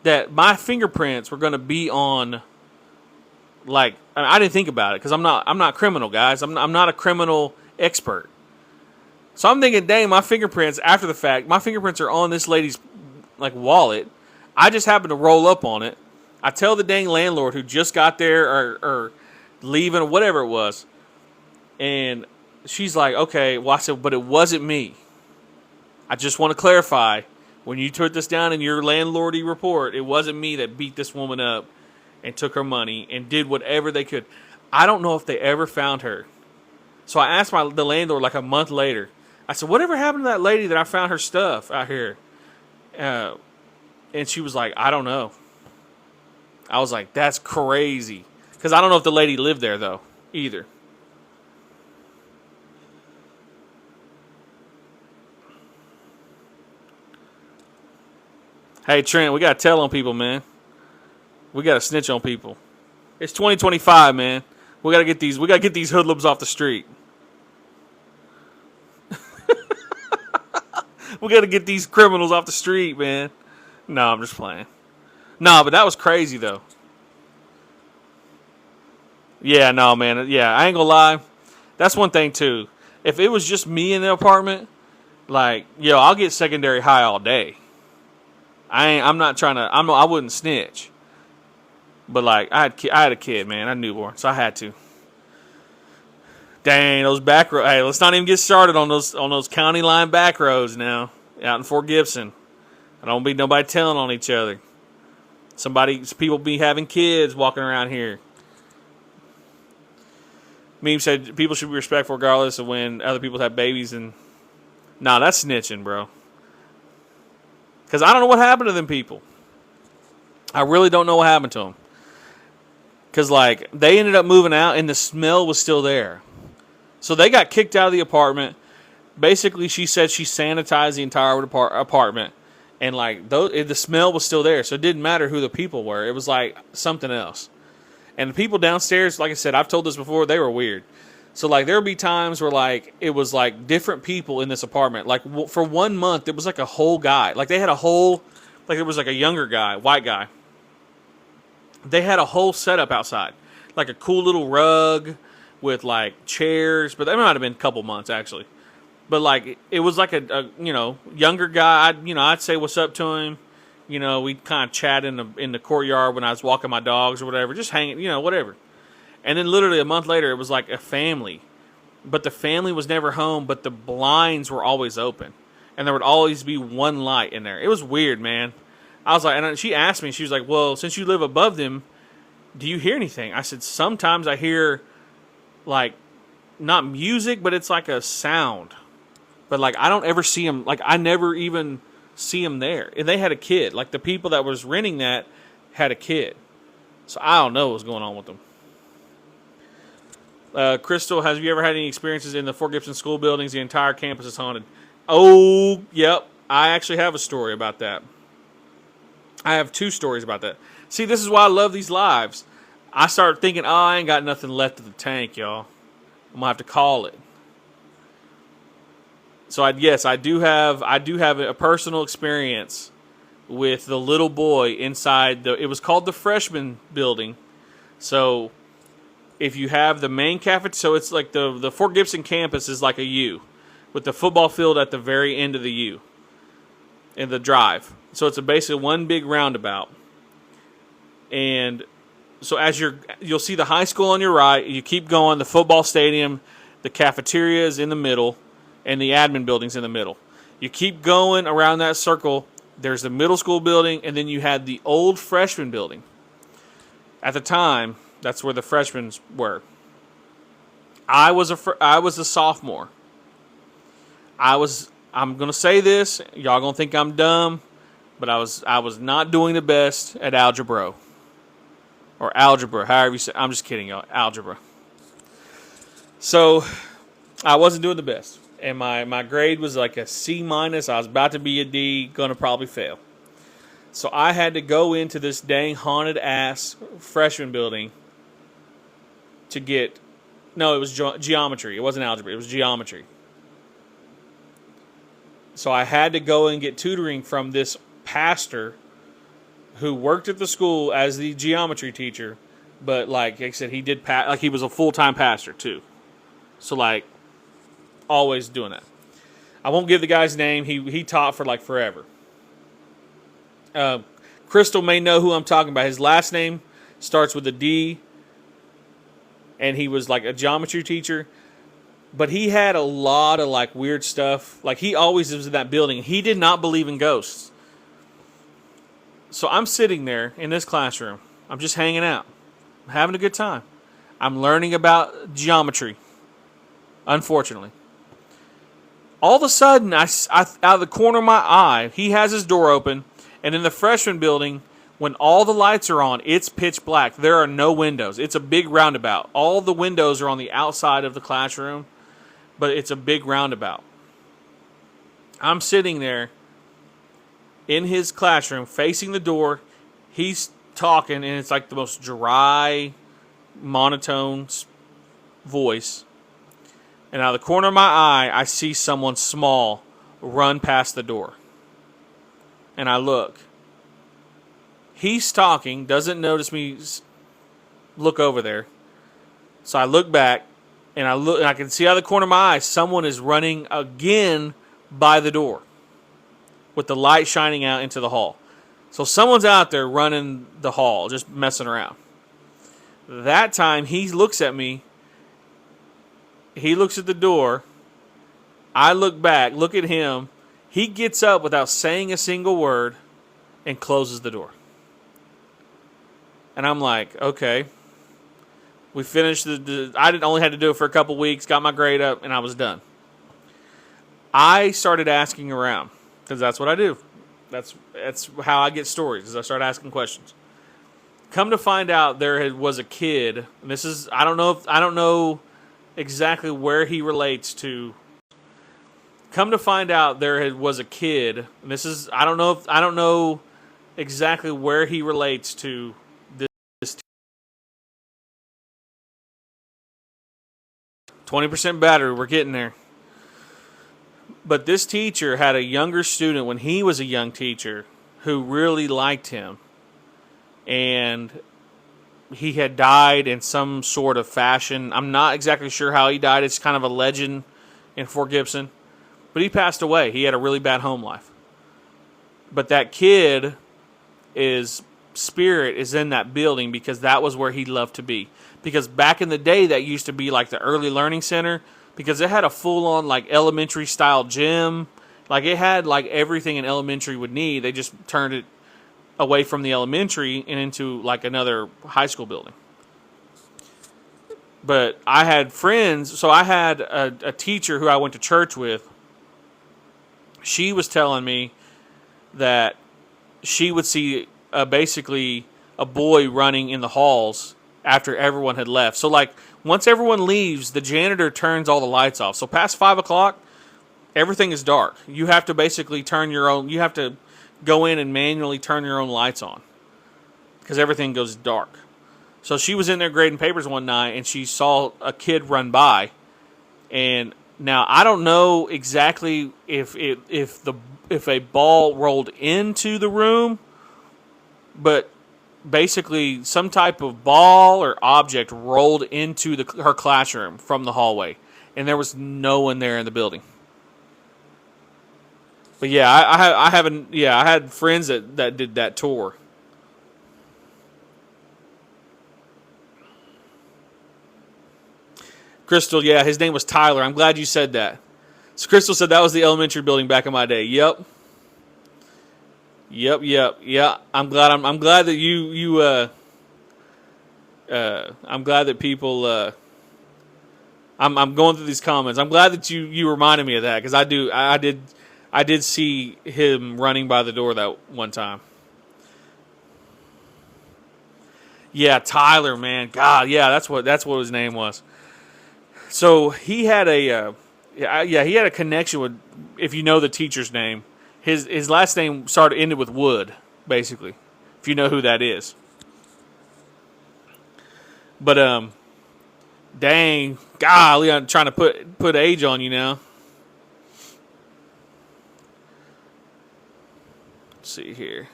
that my fingerprints were going to be on. Like I didn't think about it because I'm not criminal, guys. I'm not a criminal expert. So I'm thinking, dang, my fingerprints after the fact, my fingerprints are on this lady's like wallet. I just happened to roll up on it. I tell the dang landlord who just got there or leaving or whatever it was. And she's like, okay. Well, I said, but it wasn't me. I just want to clarify. When you took this down in your landlordy report, it wasn't me that beat this woman up and took her money and did whatever they could. I don't know if they ever found her. So I asked the landlord like a month later. I said, whatever happened to that lady that I found her stuff out here? And she was like, I don't know. I was like, that's crazy. Because I don't know if the lady lived there, though, either. Hey, Trent, we got to tell on people, man. We got to snitch on people. It's 2025, man. We got to get these hoodlums off the street. We got to get these criminals off the street, man. No, I'm just playing. No, but that was crazy, though. Yeah, no, man. Yeah, I ain't gonna lie. That's one thing, too. If it was just me in the apartment, like, yo, I'll get secondary high all day. I'm not trying to, I wouldn't snitch. But, like, I had a kid, man. I had a newborn, so I had to. Dang, those back roads. Hey, let's not even get started on those county line back roads now out in Fort Gibson. I don't be nobody telling on each other. People be having kids walking around here. Meme said people should be respectful regardless of when other people have babies. And nah, that's snitching, bro. Because I don't know what happened to them people. I really don't know what happened to them. Because, like, they ended up moving out and the smell was still there. So they got kicked out of the apartment. Basically, she said she sanitized the entire apartment. And, like, the smell was still there. So it didn't matter who the people were. It was, like, something else. And the people downstairs, like I said, I've told this before, they were weird. So, like, there would be times where, like, it was, like, different people in this apartment. Like, for 1 month, it was, like, a whole guy. Like, they had a whole, like, it was, like, a younger guy, white guy. They had a whole setup outside. Like, a cool little rug with, like, chairs. But that might have been a couple months, actually. But, like, it was, like, a younger guy. I'd say what's up to him. We'd kind of chat in the courtyard when I was walking my dogs or whatever. Just hanging, whatever. And then literally a month later, it was like a family. But the family was never home, but the blinds were always open. And there would always be one light in there. It was weird, man. I was like, and she asked me, she was like, well, since you live above them, do you hear anything? I said, sometimes I hear, like, not music, but it's like a sound. But, like, I don't ever see them. Like, I never even see them there. And they had a kid. Like, the people that was renting that had a kid. So I don't know what's going on with them. Crystal, have you ever had any experiences in the Fort Gibson school buildings? The entire campus is haunted. Oh, yep. I actually have a story about that. I have 2 stories about that. See, this is why I love these lives. I started thinking, I ain't got nothing left of the tank, y'all. I'm going to have to call it. So, I do have a personal experience with the little boy inside it was called the freshman building. So, if you have the main cafeteria, so it's like the Fort Gibson campus is like a U, with the football field at the very end of the U, in the drive. So it's basically one big roundabout. And so you'll see the high school on your right. You keep going, the football stadium, the cafeteria is in the middle, and the admin building's in the middle. You keep going around that circle. There's the middle school building, and then you had the old freshman building. At the time, that's where the freshmen were. I was a sophomore. I'm gonna say this. Y'all gonna think I'm dumb, but I was not doing the best at algebra. Or algebra, however you say. I'm just kidding, y'all. Algebra. So I wasn't doing the best. And my grade was like a C minus. I was about to be a D, gonna probably fail. So I had to go into this dang haunted ass freshman building to get, no, it was geometry. It wasn't algebra, it was geometry. So I had to go and get tutoring from this pastor who worked at the school as the geometry teacher, but like I said, he was a full-time pastor too. So like, always doing that. I won't give the guy's name. He taught for like forever. Crystal may know who I'm talking about. His last name starts with a D, and he was like a geometry teacher. But he had a lot of like weird stuff. Like he always was in that building. He did not believe in ghosts. So I'm sitting there in this classroom. I'm just hanging out. I'm having a good time. I'm learning about geometry. Unfortunately. All of a sudden, I out of the corner of my eye, he has his door open. And in the freshman building, when all the lights are on, it's pitch black. There are no windows. It's a big roundabout. All the windows are on the outside of the classroom, but it's a big roundabout. I'm sitting there in his classroom facing the door. He's talking, and it's like the most dry, monotone voice. And out of the corner of my eye, I see someone small run past the door. And I look. He's talking, doesn't notice me look over there. So I look back, and I can see out of the corner of my eye, someone is running again by the door with the light shining out into the hall. So someone's out there running the hall, just messing around. That time, he looks at me. He looks at the door. I look back, look at him. He gets up without saying a single word and closes the door. And I'm like, okay. We finished I only had to do it for a couple weeks, got my grade up, and I was done. I started asking around, because that's what I do. That's how I get stories, is I start asking questions. Come to find out, there was a kid, and this is, I don't know exactly where he relates to. Come to find out, there was a kid, and this is, I don't know exactly where he relates to this 20% battery, we're getting there. But this teacher had a younger student when he was a young teacher who really liked him. And he had died in some sort of fashion. I'm not exactly sure how he died. It's kind of a legend in Fort Gibson. But he passed away. He had a really bad home life. But that kid, spirit is in that building because that was where he loved to be. Because back in the day, that used to be like the early learning center. Because it had a full-on like elementary style gym. Like it had like everything an elementary would need. They just turned it away from the elementary and into like another high school building. But I had friends, so I had a teacher who I went to church with. She was telling me that she would see basically a boy running in the halls after everyone had left. So like once everyone leaves, the janitor turns all the lights off. So past 5 o'clock, everything is dark. You have to basically you have to go in and manually turn your own lights on because everything goes dark. So she was in there grading papers one night and she saw a kid run by. And now I don't know exactly if a ball rolled into the room, but basically some type of ball or object rolled into her classroom from the hallway, and there was no one there in the building. But yeah, I haven't. Yeah, I had friends that did that tour. Crystal, yeah, his name was Tyler. I'm glad you said that. So Crystal said that was the elementary building back in my day. Yep. Yep. Yeah. I'm glad that I'm glad that people. I'm going through these comments. I'm glad that you reminded me of that because I did see him running by the door that one time. Yeah, Tyler, man, God, yeah, that's what his name was. So he had he had a connection with, if you know the teacher's name, his last name ended with Wood, basically, if you know who that is. But dang, golly, I'm trying to put age on you now. Let's see here.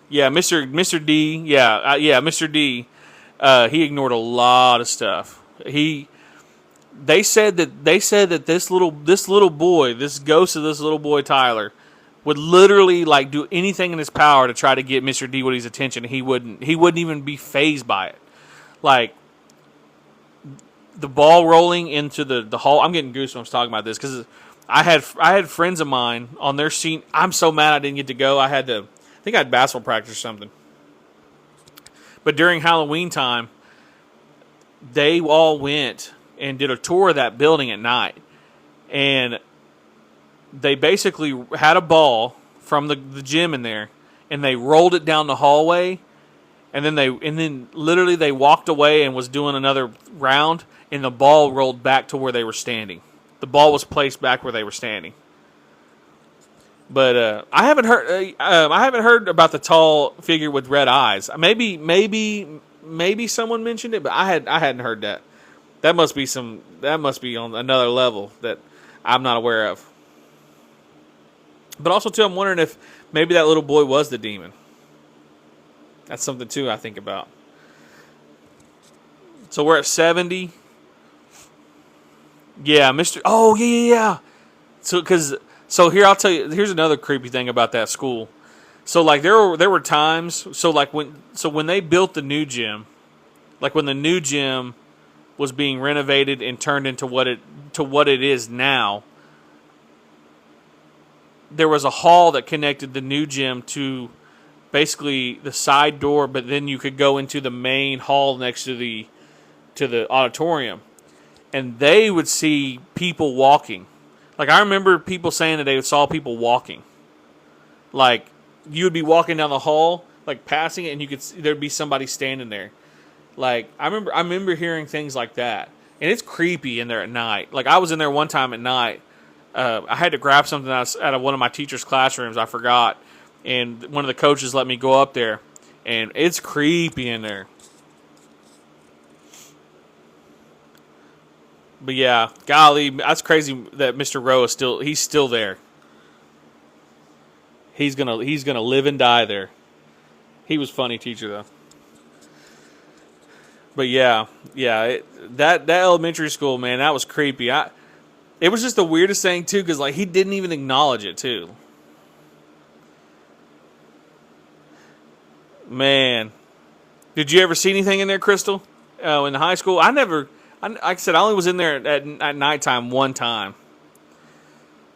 Yeah, Mr. D. Yeah, Mr. D. He ignored a lot of stuff. They said that this little boy, this ghost of this little boy Tyler, would literally like do anything in his power to try to get Mr. D Woody's attention. He wouldn't even be fazed by it. Like the ball rolling into the hall. I'm getting goosebumps talking about this because I had friends of mine on their scene. I'm so mad I didn't get to go. I think I had basketball practice or something. But during Halloween time, they all went and did a tour of that building at night. And they basically had a ball from the gym in there, and they rolled it down the hallway, and then literally they walked away and was doing another round, and the ball rolled back to where they were standing. The ball was placed back where they were standing. But I haven't heard about the tall figure with red eyes. Maybe someone mentioned it, but I hadn't heard that. That must be on another level that I'm not aware of. But also too, I'm wondering if maybe that little boy was the demon. That's something too I think about. So we're at 70. Yeah, Mr. Oh yeah. So here I'll tell you. Here's another creepy thing about that school. So like there were times. So like when they built the new gym, like when the new gym was being renovated and turned into what it is now, there was a hall that connected the new gym to basically the side door, but then you could go into the main hall next to the auditorium, and they would see people walking. Like I remember people saying that they saw people walking. Like you would be walking down the hall, like passing it, and there'd be somebody standing there. Like I remember hearing things like that, and it's creepy in there at night. Like I was in there one time at night. I had to grab something out of one of my teacher's classrooms. I forgot, and one of the coaches let me go up there, and it's creepy in there. But yeah, golly, that's crazy that Mr. Rowe is still there. He's gonna live and die there. He was a funny teacher though. But yeah, that elementary school, man, that was creepy. It was just the weirdest thing too, because like he didn't even acknowledge it too. Man, did you ever see anything in there, Crystal? In high school, like I said, I only was in there at nighttime one time.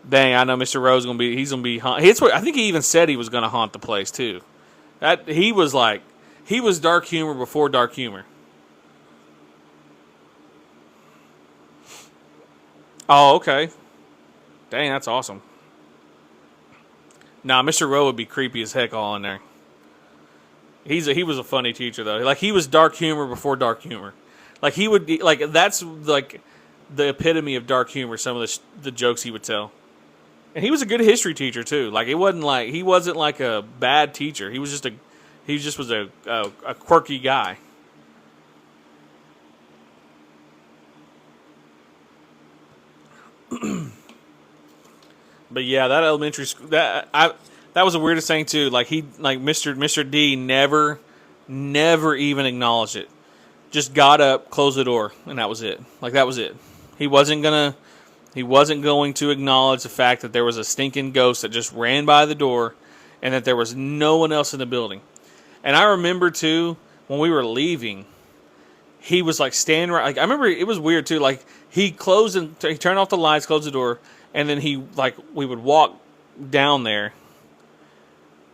Dang, I know Mr. Rowe's he's gonna be I think he even said he was gonna haunt the place too. He was dark humor before dark humor. Oh, okay. Dang, that's awesome. Nah, Mr. Rowe would be creepy as heck all in there. He was a funny teacher though. Like he was dark humor before dark humor. Like he would like that's like the epitome of dark humor. Some of the jokes he would tell, and he was a good history teacher too. Like he wasn't like a bad teacher. He was a quirky guy. But yeah, that elementary school That was the weirdest thing too. Like Mr. D never even acknowledged it. Just got up, closed the door, and that was it. Like that was it. He wasn't going to acknowledge the fact that there was a stinking ghost that just ran by the door, and that there was no one else in the building. And I remember too when we were leaving, he was like standing right. Like I remember it was weird too. Like he turned off the lights, closed the door, and then we would walk down there,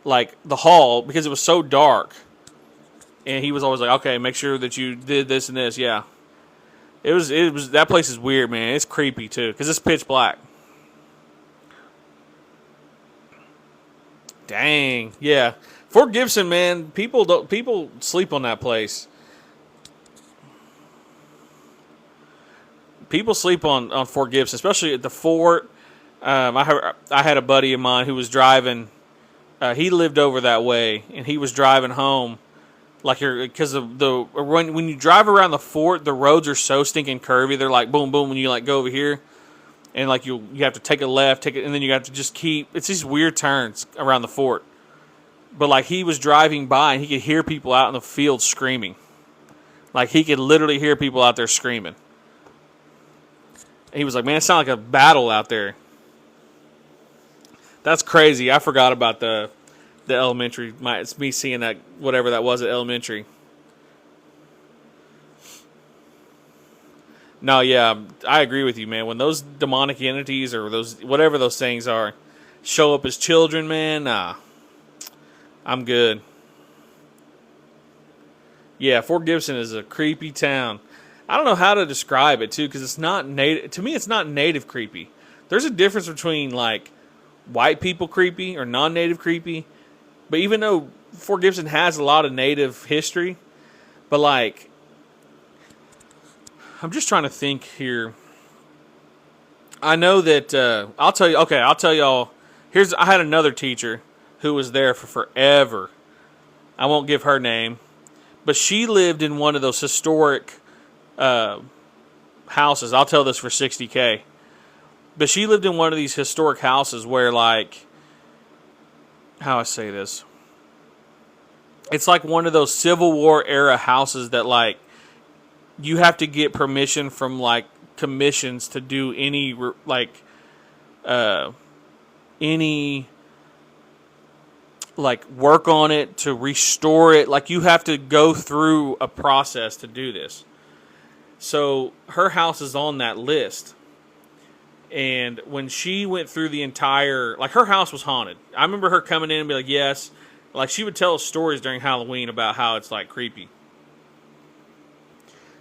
like the hall, because it was so dark. And he was always like, "Okay, make sure that you did this and this." Yeah, it was that place is weird, man. It's creepy too because it's pitch black. Dang, yeah. Fort Gibson, man. People sleep on that place. People sleep on Fort Gibson, especially at the fort. I had a buddy of mine who was driving. He lived over that way, and he was driving home. Like because when you drive around the fort, the roads are so stinking curvy. They're like boom, boom. When you like go over here, and like you have to take a left, and then you have to just keep. It's these weird turns around the fort. But like he was driving by, and he could hear people out in the field screaming. Like he could literally hear people out there screaming. And he was like, "Man, it sounded like a battle out there." That's crazy. I forgot about the elementary. It's me seeing that, whatever that was at elementary. No, yeah, I agree with you, man. When those demonic entities or those whatever those things are show up as children, man, nah, I'm good. Yeah, Fort Gibson is a creepy town. I don't know how to describe it too, because it's not native. To me, it's not native creepy. There's a difference between like white people creepy or non-native creepy. But even though Fort Gibson has a lot of native history, but like, I'm just trying to think here. I know that I'll tell you. Okay, I'll tell y'all. I had another teacher who was there for forever. I won't give her name, but she lived in one of those historic houses. I'll tell this for $60K. But she lived in one of these historic houses where, like, how I say this? It's like one of those Civil War era houses that, like, you have to get permission from, like, commissions to do any, like, work on it, to restore it. Like, you have to go through a process to do this. So her house is on that list. And when she went through the entire, like, her house was haunted. I remember her coming in and be like, yes. Like, she would tell us stories during Halloween about how it's, like, creepy.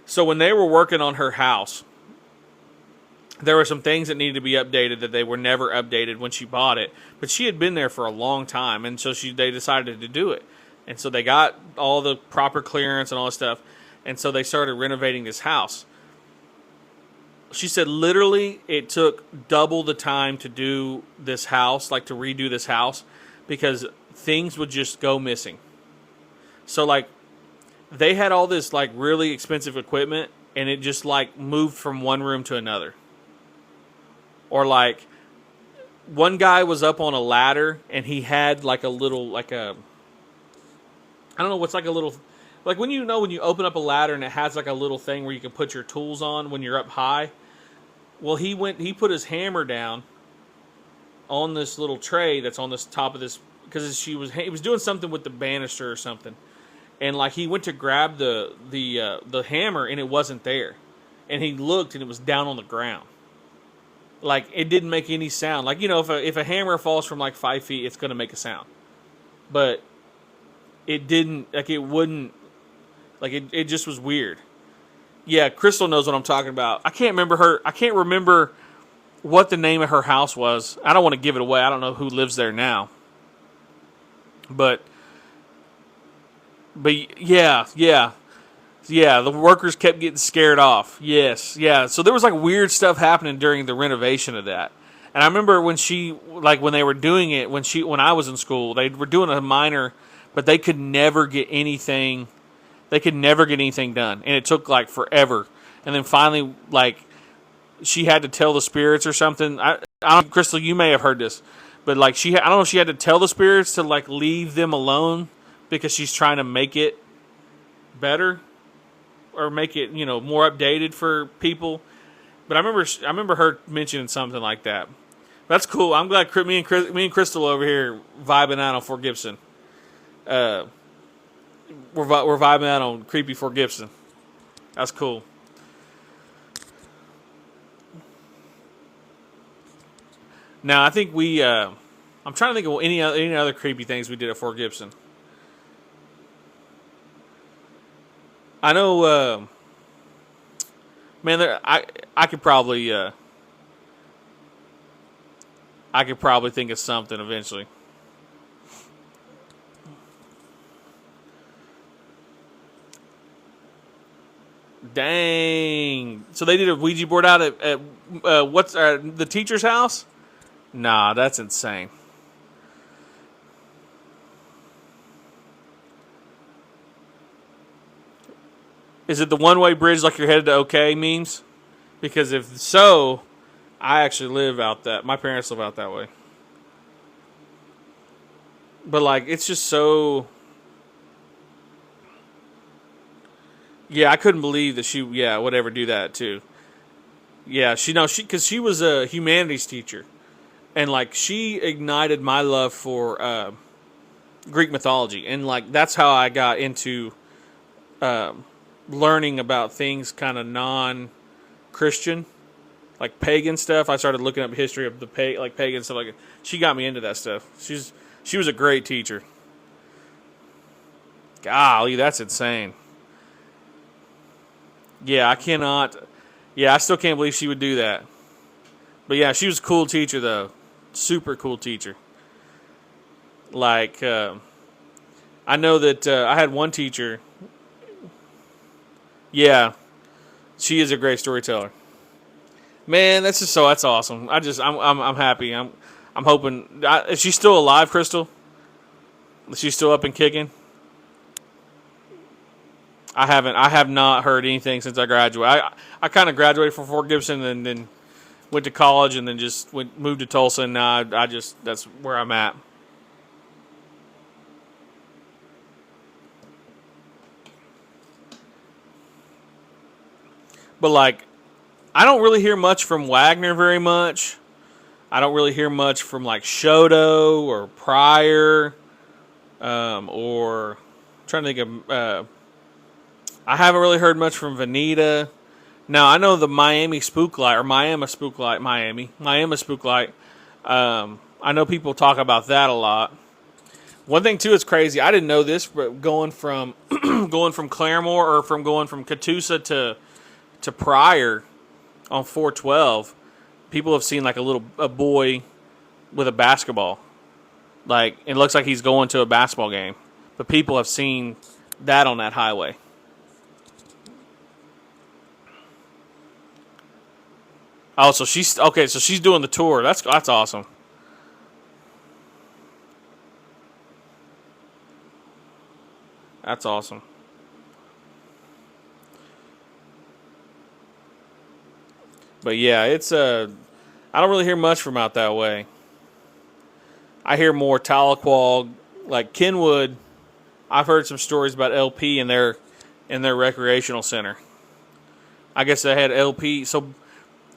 So when they were working on her house, there were some things that needed to be updated that they were never updated when she bought it. But she had been there for a long time, and so they decided to do it. And so they got all the proper clearance and all this stuff, and so they started renovating this house. She said literally it took double the time to do this house, like to redo this house, because things would just go missing. So like they had all this like really expensive equipment, and it just like moved from one room to another. Or like one guy was up on a ladder and he had like a little, like a, I don't know what's like a little, like when you open up a ladder and it has like a little thing where you can put your tools on when you're up high. Well, he put his hammer down on this little tray that's on this top of this, because he was doing something with the banister or something. And like he went to grab the hammer and it wasn't there. And he looked and it was down on the ground. Like it didn't make any sound. Like, you know, if a hammer falls from like 5 feet, it's going to make a sound. But it didn't, like it wouldn't, like it just was weird. Yeah, Crystal knows what I'm talking about. I can't remember what the name of her house was. I don't want to give it away. I don't know who lives there now. But yeah, the workers kept getting scared off. Yes, yeah. So there was like weird stuff happening during the renovation of that. And I remember when they were doing it, when I was in school, they were doing a minor, but they could never get anything. They could never get anything done, and it took like forever. And then finally, like she had to tell the spirits or something. Crystal, you may have heard this, But like I don't know if she had to tell the spirits to like leave them alone because she's trying to make it better or make it more updated for people. But I remember her mentioning something like that. That's cool. I'm glad me and Crystal over here vibing out on Fort Gibson. We're vibing out on creepy Fort Gibson. That's cool. Now I think I'm trying to think of any other creepy things we did at Fort Gibson. I know, man. I could probably think of something eventually. Dang! So they did a Ouija board out at what's the teacher's house? Nah, that's insane. Is it the one-way bridge like you're headed to OK means? Because if so, I actually live out that. My parents live out that way. But like, it's just so. Yeah, I couldn't believe that she would ever do that too. Yeah, because she was a humanities teacher, and like she ignited my love for Greek mythology, and like that's how I got into learning about things kind of non-Christian, like pagan stuff. I started looking up history of the pagan stuff. Like she got me into that stuff. She was a great teacher. Golly, that's insane. Yeah, I cannot. Yeah, I still can't believe she would do that. But yeah, she was a cool teacher though. Super cool teacher. Like, I know that I had one teacher. Yeah, she is a great storyteller. Man, that's awesome. I'm happy. I'm hoping. Is she still alive, Crystal? Is she still up and kicking? I have not heard anything since I graduated. I kind of graduated from Fort Gibson and then went to college and then just moved to Tulsa, and now that's where I'm at. But like, I don't really hear much from Wagner very much. I don't really hear much from like Shoto or Pryor, or I'm trying to think of. I haven't really heard much from Vanita. Now I know the Miami Spooklight. I know people talk about that a lot. One thing too is crazy. I didn't know this, but going from Claremore or going from Catoosa to Pryor on 412, people have seen like a boy with a basketball. Like it looks like he's going to a basketball game, but people have seen that on that highway. Oh, so she's okay. So she's doing the tour. That's awesome. That's awesome. But yeah, it's I don't really hear much from out that way. I hear more Tahlequah, like Kenwood. I've heard some stories about LP in their recreational center. I guess they had LP. So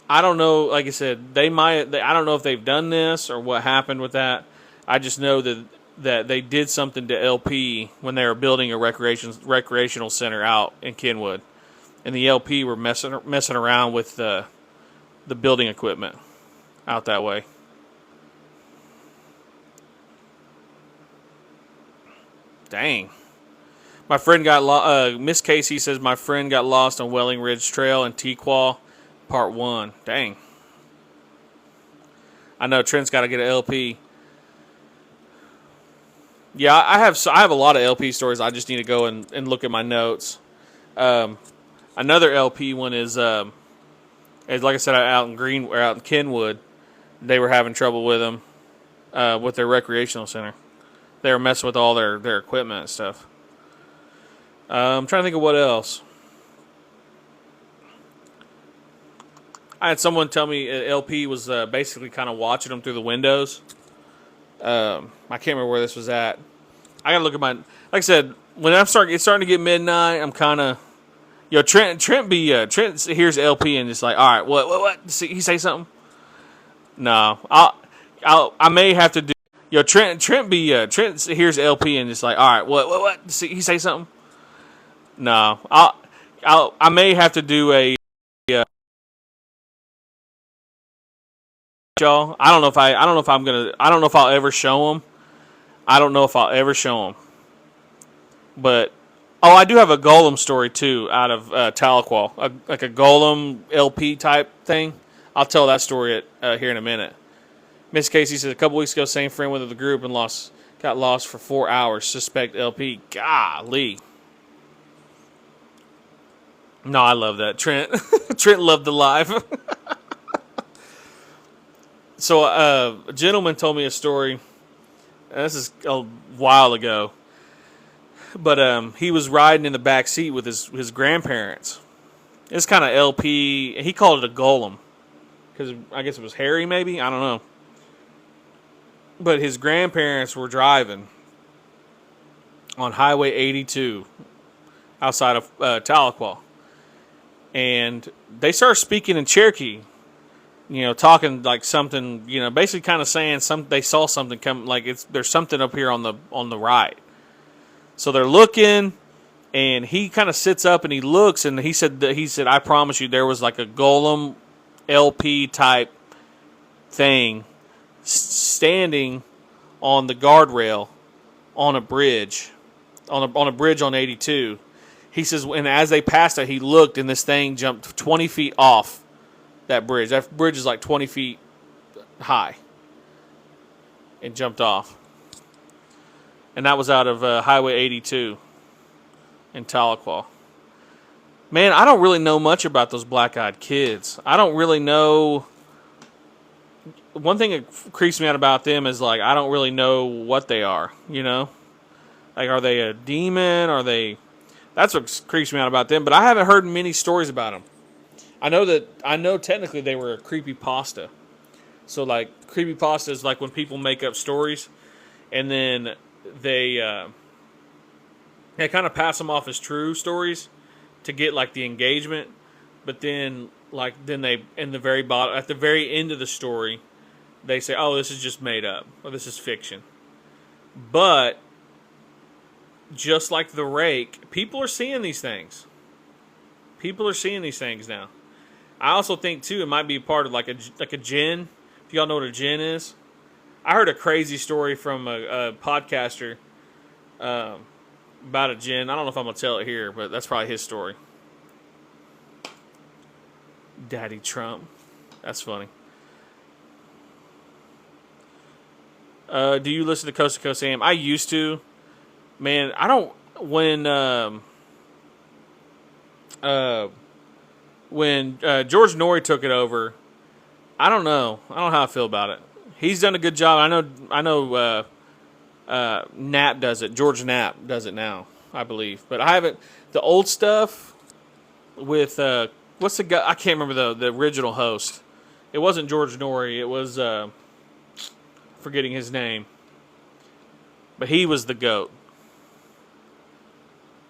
I don't know. Like I said, I don't know if they've done this or what happened with that. I just know that they did something to LP when they were building a recreational center out in Kenwood, and the LP were messing around with the building equipment out that way. Dang. My friend got Miss Casey says my friend got lost on Welling Ridge Trail in Tequah, Part 1. Dang. I know Trent's got to get an LP. Yeah, I have a lot of LP stories. I just need to go and look at my notes. Another LP one is like I said, out in Kenwood, they were having trouble with them with their recreational center. They were messing with all their equipment and stuff. I'm trying to think of what else. I had someone tell me LP was basically kind of watching them through the windows. I can't remember where this was at. I gotta look at my. Like I said, when it's starting to get midnight, I'm kind of. Yo, Trent hears LP and just like, all right, what? He say something? No, I may have to do. Yo, Trent hears LP and just like, all right, what? He say something? No, I may have to do a. Y'all, I don't know if I'll ever show him. I don't know if I'll ever show him. But I do have a Golem story too out of Tahlequah, like a Golem LP type thing. I'll tell that story here in a minute. Miss Casey says a couple weeks ago, same friend went to the group and got lost for 4 hours. Suspect LP. Golly. No, I love that. Trent Trent loved the live. So a gentleman told me a story. This is a while ago. But he was riding in the back seat with his grandparents. It's kind of LP. He called it a golem. Because I guess it was Harry, maybe? I don't know. But his grandparents were driving on Highway 82 outside of Tahlequah. And they started speaking in Cherokee. You know, talking like something, you know, basically kind of saying they saw something come, like there's something up here on the right. So they're looking, and he kind of sits up and he looks, and he said, I promise you, there was like a golem LP type thing standing on the guardrail on a bridge, on a bridge on 82. He says, and as they passed it, he looked, and this thing jumped 20 feet off that bridge. That bridge is like 20 feet high. It jumped off. And that was out of Highway 82 in Tahlequah. Man, I don't really know much about those black-eyed kids. I don't really know. One thing that creeps me out about them is, like, I don't really know what they are, you know? Like, are they a demon? Are they... That's what creeps me out about them. But I haven't heard many stories about them. I know technically they were a creepypasta. So, like, creepypasta is like when people make up stories, and then they kind of pass them off as true stories to get like the engagement, but then they in the very bottom, at the very end of the story, they say, "Oh, this is just made up, or this is fiction." But just like the rake, people are seeing these things. People are seeing these things now. I also think too it might be part of like a jinn. If y'all know what a jinn is. I heard a crazy story from a podcaster about a jinn. I don't know if I'm going to tell it here, but that's probably his story. Daddy Trump. That's funny. Do you listen to Coast AM? I used to. Man, I don't... When George Norrie took it over, I don't know. I don't know how I feel about it. He's done a good job. I know. Knapp does it. George Knapp does it now, I believe. But I haven't. The old stuff with what's the guy? I can't remember the original host. It wasn't George Norrie. It was forgetting his name. But he was the GOAT.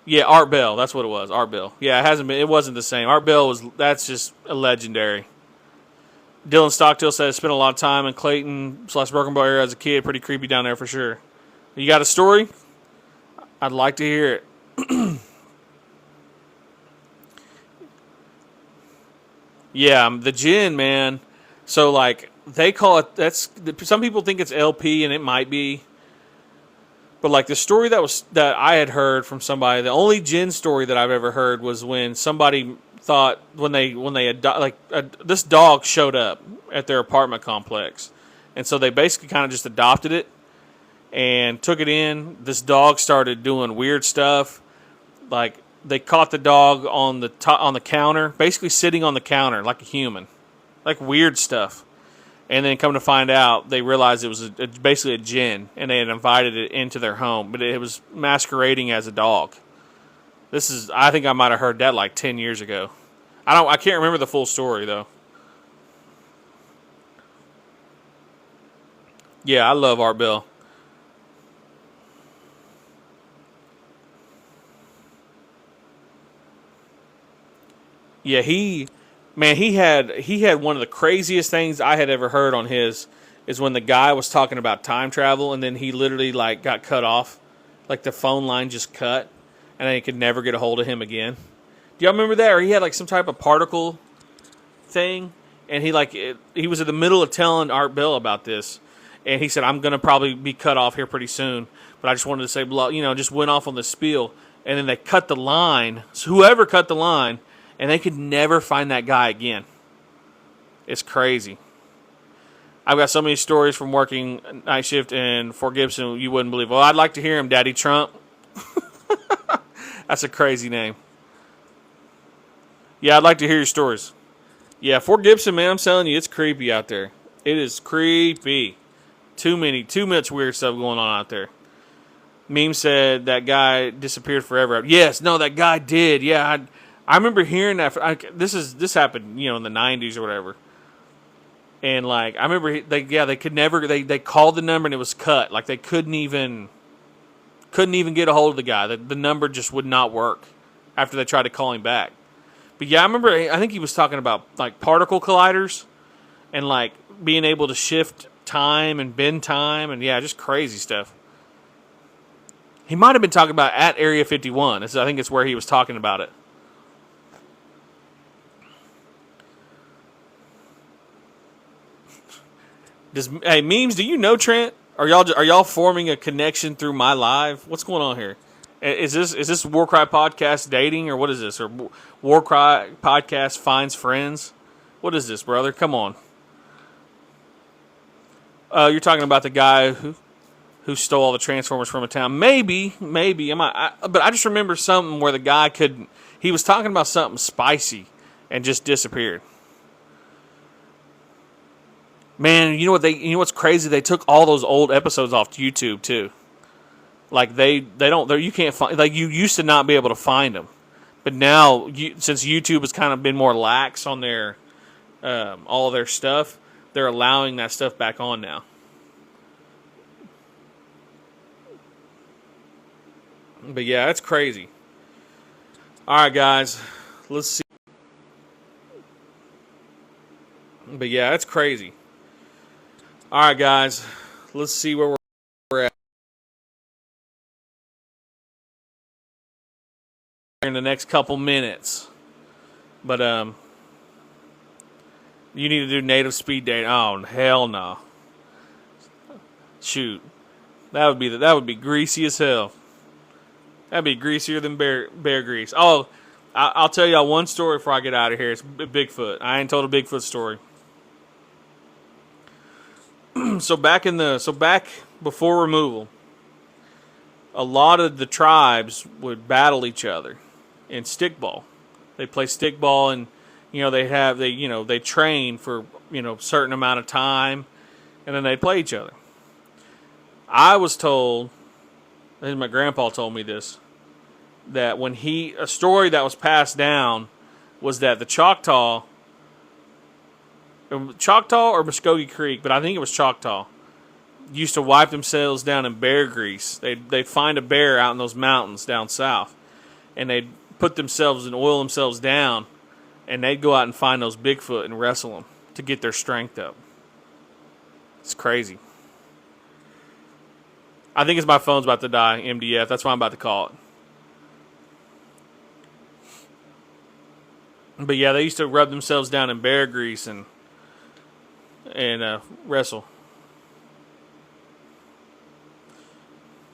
Yeah, Art Bell. That's what it was. Art Bell. Yeah, it hasn't been. It wasn't the same. Art Bell was. That's just a legendary. Dylan Stocktill says spent a lot of time in Clayton/Broken Bow area as a kid. Pretty creepy down there for sure. You got a story? I'd like to hear it. Yeah, the gin, man. So like they call it. That's some people think it's LP, and it might be. But like the story that I had heard from somebody, the only gin story that I've ever heard was when somebody thought this dog showed up at their apartment complex, and so they basically kind of just adopted it and took it in. This dog started doing weird stuff, like they caught the dog on the counter, basically sitting on the counter like a human, like weird stuff. And then come to find out, they realized it was basically a djinn, and they had invited it into their home, but it was masquerading as a dog. I think I might have heard that like 10 years ago. I can't remember the full story though. Yeah, I love Art Bell. Yeah, he had one of the craziest things I had ever heard on his is when the guy was talking about time travel and then he literally like got cut off, like the phone line just cut, and then he could never get a hold of him again. Do y'all remember that? Or he had like some type of particle thing, and he was in the middle of telling Art Bell about this, and he said, "I'm gonna probably be cut off here pretty soon, but I just wanted to say, just went off on the spiel." And then they cut the line. So whoever cut the line, and they could never find that guy again. It's crazy. I've got so many stories from working night shift in Fort Gibson you wouldn't believe. Well, I'd like to hear him, Daddy Trump. That's a crazy name. Yeah, I'd like to hear your stories. Yeah, Fort Gibson, man, I'm telling you, it's creepy out there. It is creepy. Too much weird stuff going on out there. Meme said that guy disappeared forever. Yes, no, that guy did. Yeah, I remember hearing that. This happened, in the '90s or whatever. And like I remember, they could never. They called the number and it was cut. Like they couldn't even get a hold of the guy. The number just would not work after they tried to call him back. But yeah, I remember. I think he was talking about like particle colliders and like being able to shift time and bend time and just crazy stuff. He might have been talking about at Area 51. I think it's where he was talking about it. Hey, memes, do you know Trent? Are y'all forming a connection through my live? What's going on here? Is this Warcry podcast dating or what is this? Or Warcry podcast finds friends? What is this, brother? Come on. You're talking about the guy who stole all the Transformers from a town. Maybe. But I just remember something where the guy he was talking about something spicy and just disappeared. Man, you know what's crazy? They took all those old episodes off YouTube too. Like you can't find, like you used to not be able to find them, but now since YouTube has kind of been more lax on their all of their stuff, they're allowing that stuff back on now. But yeah, it's crazy. All right, guys, let's see. But yeah, it's crazy. All right, guys, let's see where we're at in the next couple minutes. But you need to do native speed dating. Oh hell no! Shoot, that would be greasy as hell. That'd be greasier than bear grease. Oh, I'll tell y'all one story before I get out of here. It's Bigfoot. I ain't told a Bigfoot story. So back before removal, a lot of the tribes would battle each other in stickball. They play stickball, and they train for certain amount of time, and then they play each other. I was told, and my grandpa told me this, that a story that was passed down was that the Choctaw or Muskogee Creek, but I think it was Choctaw, used to wipe themselves down in bear grease. They'd find a bear out in those mountains down south, and they'd put themselves and oil themselves down, and they'd go out and find those Bigfoot and wrestle them to get their strength up. It's crazy. I think my phone's about to die, MDF. That's why I'm about to call it. But yeah, they used to rub themselves down in bear grease and wrestle.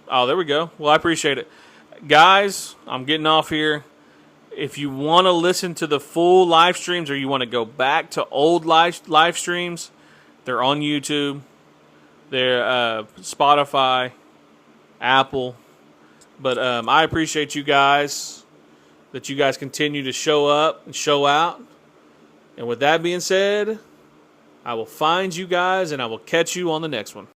Oh, there we go. Well, I appreciate it. Guys, I'm getting off here. If you want to listen to the full live streams or you want to go back to old live streams, they're on YouTube. They're Spotify, Apple. But I appreciate you guys, that you guys continue to show up and show out. And with that being said, I will find you guys and I will catch you on the next one.